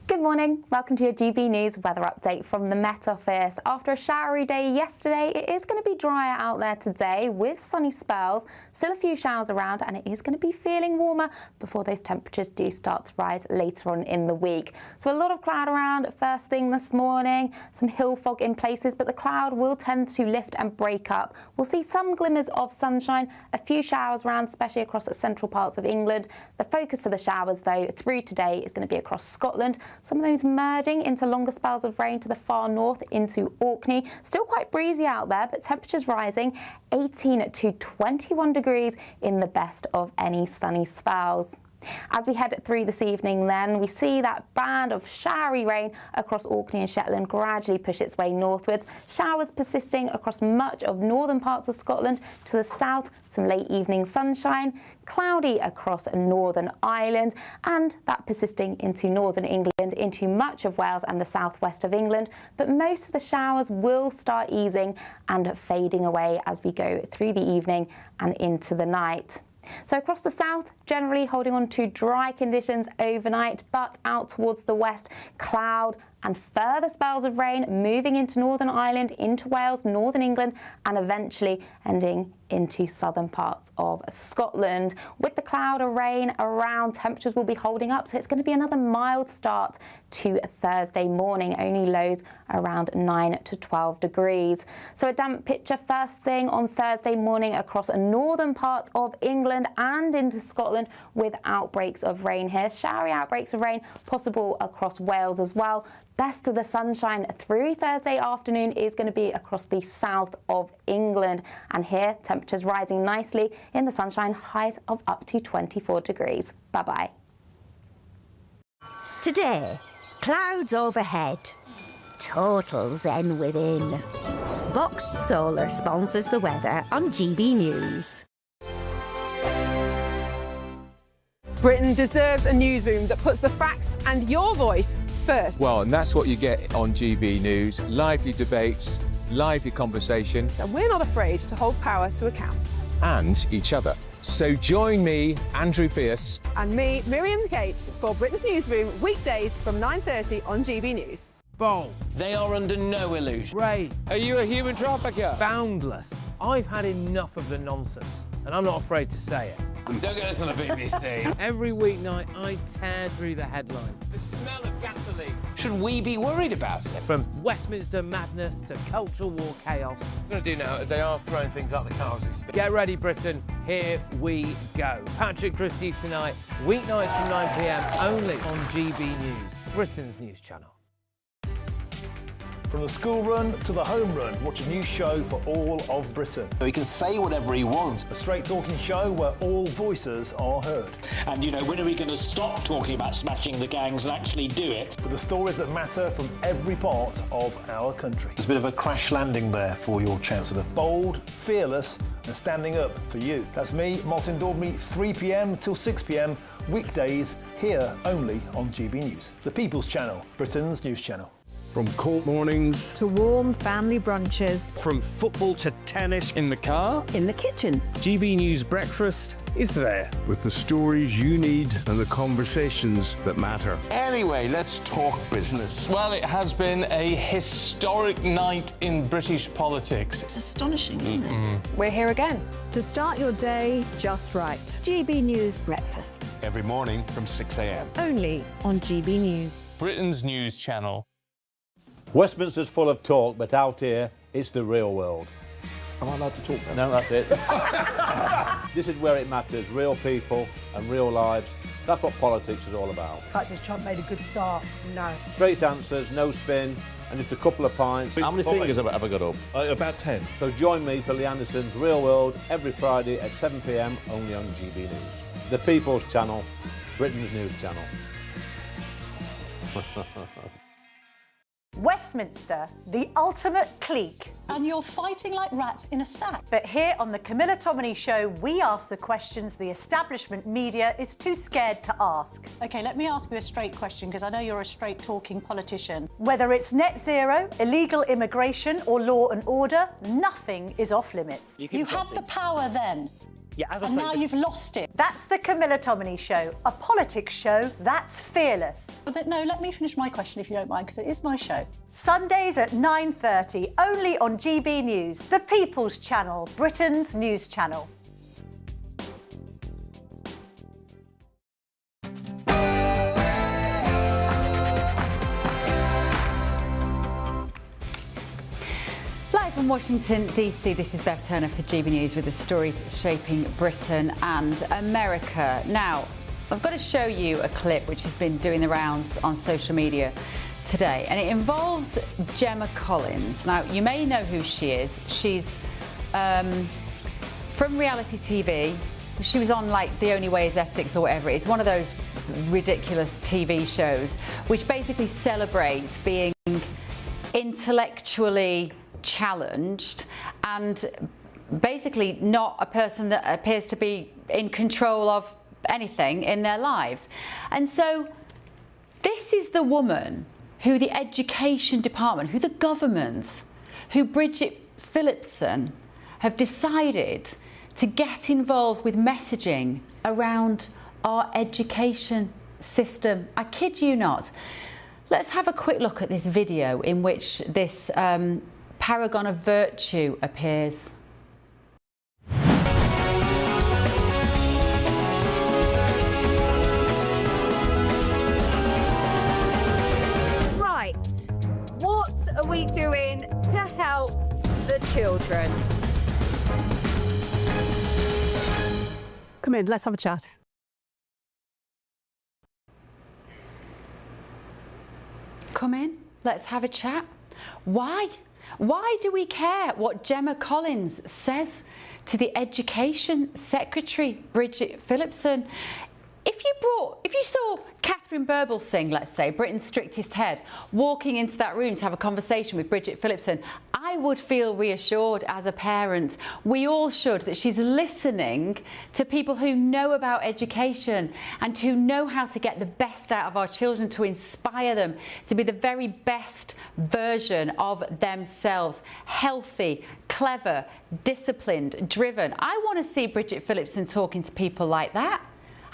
Good morning, welcome to your GB News weather update from the Met Office. After a showery day yesterday, it is going to be drier out there today with sunny spells, still a few showers around, and it is going to be feeling warmer before those temperatures do start to rise later on in the week. So a lot of cloud around first thing this morning, some hill fog in places, but the cloud will tend to lift and break up. We'll see some glimmers of sunshine, a few showers around, especially across the central parts of England. The focus for the showers, though, through today is going to be across Scotland. Some of those merging into longer spells of rain to the far north into Orkney. Still quite breezy out there, but temperatures rising 18 to 21 degrees in the best of any sunny spells. As we head through this evening then, we see that band of showery rain across Orkney and Shetland gradually push its way northwards. Showers persisting across much of northern parts of Scotland. To the south, some late evening sunshine. Cloudy across Northern Ireland, and that persisting into northern England, into much of Wales and the southwest of England. But most of the showers will start easing and fading away as we go through the evening and into the night. So across the south, generally holding on to dry conditions overnight, but out towards the west, cloud and further spells of rain moving into Northern Ireland, into Wales, Northern England, and eventually ending into southern parts of Scotland. With the cloud or rain around, temperatures will be holding up, so it's going to be another mild start to Thursday morning, only lows around 9 to 12 degrees. So a damp picture first thing on Thursday morning across a northern part of England and into Scotland with outbreaks of rain here. Showery outbreaks of rain possible across Wales as well. Best of the sunshine through Thursday afternoon is going to be across the south of England, and here temperatures rising nicely in the sunshine, highs of up to 24 degrees. Bye-bye. Today, clouds overhead, total zen within. Boxed Solar sponsors the weather on GB News. Britain deserves a newsroom that puts the facts and your voice first. Well, and that's what you get on GB News. Lively debates, lively conversation. And we're not afraid to hold power to account. And each other. So join me, Andrew Pearce. And me, Miriam Gates, for Britain's Newsroom, weekdays from 9:30 on GB News. Bold. They are under no illusion. Ray. Are you a human trafficker? Boundless. I've had enough of the nonsense, and I'm not afraid to say it. Don't get this on the BBC. Every weeknight, I tear through the headlines. The smell of gasoline. Should we be worried about it? From Westminster madness to cultural war chaos. What I'm going to do now is they are throwing things out the car as we speak. Get ready, Britain. Here we go. Patrick Christie's tonight, weeknights from 9 p.m. only on GB News, Britain's news channel. From the school run to the home run, watch a new show for all of Britain. So he can say whatever he wants. A straight talking show where all voices are heard. And, you know, when are we going to stop talking about smashing the gangs and actually do it? With the stories that matter from every part of our country. There's a bit of a crash landing there for your Chancellor. Bold, fearless and standing up for you. That's me, Martin Daubney, 3 p.m. till 6 p.m. weekdays, here only on GB News. The People's Channel, Britain's news channel. From court mornings to warm family brunches, from football to tennis in the car, in the kitchen. GB News breakfast is there with the stories you need and the conversations that matter. Anyway, let's talk business. Well, it has been a historic night in British politics. It's astonishing, isn't it? We're here again to start your day just right. GB News breakfast. Every morning from 6 a.m. Only on GB News. Britain's news channel. Westminster's full of talk, but out here, it's the real world. Am I allowed to talk now? No, that's it. This is where it matters, real people and real lives. That's what politics is all about. In fact, has Trump made a good start? No. Straight answers, no spin, and just a couple of pints. How many fingers have I got up? About 10. So join me for Lee Anderson's Real World every Friday at 7 p.m. only on GB News. The People's Channel, Britain's news channel. Westminster, the ultimate clique. And you're fighting like rats in a sack. But here on the Camilla Tominey Show, we ask the questions the establishment media is too scared to ask. OK, let me ask you a straight question, because I know you're a straight-talking politician. Whether it's net zero, illegal immigration or law and order, nothing is off limits. You had the power then. Yeah, as I and say, now you've lost it. That's the Camilla Tominey Show, a politics show that's fearless. But no, let me finish my question if you don't mind, because it is my show. Sundays at 9:30, only on GB News, the People's Channel, Britain's news channel. Live from Washington, D.C., this is Bev Turner for GB News with the stories shaping Britain and America. Now, I've got to show you a clip which has been doing the rounds on social media today, and it involves Gemma Collins. Now, you may know who she is. She's from reality TV. She was on, like, The Only Way is Essex or whatever it is, one of those ridiculous TV shows which basically celebrates being intellectually challenged and basically not a person that appears to be in control of anything in their lives. And so this is the woman who the education department, who the government, who Bridget Phillipson have decided to get involved with messaging around our education system. I kid you not. Let's have a quick look at this video in which this paragon of virtue appears. Right, what are we doing to help the children? Come in, let's have a chat. Come in, let's have a chat. Why? Why do we care what Gemma Collins says to the Education Secretary, Bridget Phillipson? If you saw Catherine Birbalsingh, let's say, Britain's strictest head, walking into that room to have a conversation with Bridget Phillipson, I would feel reassured as a parent. We all should, that she's listening to people who know about education and who know how to get the best out of our children, to inspire them to be the very best version of themselves. Healthy, clever, disciplined, driven. I want to see Bridget Phillipson talking to people like that.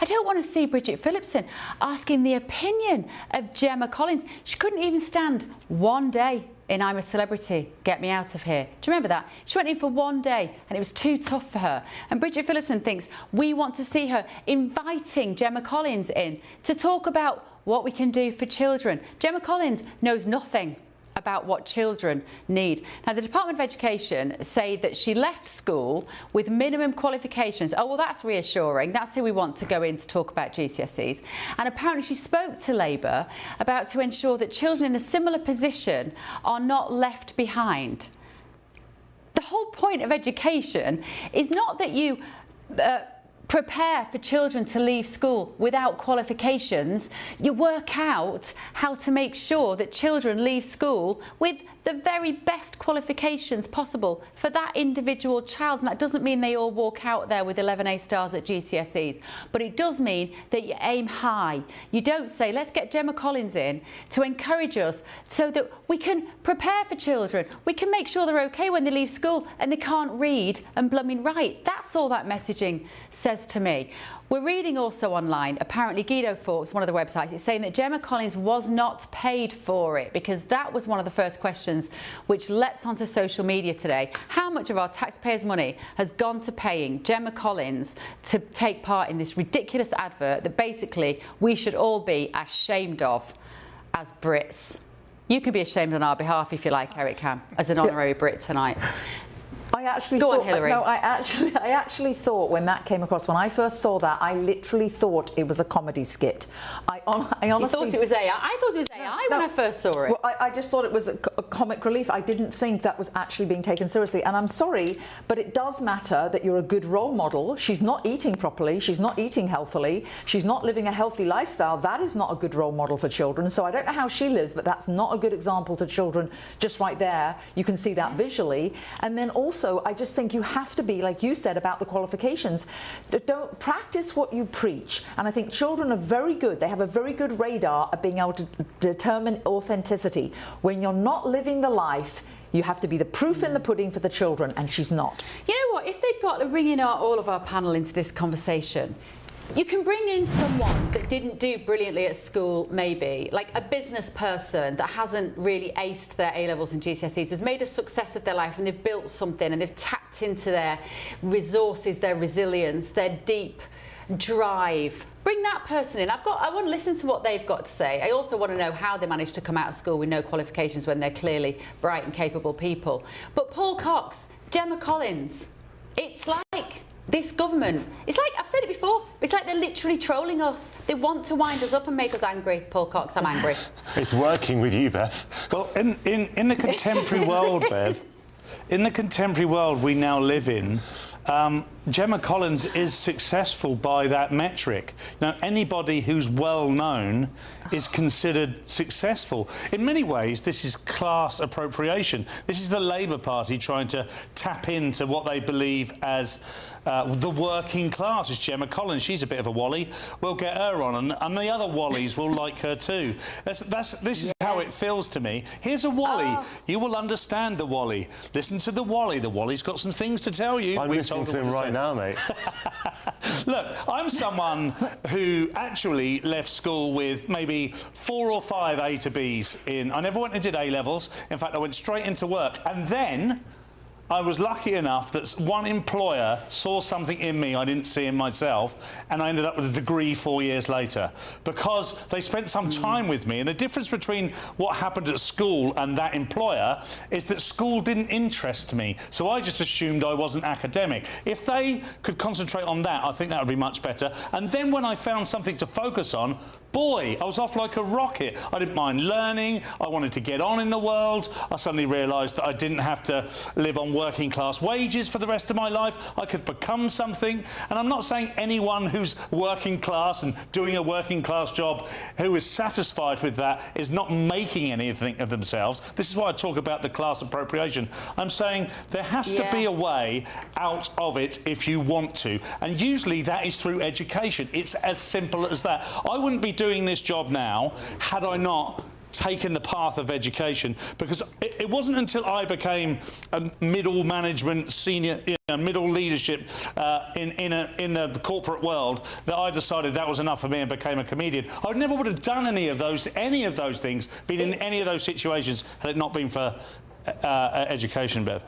I don't want to see Bridget Phillipson asking the opinion of Gemma Collins. She couldn't even stand one day in I'm a Celebrity, Get Me Out of Here. Do you remember that? She went in for one day and it was too tough for her. And Bridget Phillipson thinks we want to see her inviting Gemma Collins in to talk about what we can do for children. Gemma Collins knows nothing about what children need. Now, the Department of Education say that she left school with minimum qualifications. Oh, well, that's reassuring. That's who we want to go in to talk about GCSEs. And apparently she spoke to Labour about to ensure that children in a similar position are not left behind. The whole point of education is not that you prepare for children to leave school without qualifications. You work out how to make sure that children leave school with the very best qualifications possible for that individual child. And that doesn't mean they all walk out there with 11 A stars at GCSEs, but it does mean that you aim high. You don't say, let's get Gemma Collins in to encourage us so that we can prepare for children. We can make sure they're okay when they leave school and they can't read and blooming write. That's all that messaging says to me. We're reading also online, apparently Guido Fawkes, one of the websites, is saying that Gemma Collins was not paid for it, because that was one of the first questions which leapt onto social media today. How much of our taxpayers' money has gone to paying Gemma Collins to take part in this ridiculous advert that basically we should all be ashamed of as Brits? You can be ashamed on our behalf if you like, Eric Ham, as an honorary Brit tonight. I actually Go thought, on, Hillary. No, I actually thought when that came across, when I first saw that, I literally thought it was a comedy skit. I honestly... You thought it was AI? I thought it was AI when I first saw it. Well, I just thought it was a comic relief. I didn't think that was actually being taken seriously. And I'm sorry, but it does matter that you're a good role model. She's not eating properly. She's not eating healthily. She's not living a healthy lifestyle. That is not a good role model for children. So I don't know how she lives, but that's not a good example to children. Just right there, you can see that visually. And then also, I just think you have to be, like you said about the qualifications, don't practice what you preach. And I think children are very good. They have a very good radar at being able to determine authenticity. When you're not living the life, you have to be the proof in the pudding for the children, and she's not. You know what? If they'd got to bring in all of our panel into this conversation, you can bring in someone that didn't do brilliantly at school, maybe, like a business person that hasn't really aced their A-levels and GCSEs, has made a success of their life and they've built something and they've tapped into their resources, their resilience, their deep drive. Bring that person in. I want to listen to what they've got to say. I also want to know how they managed to come out of school with no qualifications when they're clearly bright and capable people. But Paul Cox, Gemma Collins, it's like this government, it's like, I've said it before, it's like they're literally trolling us. They want to wind us up and make us angry. Paul Cox, I'm angry. It's working with you, Beth. Well, in the contemporary world, Bev, in the contemporary world we now live in, Gemma Collins is successful by that metric. Now, anybody who's well known is considered successful. In many ways, this is class appropriation. This is the Labour Party trying to tap into what they believe as the working class. Is Gemma Collins. She's a bit of a Wally. We'll get her on, and the other Wallies will like her too. This is how it feels to me. Here's a Wally. You will understand the Wally. Listen to the Wally. The Wally's got some things to tell you. I'm listening to him right now, mate. Look, I'm someone who actually left school with maybe 4 or 5 A to Bs in. I never went and did A-levels. In fact, I went straight into work. And then I was lucky enough that one employer saw something in me I didn't see in myself, and I ended up with a degree 4 years later because they spent some time with me. And the difference between what happened at school and that employer is that school didn't interest me, so I just assumed I wasn't academic. If they could concentrate on that, I think that would be much better. And then when I found something to focus on, boy, I was off like a rocket. I didn't mind learning. I wanted to get on in the world. I suddenly realised that I didn't have to live on working class wages for the rest of my life. I could become something. And I'm not saying anyone who's working class and doing a working class job who is satisfied with that is not making anything of themselves. This is why I talk about the class appropriation. I'm saying there has to be a way out of it if you want to. And usually that is through education. It's as simple as that. I wouldn't be doing this job now had I not taken the path of education, because it wasn't until I became a middle management, senior, middle leadership in the corporate world that I decided that was enough for me and became a comedian. I never would have done any of those things, been in any of those situations had it not been for education, Bev.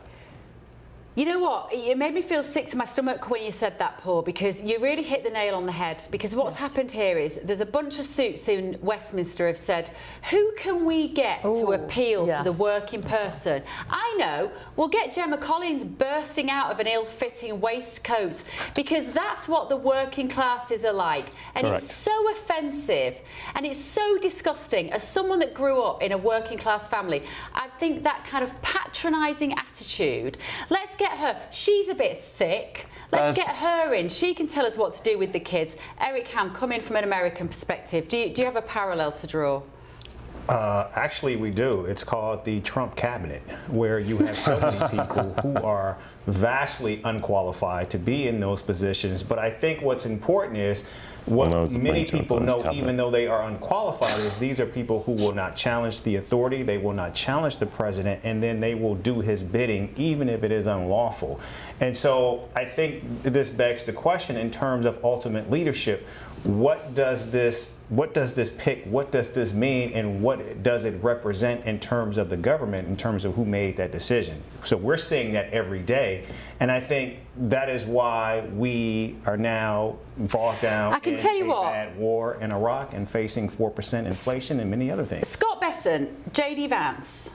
You know what? It made me feel sick to my stomach when you said that, Paul, because you really hit the nail on the head. Because what's happened here is there's a bunch of suits in Westminster have said, who can we get to appeal to the working person? I know, we'll get Gemma Collins bursting out of an ill-fitting waistcoat, because that's what the working classes are like. And it's so offensive and it's so disgusting. As someone that grew up in a working class family, I think that kind of patronising attitude, let's get her. She's a bit thick. Let's get her in. She can tell us what to do with the kids. Eric Ham, come in from an American perspective. Do you have a parallel to draw? Actually, we do. It's called the Trump cabinet, where you have so many people who are vastly unqualified to be in those positions. But I think what's important is what many people know, even though they are unqualified, is these are people who will not challenge the authority, they will not challenge the president, and then they will do his bidding, even if it is unlawful. And so I think this begs the question in terms of ultimate leadership. What does this pick? What does this mean? And what does it represent in terms of the government, in terms of who made that decision? So we're seeing that every day. And I think that is why we are now bogged down in a bad war in Iraq and facing 4% inflation and many other things. Scott Besson, J.D. Vance.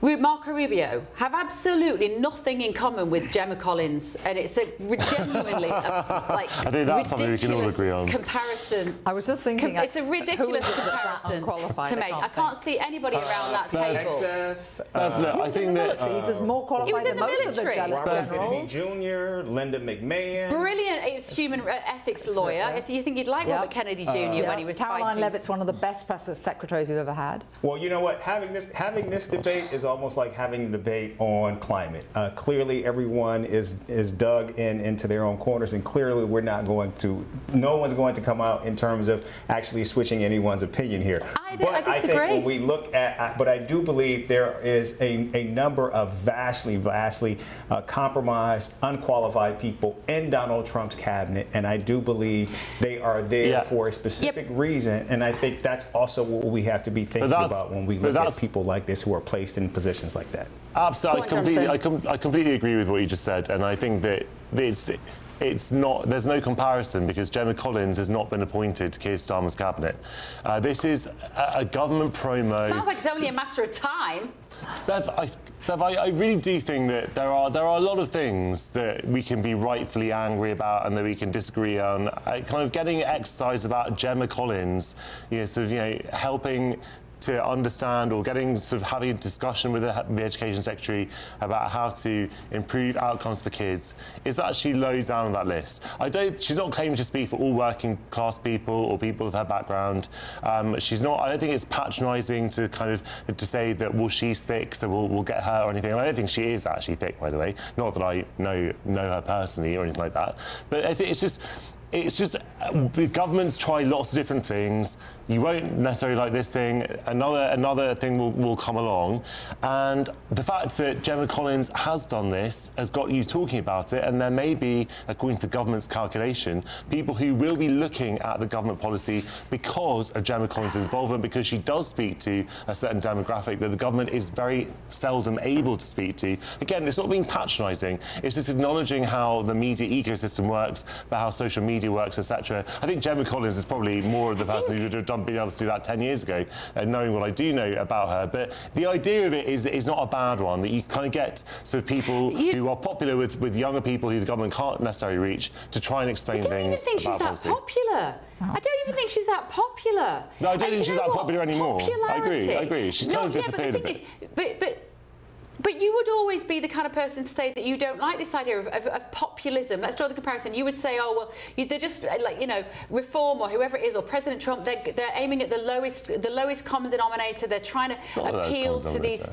Marco Rubio have absolutely nothing in common with Gemma Collins, and it's a genuinely like I think that's something we can all agree on. Comparison. I was just thinking, it's a ridiculous who is it comparison to make. I can't see anybody around that table. Look, I think that he's more qualified than most of the generals. Jr., Linda McMahon. Brilliant human ethics lawyer. If you think you'd like Robert Kennedy Jr. when he was Caroline fighting. Levitt's one of the best press secretaries we've ever had. Well, you know what? Having this debate is almost like having a debate on climate. Clearly, everyone is dug into their own corners, and clearly, no one's going to come out in terms of actually switching anyone's opinion here. I But I disagree. think when we look at, but I do believe there is a number of vastly compromised, unqualified people in Donald Trump's cabinet, and I do believe they are there for a specific reason, and I think that's also what we have to be thinking about when we look at people like this who are placed in positions like that. Absolutely, I completely agree with what you just said, and I think that it's not. There's no comparison because Gemma Collins has not been appointed to Keir Starmer's cabinet. This is a government promo. Sounds like it's only a matter of time. Bev, I really do think that there are a lot of things that we can be rightfully angry about and that we can disagree on. Kind of getting exercise about Gemma Collins, helping to understand or having a discussion with the Education Secretary about how to improve outcomes for kids is actually low down on that list. She's not claiming to speak for all working class people or people of her background. I don't think it's patronising to say that, well, she's thick, so we'll get her or anything. I don't think she is actually thick, by the way. Not that I know her personally or anything like that. But I think it's just governments try lots of different things. You won't necessarily like this thing. Another thing will come along. And the fact that Gemma Collins has done this has got you talking about it. And there may be, according to the government's calculation, people who will be looking at the government policy because of Gemma Collins' involvement, because she does speak to a certain demographic that the government is very seldom able to speak to. Again, it's not being patronising. It's just acknowledging how the media ecosystem works, about how social media works, etc. I think Gemma Collins is probably more of the person who would have been able to do that 10 years ago, knowing what I do know about her. But the idea of it is not a bad one, that you kind of get sort of people who are popular with younger people who the government can't necessarily reach to try and explain things about policy. I don't even think she's that popular. I don't even think she's that popular. No, I don't think she's that popular anymore. I agree. She's kind of disappeared a bit. But you would always be the kind of person to say that you don't like this idea of populism. Let's draw the comparison. You would say, oh, well, they're just Reform or whoever it is, or President Trump, they're aiming at the lowest common denominator. They're trying to appeal to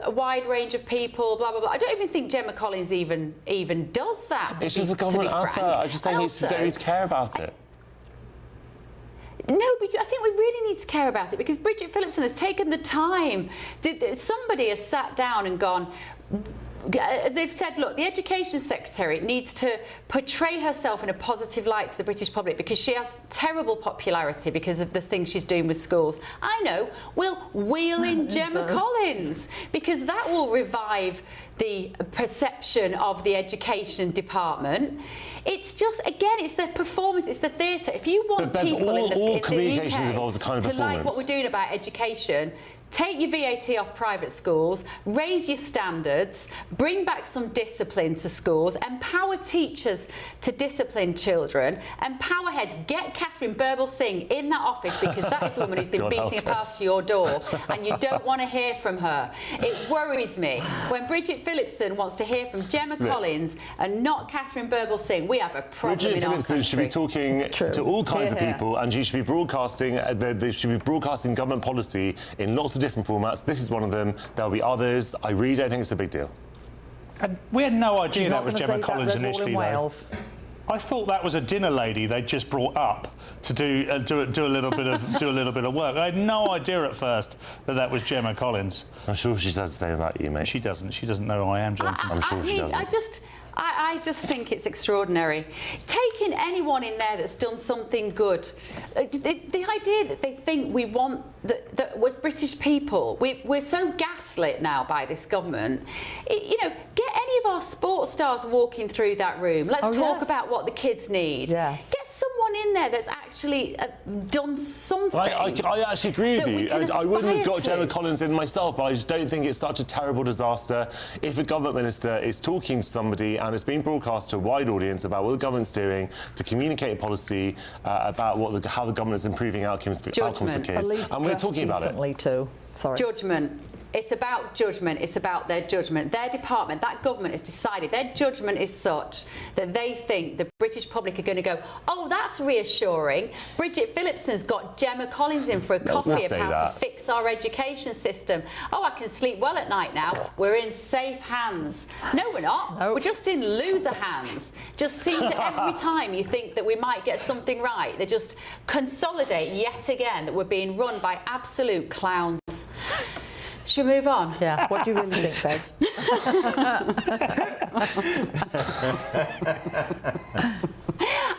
a wide range of people, blah, blah, blah. I don't even think Gemma Collins even does that. It's just a government advert. I just think you don't need to care about it. No, but I think we really need to care about it because Bridget Phillipson has taken the time. Somebody has sat down and gone, they've said, look, the Education Secretary needs to portray herself in a positive light to the British public because she has terrible popularity because of the things she's doing with schools. I know, we'll wheel in Gemma Collins because that will revive the perception of the education department. It's just, again, it's the performance, it's the theatre. If you want people in the UK to like what we're doing about education, take your VAT off private schools, raise your standards, bring back some discipline to schools, empower teachers to discipline children, empower heads. Get Catherine Birbalsingh in that office because that is the woman who's been beating a path to your door and you don't want to hear from her. It worries me. When Bridget Phillipson wants to hear from Gemma Collins and not Catherine Birbalsingh, we have a problem Bridget in our country. Phillipson should be talking to all kinds of people and she should be broadcasting, they should be broadcasting government policy in lots of different formats. This is one of them. There'll be others. I really don't think it's a big deal. And we had no idea that was Gemma Collins initially, though. I thought that was a dinner lady they'd just brought up to do a little bit of work. I had no idea at first that was Gemma Collins. I'm sure she does the same about you, mate. She doesn't. She doesn't know who I am, Jonathan. I'm sure she doesn't. I just think it's extraordinary. Taking anyone in there that's done something good, the idea that they think we want that was British people, we're so gaslit now by this government. Get any of our sports stars walking through that room. Let's talk about what the kids need. Yes. Get someone anyone in there that's actually done something? I actually agree with you. I wouldn't have got Gemma Collins in myself, but I just don't think it's such a terrible disaster if a government minister is talking to somebody and it's being broadcast to a wide audience about what the government's doing to communicate policy about how the government is improving outcomes for kids. And we're talking about it. Too. Sorry. Judgment. It's about judgment. It's about their judgment. Their department, that government has decided their judgment is such that they think the British public are going to go, oh, that's reassuring. Bridget Phillipson's got Gemma Collins in for a coffee of how to fix our education system. Oh, I can sleep well at night now. We're in safe hands. No, we're not. No. We're just in loser hands. Just seems that every time you think that we might get something right, they just consolidate yet again that we're being run by absolute clowns. Should we move on? Yeah. What do you really think, Bev?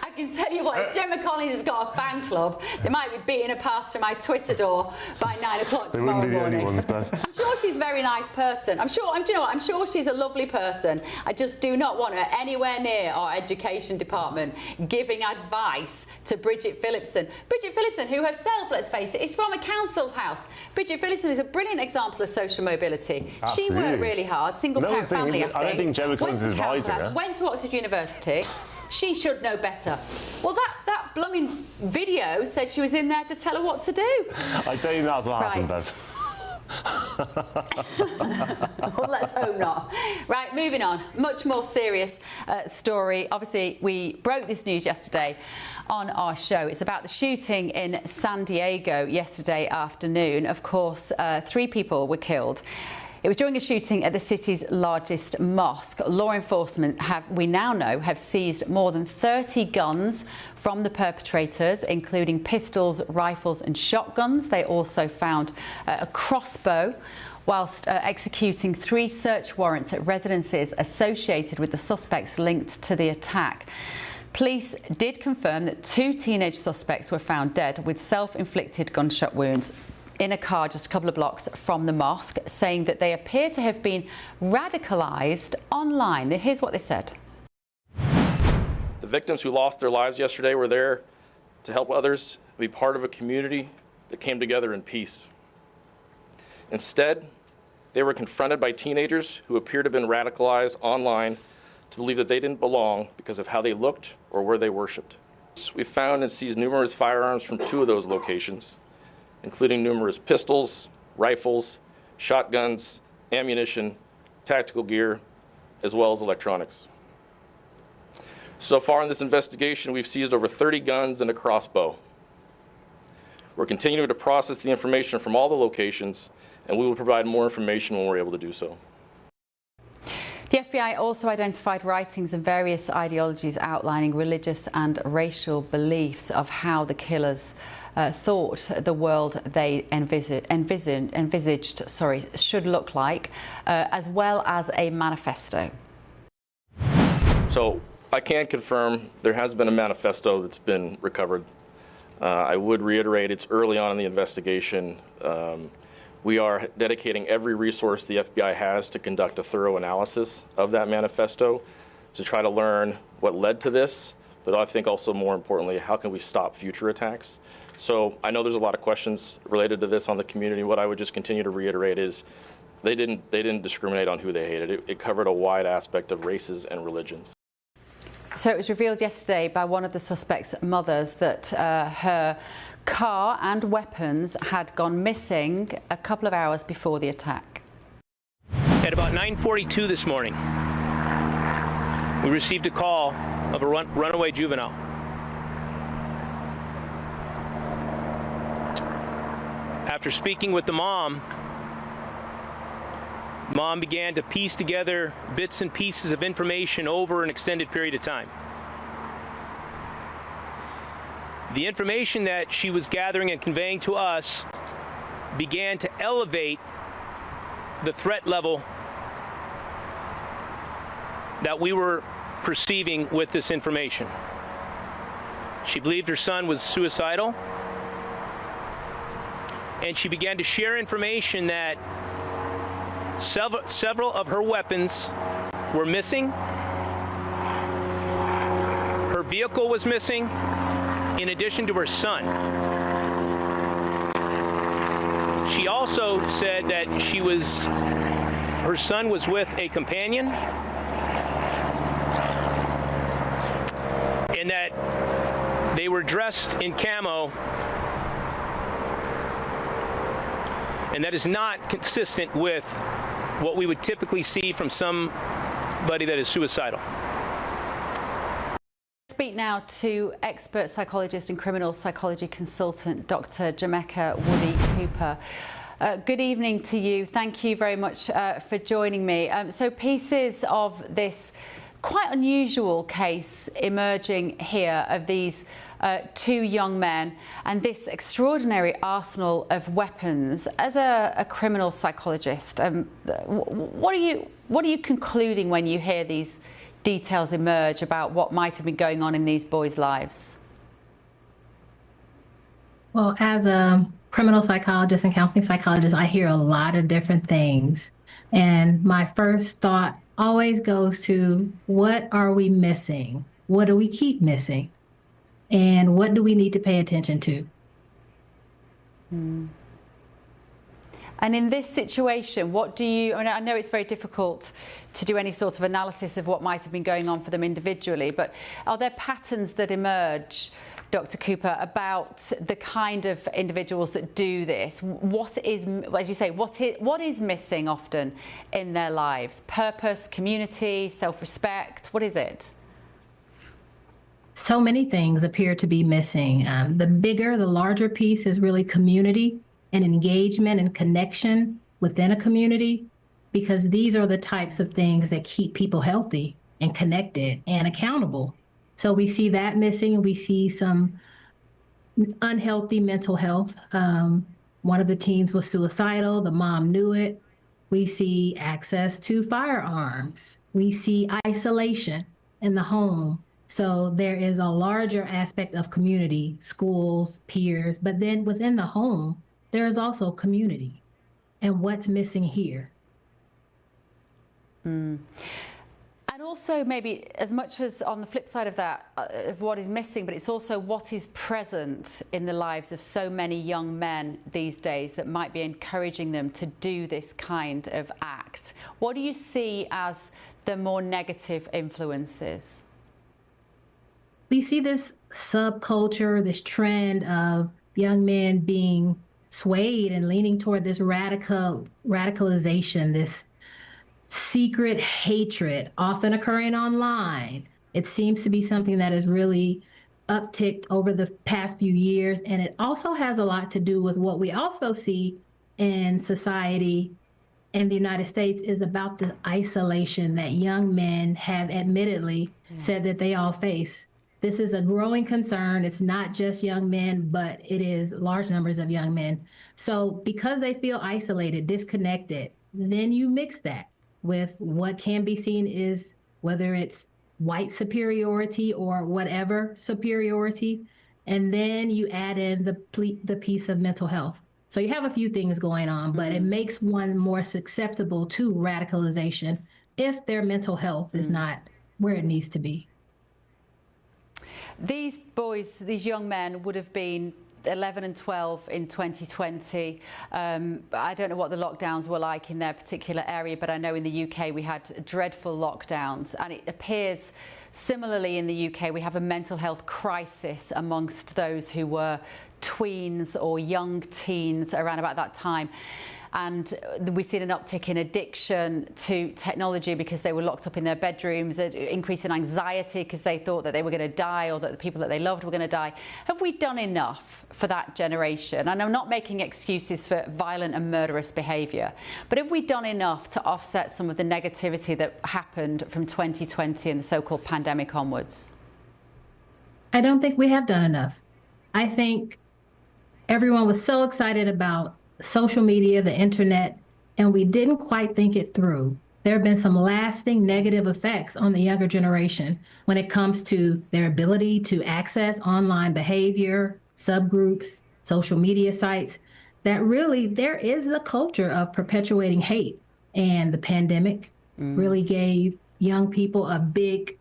I can tell you what, if Gemma Collins has got a fan club, they might be beating a path to my Twitter door by 9 o'clock tomorrow morning. They wouldn't be the only ones, Bev. I'm sure she's a very nice person. Do you know what? I'm sure she's a lovely person. I just do not want her anywhere near our education department giving advice to Bridget Phillipson. Bridget Phillipson, who herself, let's face it, is from a council house. Bridget Phillipson is a brilliant example of social mobility. Absolutely. She worked really hard, single-parent family, I don't think Gemma Collins is advising her. Went to Oxford University. She should know better. Well, that blooming video said she was in there to tell her what to do. I don't think that's what happened, Bev. Well, let's hope not. Right, moving on. Much more serious story. Obviously, we broke this news yesterday on our show. It's about the shooting in San Diego yesterday afternoon. Of course, 3 people were killed. It was during a shooting at the city's largest mosque. Law enforcement we now know, have seized more than 30 guns from the perpetrators, including pistols, rifles and shotguns. They also found a crossbow, whilst executing 3 search warrants at residences associated with the suspects linked to the attack. Police did confirm that 2 teenage suspects were found dead with self-inflicted gunshot wounds in a car just a couple of blocks from the mosque, saying that they appear to have been radicalised online. Here's what they said. The victims who lost their lives yesterday were there to help others, be part of a community that came together in peace. Instead, they were confronted by teenagers who appear to have been radicalized online to believe that they didn't belong because of how they looked or where they worshiped. We found and seized numerous firearms from 2 of those locations, including numerous pistols, rifles, shotguns, ammunition, tactical gear, as well as electronics. So far in this investigation, we've seized over 30 guns and a crossbow. We're continuing to process the information from all the locations, and we will provide more information when we're able to do so. The FBI also identified writings and various ideologies outlining religious and racial beliefs of how the killers thought the world they envisaged should look like, as well as a manifesto. So I can confirm there has been a manifesto that's been recovered. I would reiterate it's early on in the investigation. We are dedicating every resource the FBI has to conduct a thorough analysis of that manifesto to try to learn what led to this, but I think also more importantly, how can we stop future attacks? So I know there's a lot of questions related to this on the community. What I would just continue to reiterate is they didn't discriminate on who they hated. It covered a wide aspect of races and religions. So it was revealed yesterday by one of the suspect's mothers that her car and weapons had gone missing a couple of hours before the attack. At about 9:42 this morning, we received a call of a runaway juvenile. After speaking with the mom began to piece together bits and pieces of information over an extended period of time. The information that she was gathering and conveying to us began to elevate the threat level that we were perceiving with this information. She believed her son was suicidal, and she began to share information that several of her weapons were missing, her vehicle was missing, in addition to her son. She also said that her son was with a companion, and that they were dressed in camo, and that is not consistent with what we would typically see from somebody that is suicidal. Speak now to expert psychologist and criminal psychology consultant Dr. Jamaica Woody Cooper. Good evening to you. Thank you very much for joining me. So pieces of this quite unusual case emerging here of these two young men and this extraordinary arsenal of weapons. As a criminal psychologist, what are you concluding when you hear these details emerge about what might have been going on in these boys' lives? Well, as a criminal psychologist and counseling psychologist, I hear a lot of different things. And my first thought always goes to, what are we missing? What do we keep missing? And what do we need to pay attention to? And in this situation, what do you, I know it's very difficult to do any sort of analysis of what might have been going on for them individually, but are there patterns that emerge, Dr. Cooper, about the kind of individuals that do this? What is, as you say, what is missing often in their lives? Purpose, community, self-respect, what is it? So many things appear to be missing. The larger piece is really community and engagement and connection within a community, because these are the types of things that keep people healthy and connected and accountable. So we see that missing, and we see some unhealthy mental health. One of the teens was suicidal, the mom knew it. We see access to firearms. We see isolation in the home. So there is a larger aspect of community, schools, peers, but then within the home, there is also community. And what's missing here? And also maybe as much as on the flip side of that, of what is missing, but it's also what is present in the lives of so many young men these days that might be encouraging them to do this kind of act. What do you see as the more negative influences? We see this subculture, this trend of young men being swayed and leaning toward this radicalization, this secret hatred, often occurring online. It seems to be something that has really upticked over the past few years. And it also has a lot to do with what we also see in society in the United States, is about the isolation that young men have admittedly said that they all face. This is a growing concern. It's not just young men, but it is large numbers of young men. So because they feel isolated, disconnected, then you mix that with what can be seen is, whether it's white superiority or whatever superiority, and then you add in the piece of mental health. So you have a few things going on, but it makes one more susceptible to radicalization if their mental health is not where it needs to be. These boys, these young men would have been 11 and 12 in 2020. I don't know what the lockdowns were like in their particular area, but I know in the UK we had dreadful lockdowns, and it appears similarly in the UK we have a mental health crisis amongst those who were tweens or young teens around about that time. And we've seen an uptick in addiction to technology because they were locked up in their bedrooms, an increase in anxiety because they thought that they were going to die or that the people that they loved were going to die. Have we done enough for that generation? And I'm not making excuses for violent and murderous behaviour, but have we done enough to offset some of the negativity that happened from 2020 and the so-called pandemic onwards? I don't think we have done enough. I think everyone was so excited about social media, the internet, and we didn't quite think it through. There have been some lasting negative effects on the younger generation when it comes to their ability to access online behavior, subgroups, social media sites, that really there is a culture of perpetuating hate. And the pandemic really gave young people a big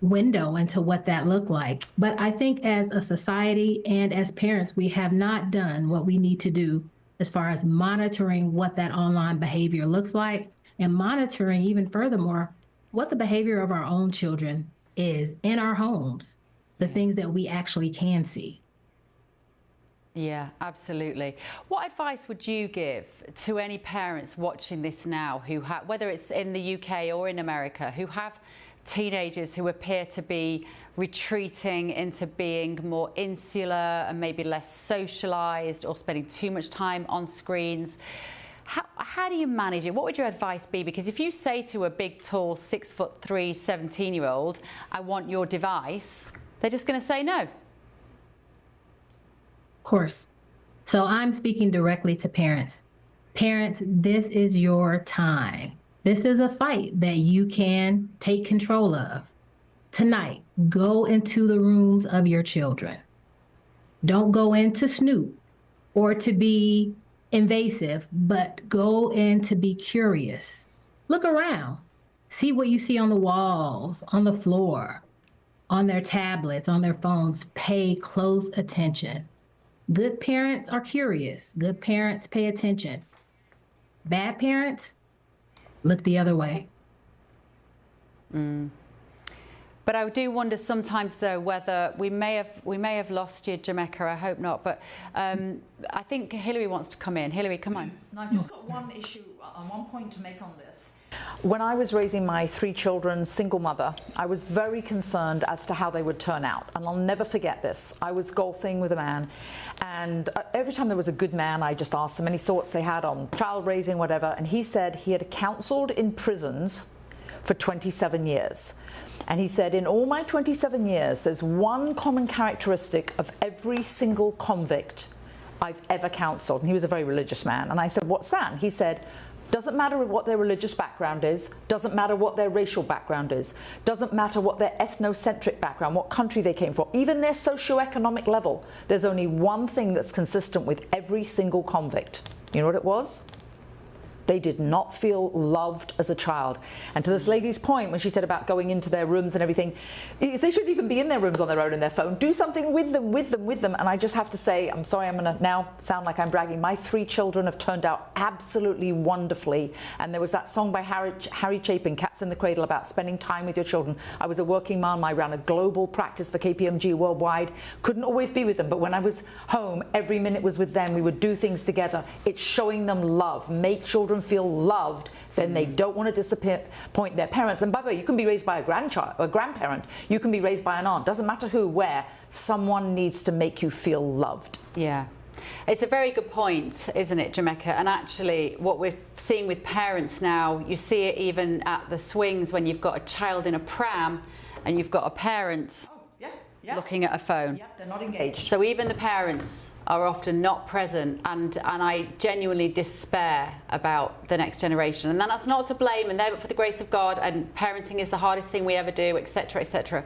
window into what that looked like. But I think as a society and as parents, we have not done what we need to do as far as monitoring what that online behavior looks like and monitoring even furthermore what the behavior of our own children is in our homes, the things that we actually can see. Yeah, absolutely. What advice would you give to any parents watching this now who have, whether it's in the UK or in America, who have teenagers who appear to be retreating into being more insular and maybe less socialized or spending too much time on screens? How do you manage it? What would your advice be? Because if you say to a big, tall, 6'3", 17-year-old, I want your device, they're just going to say no. Course. So I'm speaking directly to parents. Parents, this is your time. This is a fight that you can take control of. Tonight, go into the rooms of your children. Don't go in to snoop or to be invasive, but go in to be curious. Look around. See what you see on the walls, on the floor, on their tablets, on their phones. Pay close attention. Good parents are curious. Good parents pay attention. Bad parents, look the other way. But I do wonder sometimes, though, whether we may have lost you, Jamaica. I hope not. But I think Hilary wants to come in. Hilary, come on. No, I've just got one issue, one point to make on this. When I was raising my 3 children, single mother, I was very concerned as to how they would turn out. And I'll never forget this. I was golfing with a man, and every time there was a good man, I just asked them any thoughts they had on child raising, whatever. And he said he had counseled in prisons for 27 years. And he said, in all my 27 years, there's one common characteristic of every single convict I've ever counseled. And he was a very religious man. And I said, what's that? And he said, doesn't matter what their religious background is, doesn't matter what their racial background is, doesn't matter what their ethnocentric background, what country they came from, even their socioeconomic level. There's only one thing that's consistent with every single convict. You know what it was? They did not feel loved as a child. And to this lady's point, when she said about going into their rooms and everything, if they shouldn't even be in their rooms on their own in their phone. Do something with them. And I just have to say, I'm sorry, I'm going to now sound like I'm bragging. My 3 children have turned out absolutely wonderfully. And there was that song by Harry Chapin, Cats in the Cradle, about spending time with your children. I was a working mom. I ran a global practice for KPMG worldwide. Couldn't always be with them, but when I was home, every minute was with them. We would do things together. It's showing them love. Make children feel loved, then they don't want to disappoint their parents. And by the way, you can be raised by a grandparent, you can be raised by an aunt, doesn't matter who, where, someone needs to make you feel loved. Yeah. It's a very good point, isn't it, Jamaica? And actually, what we're seeing with parents now, you see it even at the swings when you've got a child in a pram and you've got a parent looking at a phone. Yeah, they're not engaged. So even the parents are often not present, and I genuinely despair about the next generation. And then that's not to blame, and they're for the grace of God, and parenting is the hardest thing we ever do, etc., etc.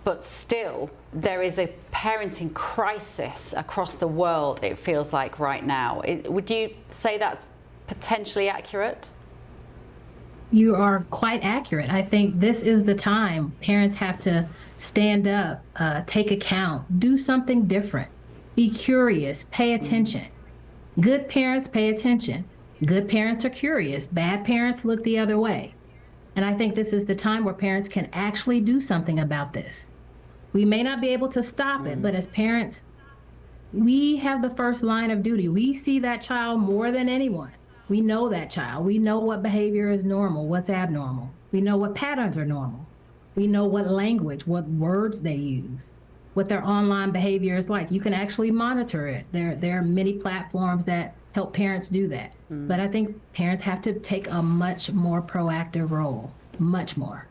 But still, there is a parenting crisis across the world, it feels like right now. Would you say that's potentially accurate? You are quite accurate. I think this is the time parents have to stand up, take account, do something different. Be curious, pay attention. Good parents pay attention. Good parents are curious. Bad parents look the other way. And I think this is the time where parents can actually do something about this. We may not be able to stop it, but as parents, we have the first line of duty. We see that child more than anyone. We know that child. We know what behavior is normal, what's abnormal. We know what patterns are normal. We know what language, what words they use, what their online behavior is like. You can actually monitor it. There are many platforms that help parents do that. But I think parents have to take a much more proactive role, much more.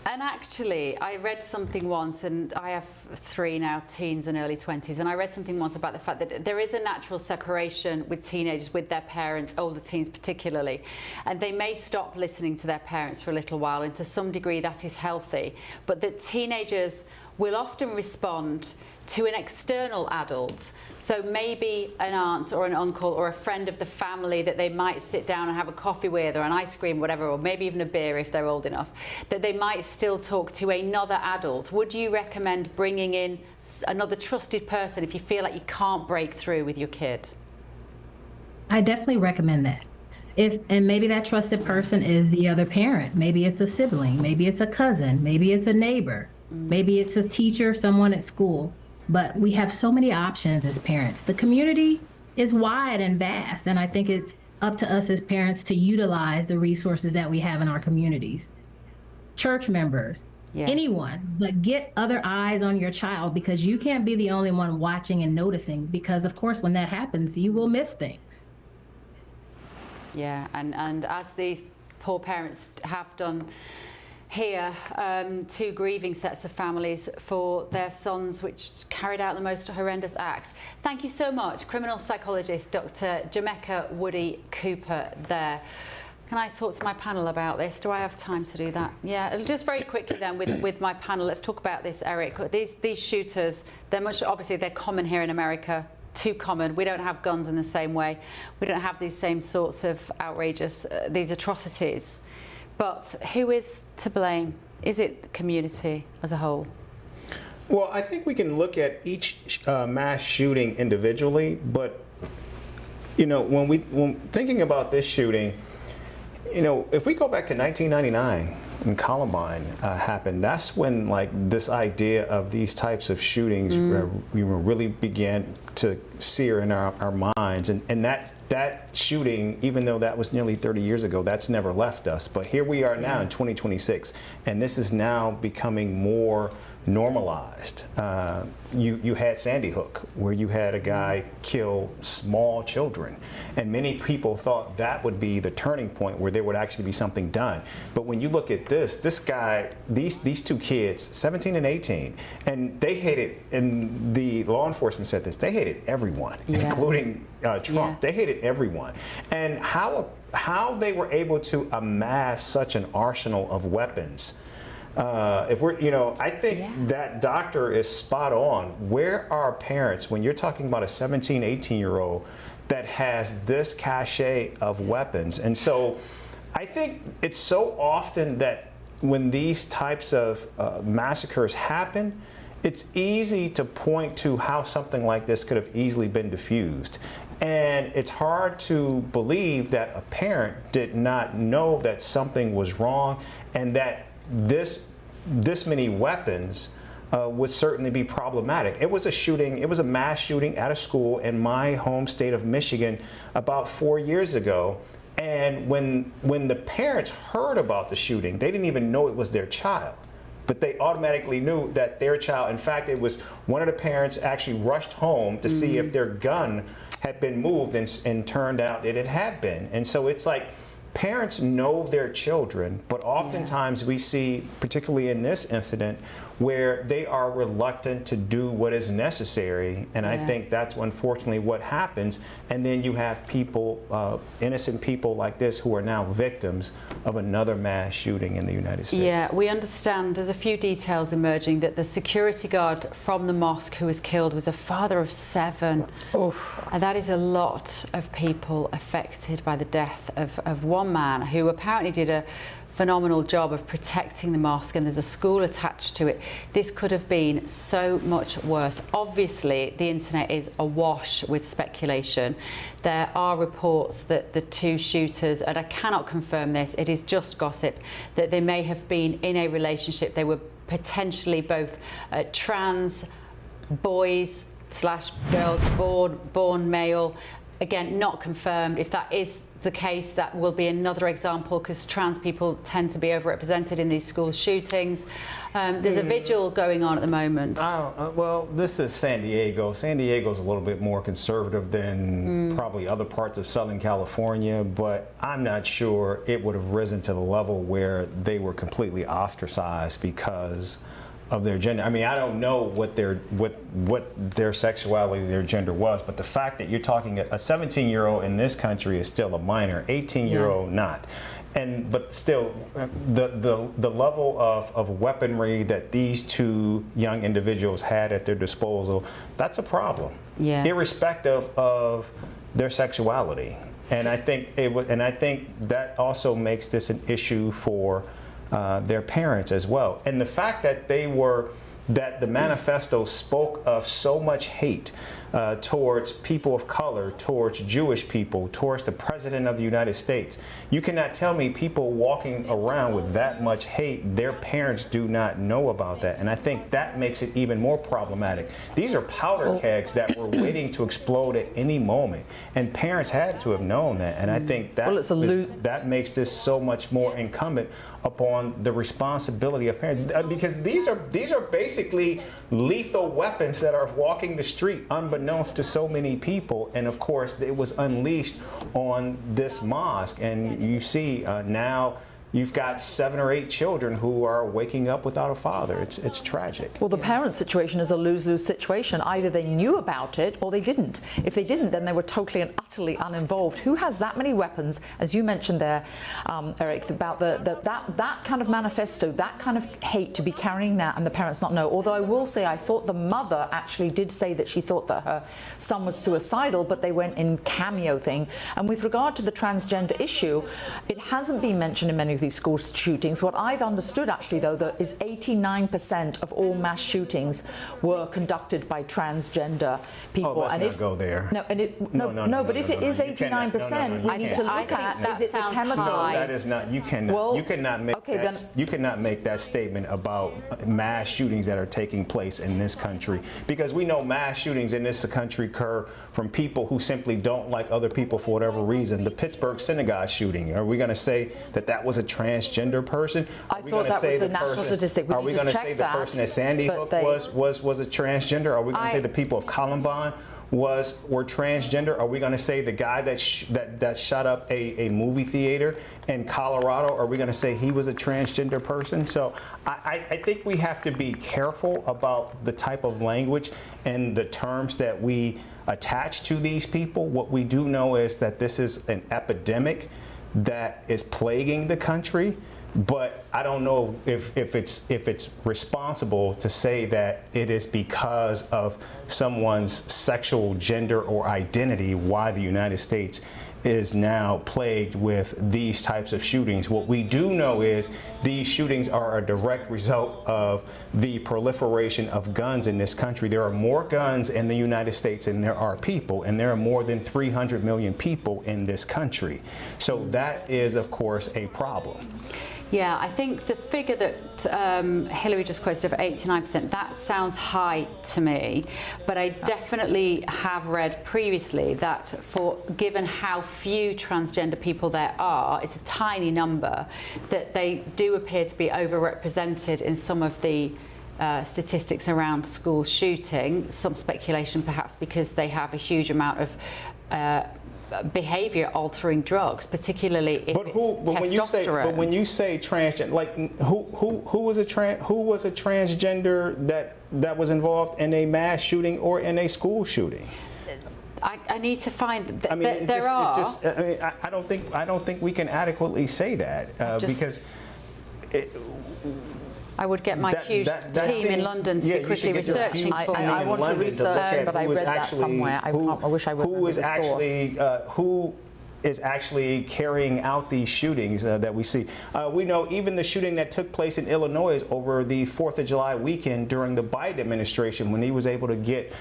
And actually, I read something once, and I have 3 now, teens and early 20s, and I read something once about the fact that there is a natural separation with teenagers, with their parents, older teens particularly, and they may stop listening to their parents for a little while, and to some degree that is healthy, but that teenagers will often respond to an external adult. So maybe an aunt or an uncle or a friend of the family that they might sit down and have a coffee with, or an ice cream, whatever, or maybe even a beer if they're old enough, that they might still talk to another adult. Would you recommend bringing in another trusted person if you feel like you can't break through with your kid? I definitely recommend that. And maybe that trusted person is the other parent. Maybe it's a sibling, maybe it's a cousin, maybe it's a neighbor, maybe it's a teacher, someone at school. But we have so many options as parents. The community is wide and vast, and I think it's up to us as parents to utilize the resources that we have in our communities. Church members, anyone, but get other eyes on your child, because you can't be the only one watching and noticing, because of course when that happens, you will miss things. Yeah, and as these poor parents have done here, 2 grieving sets of families for their sons which carried out the most horrendous act. Thank you so much, criminal psychologist Dr. Jameka Woody Cooper there. Can I talk to my panel about this? Do I have time to do that? Yeah, just very quickly then with my panel, let's talk about this, Eric. These shooters, obviously they're common here in America, too common. We don't have guns in the same way. We don't have these same sorts of outrageous, these atrocities. But who is to blame? Is it the community as a whole? Well, I think we can look at each mass shooting individually, but you know, when thinking about this shooting, you know, if we go back to 1999 when Columbine happened, that's when like this idea of these types of shootings really began to sear in our minds, and that shooting, even though that was nearly 30 years ago, that's never left us. But here we are now in 2026, and this is now becoming more normalized. You had Sandy Hook, where you had a guy kill small children, and many people thought that would be the turning point where there would actually be something done. But when you look at this guy, these 2 kids, 17 and 18, and they hated, and the law enforcement said this, they hated everyone, including Trump. They hated everyone. And how they were able to amass such an arsenal of weapons. If we're, you know, I think that doctor is spot on. Where are parents when you're talking about a 17, 18-year-old that has this cachet of weapons? And so I think it's so often that when these types of massacres happen, it's easy to point to how something like this could have easily been diffused. And it's hard to believe that a parent did not know that something was wrong, and that this many weapons would certainly be problematic. It was a shooting, it was a mass shooting at a school in my home state of Michigan about 4 years ago. And when the parents heard about the shooting, they didn't even know it was their child, but they automatically knew that their child, in fact, it was one of the parents actually rushed home to see if their gun had been moved, and turned out that it had been. And so it's like, parents know their children, but oftentimes we see, particularly in this incident, where they are reluctant to do what is necessary. And I think that's unfortunately what happens. And then you have people, innocent people like this, who are now victims of another mass shooting in the United States. Yeah, we understand there's a few details emerging that the security guard from the mosque who was killed was a father of 7. And that is a lot of people affected by the death of one man who apparently did a phenomenal job of protecting the mosque, and there's a school attached to it. This could have been so much worse. Obviously, the internet is awash with speculation. There are reports that the 2 shooters, and I cannot confirm this, it is just gossip, that they may have been in a relationship. They were potentially both trans boys / girls, born male. Again, not confirmed. If that is the case, that will be another example, because trans people tend to be overrepresented in these school shootings. There's a vigil going on at the moment. Well, this is San Diego. San Diego's a little bit more conservative than probably other parts of Southern California, but I'm not sure it would have risen to the level where they were completely ostracized because of their gender. I mean, I don't know what their sexuality, their gender was, but the fact that you're talking a 17-year-old in this country is still a minor, 18-year-old not. But still, the level of weaponry that these two young individuals had at their disposal, that's a problem. Yeah. Irrespective of their sexuality. And I think that also makes this an issue for their parents as well. And the fact that that the manifesto spoke of so much hate towards people of color, towards Jewish people, towards the President of the United States. You cannot tell me people walking around with that much hate, their parents do not know about that. And I think that makes it even more problematic. These are powder kegs that were waiting to explode at any moment. And parents had to have known that. And I think that makes this so much more incumbent upon the responsibility of parents, because these are basically lethal weapons that are walking the street unbeknownst to so many people. And of course it was unleashed on this mosque, and you see now you've got 7 or 8 children who are waking up without a father. It's tragic. Well, the parents' situation is a lose-lose situation. Either they knew about it or they didn't. If they didn't, then they were totally and utterly uninvolved. Who has that many weapons, as you mentioned there, Eric, about that kind of manifesto, that kind of hate, to be carrying that and the parents not know? Although I will say, I thought the mother actually did say that she thought that her son was suicidal, but they went in cameo thing. And with regard to the transgender issue, it hasn't been mentioned in many of these school shootings. What I've understood actually, though, that is 89% of all mass shootings were conducted by transgender people. Oh, let's not go there. No, and but if it is 89%, we need to look at, is it the chemical? No, that is not. You cannot make that statement about mass shootings that are taking place in this country, because we know mass shootings in this country occur from people who simply don't like other people for whatever reason. The Pittsburgh synagogue shooting, are we going to say that was a transgender person? I thought that was the national statistic. Are we going to say the person at Sandy Hook was a transgender? Are we going to say the people of Columbine were transgender? Are we going to say the guy that shot up a movie theater in Colorado, are we going to say he was a transgender person? So I think we have to be careful about the type of language and the terms that we attach to these people. What we do know is that this is an epidemic that is plaguing the country, but I don't know if it's responsible to say that it is because of someone's sexual gender or identity why the United States is now plagued with these types of shootings. What we do know is these shootings are a direct result of the proliferation of guns in this country. There are more guns in the United States than there are people, and there are more than 300 million people in this country. So that is, of course, a problem. Yeah, I think the figure that Hillary just quoted of 89%, that sounds high to me, but I definitely have read previously that given how few transgender people there are, it's a tiny number, that they do appear to be overrepresented in some of the statistics around school shooting. Some speculation perhaps because they have a huge amount of behavior altering drugs, particularly if it's testosterone. When you say transgender, like who was a transgender that was involved in a mass shooting or in a school shooting? I need to find. I don't think we can adequately say that because. I would get my huge team in London to be quickly researching. I want to research, but I read that somewhere. I wish I would remember the source. Who is actually carrying out these shootings that we see? We know even the shooting that took place in Illinois over the 4th of July weekend during the Biden administration, when he was able to get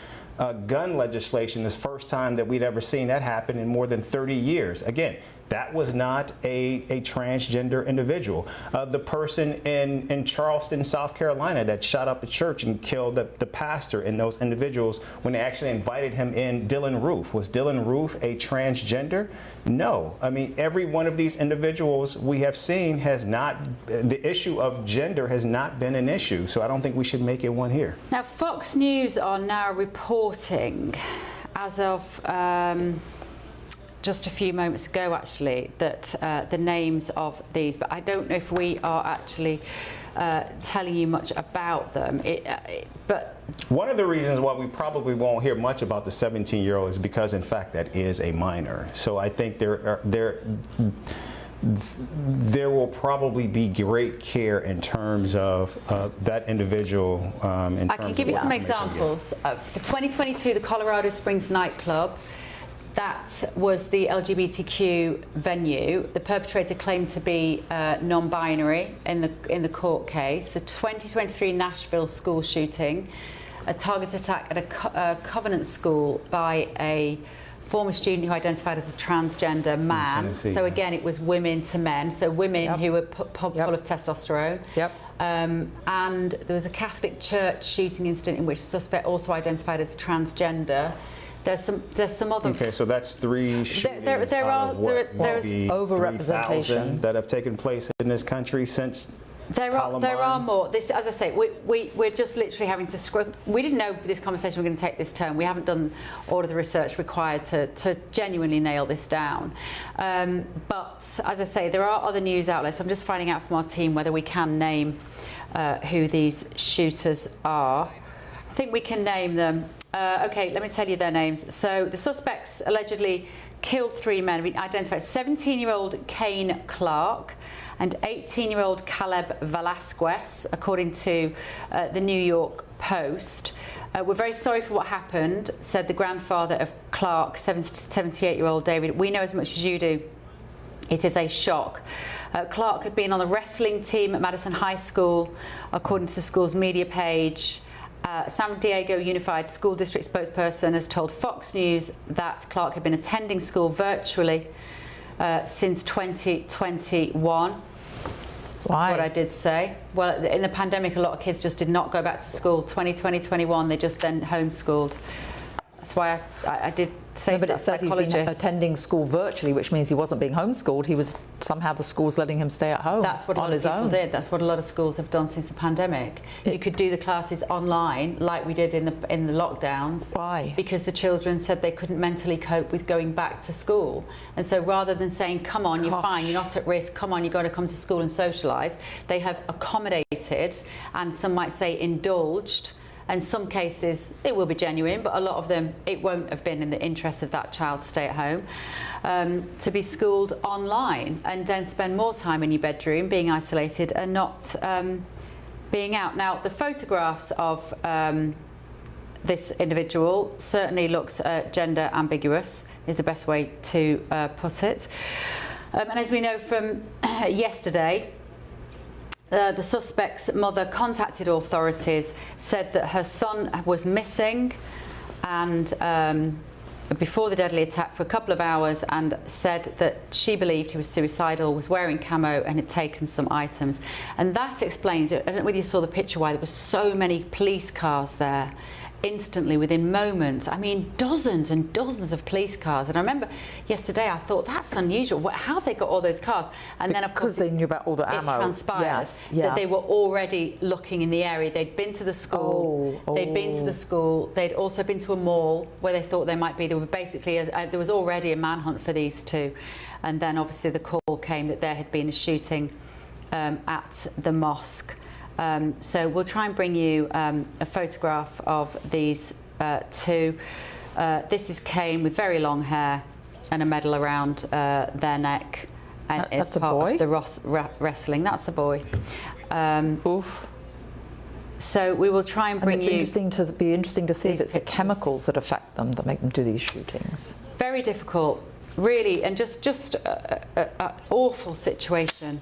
gun legislation, this first time that we'd ever seen that happen in more than 30 years. Again, that was not a transgender individual. The person in Charleston, South Carolina, that shot up a church and killed the pastor and those individuals when they actually invited him in, Dylan Roof. Was Dylan Roof a transgender? No. I mean, every one of these individuals we have seen has not, the issue of gender has not been an issue. So I don't think we should make it one here. Now, Fox News are now reporting, as of just a few moments ago actually, that the names of these, but I don't know if we are actually telling you much about them. But one of the reasons why we probably won't hear much about the 17-year-old is because, in fact, that is a minor. So I think there will probably be great care in terms of that individual. I can give you some examples. For 2022, the Colorado Springs nightclub, that was the LGBTQ venue. The perpetrator claimed to be non-binary in the court case. The 2023 Nashville school shooting, a target attack at a Covenant school by a former student who identified as a transgender man. So again, it was women to men, so women who were full of testosterone. And there was a Catholic church shooting incident in which the suspect also identified as transgender. There's some other. Okay, so that's 3 shootings there out of what, there's maybe overrepresentation 3,000 that have taken place in this country since There are more. This, as I say, we're just literally having to scroll. We didn't know this conversation was going to take this turn. We haven't done all of the research required to genuinely nail this down. But as I say, there are other news outlets. I'm just finding out from our team whether we can name who these shooters are. I think we can name them. Okay, let me tell you their names. So the suspects allegedly killed 3 men. We identified 17-year-old Kane Clark and 18-year-old Caleb Velasquez, according to the New York Post. We're very sorry for what happened, said the grandfather of Clark, 78-year-old David. We know as much as you do. It is a shock. Clark had been on the wrestling team at Madison High School, according to the school's media page. San Diego Unified School District spokesperson has told Fox News that Clark had been attending school virtually since 2021. That's what I did say. Well, in the pandemic, a lot of kids just did not go back to school. 2020-21, they just then homeschooled. That's why I did say but it said he's been attending school virtually, which means he wasn't being homeschooled. He was somehow the school's letting him stay at home. That's what a lot of people did. That's what a lot of schools have done since the pandemic. You could do the classes online, like we did in the lockdowns. Why? Because the children said they couldn't mentally cope with going back to school, and so rather than saying, "Come on, you're fine, you're not at risk. Come on, you've got to come to school and socialise," they have accommodated, and some might say indulged. In some cases, it will be genuine, but a lot of them, it won't have been in the interest of that child to stay at home, to be schooled online and then spend more time in your bedroom being isolated and not being out. Now, the photographs of this individual certainly looks gender ambiguous, is the best way to put it. And as we know from yesterday, the suspect's mother contacted authorities, said that her son was missing and before the deadly attack for a couple of hours, and said that she believed he was suicidal, was wearing camo and had taken some items. And that explains it. I don't know whether you saw the picture, why there were so many police cars there instantly, within moments. I mean, dozens and dozens of police cars. And I remember yesterday I thought, that's unusual. How have they got all those cars? And then of course they knew about all the ammo. It transpired that they were already looking in the area. They'd been to the school. They'd been to the school. They'd also been to a mall where they thought they might be. There were basically there was already a manhunt for these two. And then obviously the call came that there had been a shooting at the mosque. So we'll try and bring you a photograph of these two. This is Kane with very long hair and a medal around their neck. And it's part of the wrestling. That's a boy. Oof. So we will try and bring you. It's interesting to see if it's the chemicals that affect them that make them do these shootings. Very difficult, really, and just an awful situation.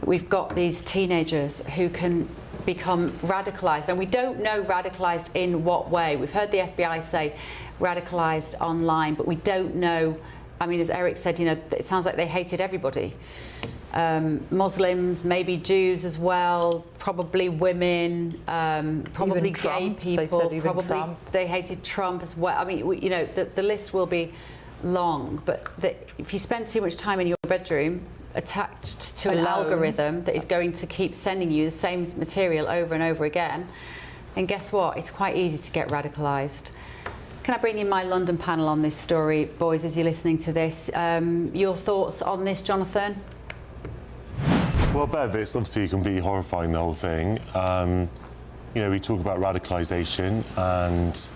We've got these teenagers who can become radicalised, and we don't know radicalised in what way. We've heard the FBI say radicalised online, but we don't know. I mean, as Eric said, you know, it sounds like they hated everybody. Muslims, maybe Jews as well, probably women, probably gay people, probably they hated Trump as well. I mean, you know, the list will be long, but if you spend too much time in your bedroom attached to an algorithm that is going to keep sending you the same material over and over again, and guess what? It's quite easy to get radicalised. Can I bring in my London panel on this story, boys, as you're listening to this? Your thoughts on this, Jonathan? Well, Bev, it's obviously completely horrifying, the whole thing. You know, we talk about radicalisation, and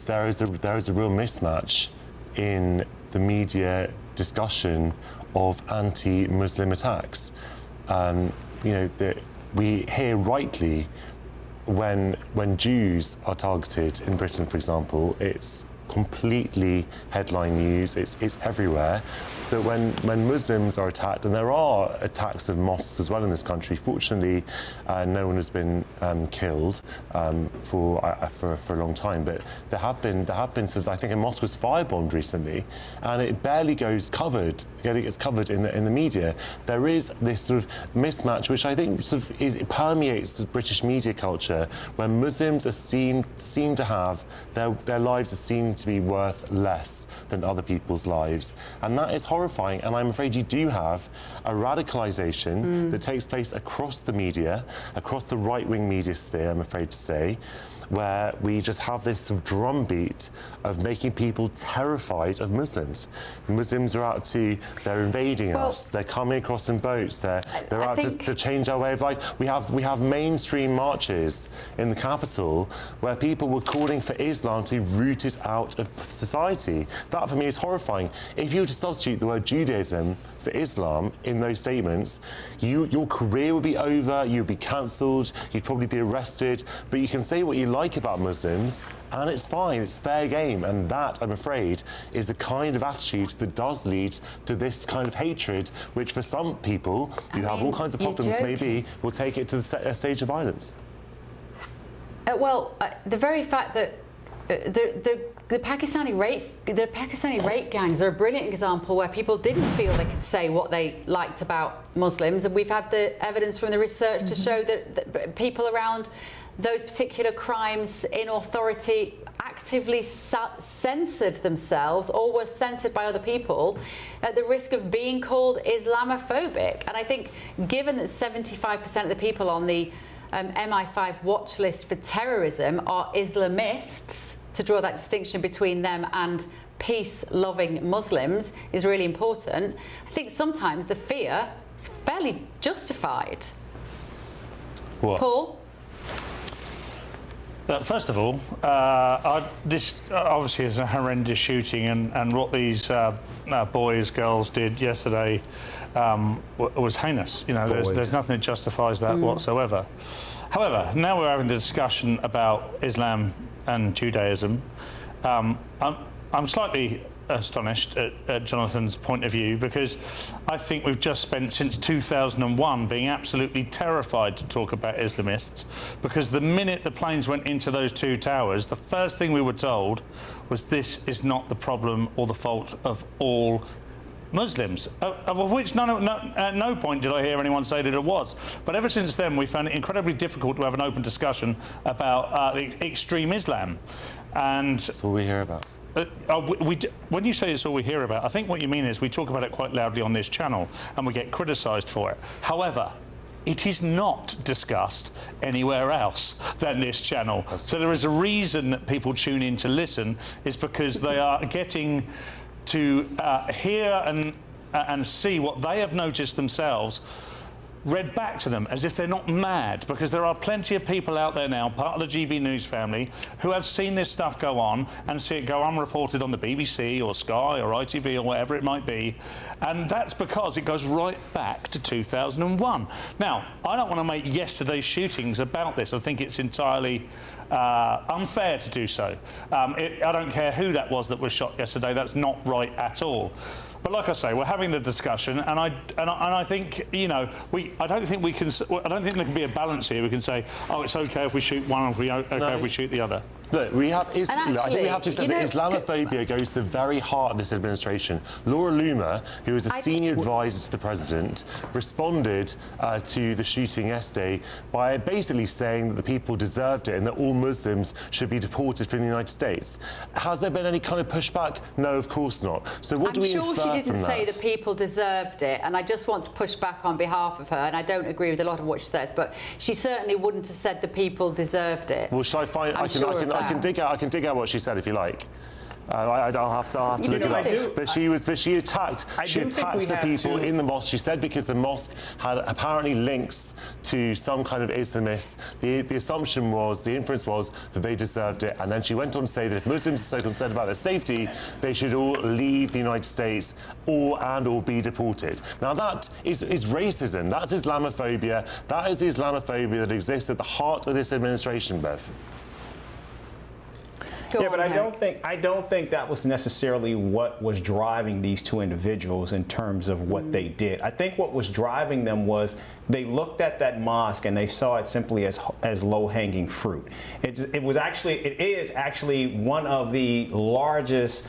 there is a real mismatch in the media discussion of anti-Muslim attacks. That we hear rightly when Jews are targeted in Britain, for example, it's completely headline news. It's everywhere. But when Muslims are attacked, and there are attacks of mosques as well in this country, fortunately, no one has been killed for a long time. But there have been sort of, I think a mosque was firebombed recently, and it barely gets covered in the media. There is this sort of mismatch, which I think sort of it permeates the British media culture, where Muslims are seen to have their lives are seen to be worth less than other people's lives, and that is horrifying. And I'm afraid you do have a radicalisation that takes place across the media, across the right-wing media sphere, I'm afraid to say, where we just have this sort of drumbeat of making people terrified of Muslims. Muslims are they're invading us, they're coming across in boats, they're out to change our way of life. We have mainstream marches in the capital where people were calling for Islam to be rooted out of society. That for me is horrifying. If you were to substitute the word Judaism for Islam in those statements, your career would be over, you'd be cancelled, you'd probably be arrested, but you can say what you like about Muslims, and it's fine, it's fair game. And that, I'm afraid, is the kind of attitude that does lead to this kind of hatred, which for some people who have all kinds of problems maybe will take it to the stage of violence. The very fact that the Pakistani rape gangs are a brilliant example where people didn't feel they could say what they liked about Muslims, and we've had the evidence from the research to show that people around those particular crimes in authority actively censored themselves or were censored by other people at the risk of being called Islamophobic. And I think given that 75% of the people on the MI5 watch list for terrorism are Islamists, to draw that distinction between them and peace-loving Muslims is really important. I think sometimes the fear is fairly justified. What? Paul? First of all, this obviously is a horrendous shooting, and what these girls did yesterday was heinous. You know, there's nothing that justifies that whatsoever. However, now we're having the discussion about Islam and Judaism. I'm slightly astonished at Jonathan's point of view, because I think we've just spent since 2001 being absolutely terrified to talk about Islamists, because the minute the planes went into those two towers, the first thing we were told was this is not the problem or the fault of all Muslims, of which at no point did I hear anyone say that it was. But ever since then, we found it incredibly difficult to have an open discussion about extreme Islam. And that's all we hear about. When you say it's all we hear about, I think what you mean is we talk about it quite loudly on this channel and we get criticised for it. However, it is not discussed anywhere else than this channel. So there is a reason that people tune in to listen, is because they are getting to hear and see what they have noticed themselves read back to them as if they're not mad, because there are plenty of people out there now, part of the GB News family, who have seen this stuff go on and see it go unreported on the BBC or Sky or ITV or whatever it might be, and that's because it goes right back to 2001. Now, I don't want to make yesterday's shootings about this. I think it's entirely unfair to do so. I don't care who that was shot yesterday. That's not right at all. But like I say, we're having the discussion, and I think, you know, I don't think there can be a balance here. We can say, oh, it's okay if we shoot one, if we shoot the other. Look, I think we have to say that Islamophobia goes to the very heart of this administration. Laura Loomer, who is a senior advisor to the president, responded to the shooting yesterday by basically saying that the people deserved it and that all Muslims should be deported from the United States. Has there been any kind of pushback? No, of course not. So what do we infer from that? I'm sure she didn't say the people deserved it, and I just want to push back on behalf of her, and I don't agree with a lot of what she says, but she certainly wouldn't have said the people deserved it. Well, shall I find? I can dig out what she said if you like. I'll have to look it up. But she attacked the people in the mosque. She said because the mosque had apparently links to some kind of Islamists. The assumption was, the inference was that they deserved it. And then she went on to say that if Muslims are so concerned about their safety, they should all leave the United States or be deported. Now that is racism. That's Islamophobia. That is Islamophobia that exists at the heart of this administration, Bev. But I don't think that was necessarily what was driving these two individuals in terms of what they did. I think what was driving them was they looked at that mosque and they saw it simply as low-hanging fruit. It is actually one of the largest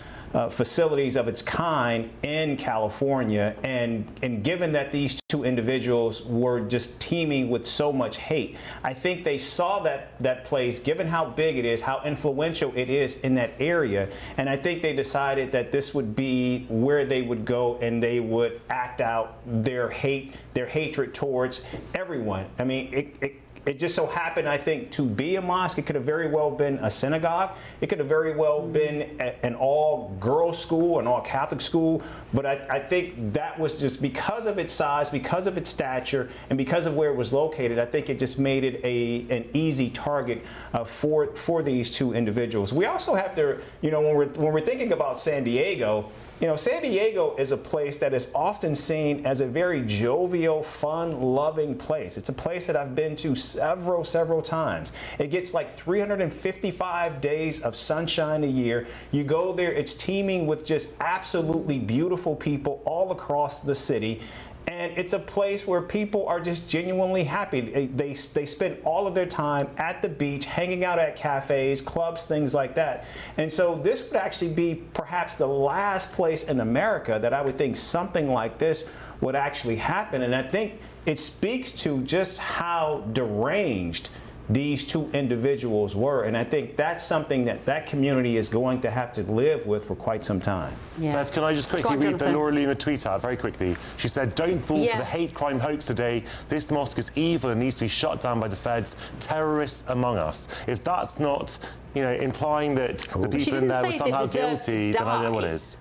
facilities of its kind in California, and given that these two individuals were just teeming with so much hate, I think they saw that place, given how big it is, how influential it is in that area, and I think they decided that this would be where they would go and they would act out their hatred towards everyone. I mean, it just so happened, I think, to be a mosque. It could have very well been a synagogue. It could have very well been an all-girls school, an all-Catholic school. But I think that was just because of its size, because of its stature, and because of where it was located, I think it just made it an easy target for these two individuals. We also have to, when we're thinking about San Diego, San Diego is a place that is often seen as a very jovial, fun, loving place. It's a place that I've been to several times. It gets like 355 days of sunshine a year. You go there, it's teeming with just absolutely beautiful people all across the city. And it's a place where people are just genuinely happy. They spend all of their time at the beach, hanging out at cafes, clubs, things like that. And so this would actually be perhaps the last place in America that I would think something like this would actually happen. And I think it speaks to just how deranged these two individuals were, and I think that's something that community is going to have to live with for quite some time. Yeah. Bev, can I just quickly read the Laura Lima tweet out very quickly? She said, "Don't fall for the hate crime hoax today. This mosque is evil and needs to be shut down by the feds. Terrorists among us." If that's not, implying that the people in there were somehow guilty, then I don't know what is.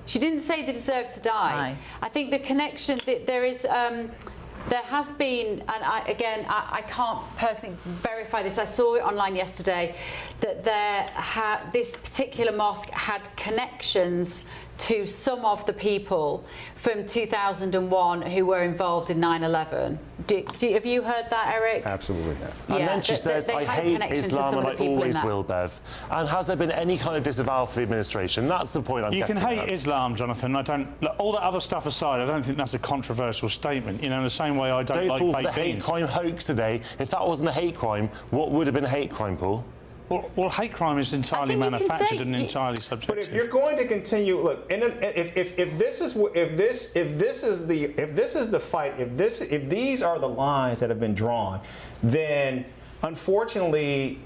She didn't say they deserve to die. I think the connection that there is. There has been, and I can't personally verify this, I saw it online yesterday, that this particular mosque had connections to some of the people from 2001 who were involved in 9/11. Have you heard that, Eric? Absolutely not. And then she says, "I hate Islam and I always will, Bev." And has there been any kind of disavowal for the administration? That's the point I'm getting at. You can hate Islam, Jonathan. All that other stuff aside, I don't think that's a controversial statement. In the same way I don't like fall for baked the hate beans. crime hoax today. If that wasn't a hate crime, what would have been a hate crime, Paul? Well, hate crime is entirely manufactured and entirely subjective. But if you're going to continue, look, if this is the fight, if these are the lines that have been drawn, then unfortunately,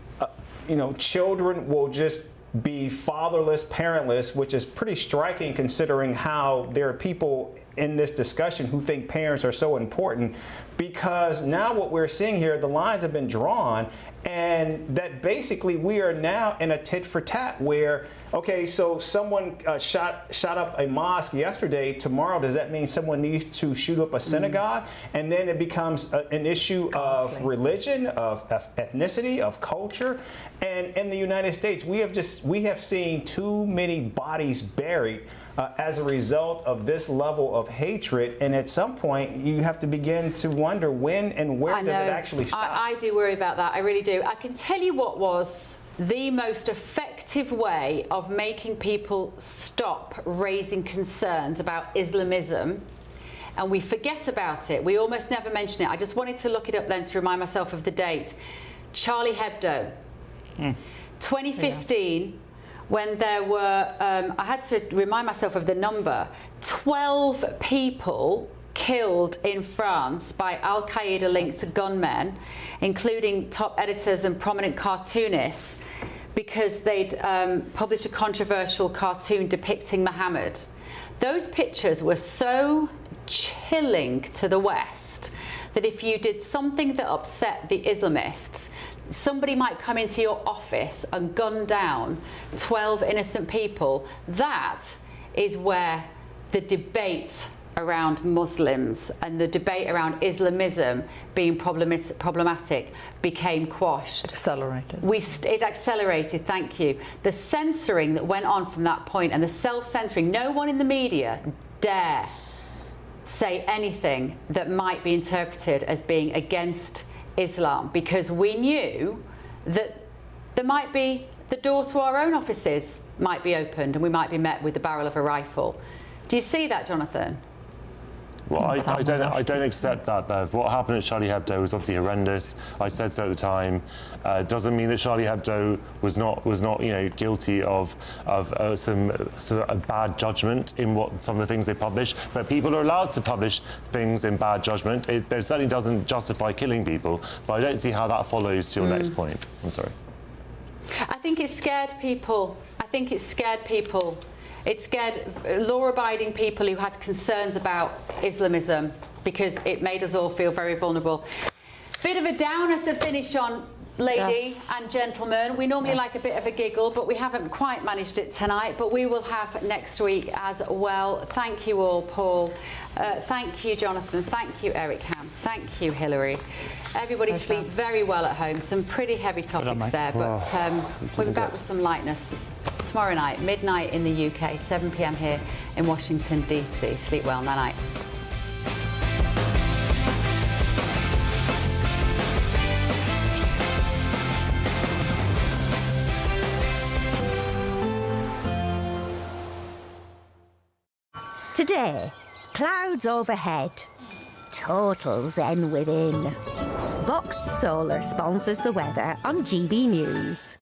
children will just be fatherless, parentless, which is pretty striking considering how there are people in this discussion who think parents are so important, because now what we're seeing here, the lines have been drawn, and that basically we are now in a tit for tat where, okay, so someone shot up a mosque yesterday. Tomorrow, does that mean someone needs to shoot up a synagogue? And then it becomes an issue of religion, of ethnicity, of culture. And in the United States, we have seen too many bodies buried as a result of this level of hatred, and at some point you have to begin to wonder when and where does it actually stop. I do worry about that, I really do. I can tell you what was the most effective way of making people stop raising concerns about Islamism, and we forget about it, we almost never mention it. I just wanted to look it up then to remind myself of the date. Charlie Hebdo, 2015. Yes. When there were, I had to remind myself of the number, 12 people killed in France by Al-Qaeda linked gunmen, including top editors and prominent cartoonists, because they'd published a controversial cartoon depicting Muhammad. Those pictures were so chilling to the West that if you did something that upset the Islamists, somebody might come into your office and gun down 12 innocent people, that is where the debate around Muslims and the debate around Islamism being problematic became quashed. Accelerated. It accelerated, thank you. The censoring that went on from that point and the self-censoring, no one in the media dare say anything that might be interpreted as being against Islam, because we knew that there might be, the door to our own offices might be opened and we might be met with the barrel of a rifle. Do you see that, Jonathan? Well, I don't accept that, Bev. What happened at Charlie Hebdo was obviously horrendous. I said so at the time. Doesn't mean that Charlie Hebdo was not guilty of some sort of bad judgment in some of the things they publish. But people are allowed to publish things in bad judgment. It certainly doesn't justify killing people. But I don't see how that follows to your next point. I'm sorry. I think it scared people. It scared law-abiding people who had concerns about Islamism, because it made us all feel very vulnerable. Bit of a downer to finish on, ladies and gentlemen. We normally like a bit of a giggle, but we haven't quite managed it tonight, but we will have next week as well. Thank you all, Paul. Thank you, Jonathan. Thank you, Eric Ham. Thank you, Hilary. Everybody sleep very well at home. Some pretty heavy topics there, but we'll be back with some lightness tomorrow night, midnight in the UK, 7 p.m. here in Washington, DC. Sleep well, night-night. Today, clouds overhead, total zen within. Boxed Solar sponsors the weather on GB News.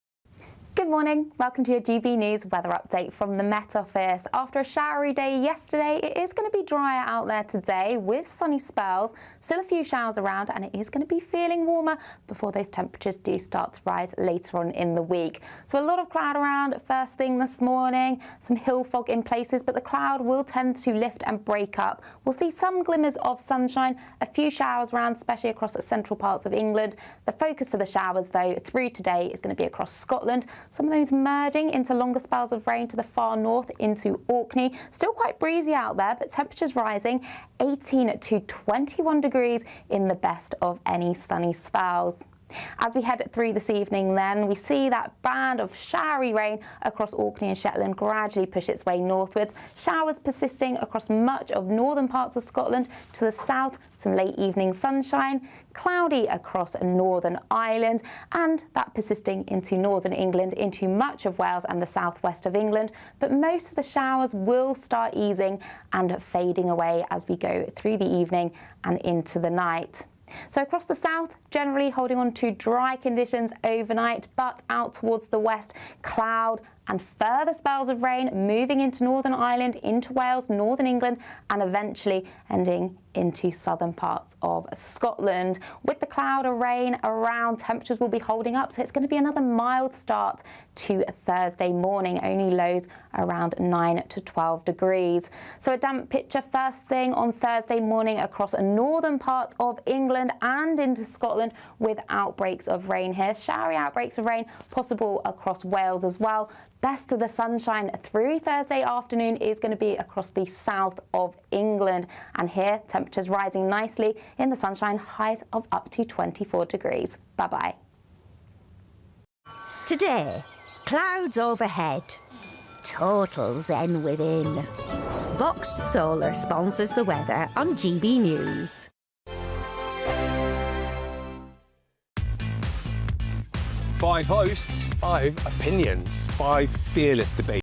Good morning, welcome to your GB News weather update from the Met Office. After a showery day yesterday, it is going to be drier out there today with sunny spells, still a few showers around, and it is going to be feeling warmer before those temperatures do start to rise later on in the week. So a lot of cloud around first thing this morning, some hill fog in places, but the cloud will tend to lift and break up. We'll see some glimmers of sunshine, a few showers around, especially across the central parts of England. The focus for the showers, though, through today is going to be across Scotland. Some of those merging into longer spells of rain to the far north into Orkney. Still quite breezy out there, but temperatures rising 18 to 21 degrees in the best of any sunny spells. As we head through this evening then, we see that band of showery rain across Orkney and Shetland gradually push its way northwards. Showers persisting across much of northern parts of Scotland. To the south, some late evening sunshine. Cloudy across Northern Ireland, and that persisting into northern England, into much of Wales and the southwest of England. But most of the showers will start easing and fading away as we go through the evening and into the night. So across the south, generally holding on to dry conditions overnight, but out towards the west, cloud and further spells of rain moving into Northern Ireland, into Wales, northern England, and eventually ending into southern parts of Scotland. With the cloud or rain around, temperatures will be holding up, so it's going to be another mild start to Thursday morning, only lows around 9 to 12 degrees. So a damp picture first thing on Thursday morning across northern parts of England and into Scotland, with outbreaks of rain here. Showery outbreaks of rain possible across Wales as well. Best of the sunshine through Thursday afternoon is going to be across the south of England, and here temperatures rising nicely in the sunshine, highs of up to 24 degrees. Bye-bye. Today, clouds overhead, total zen within. Boxed Solar sponsors the weather on GB News. Five hosts, 5 opinions, 5 fearless debates.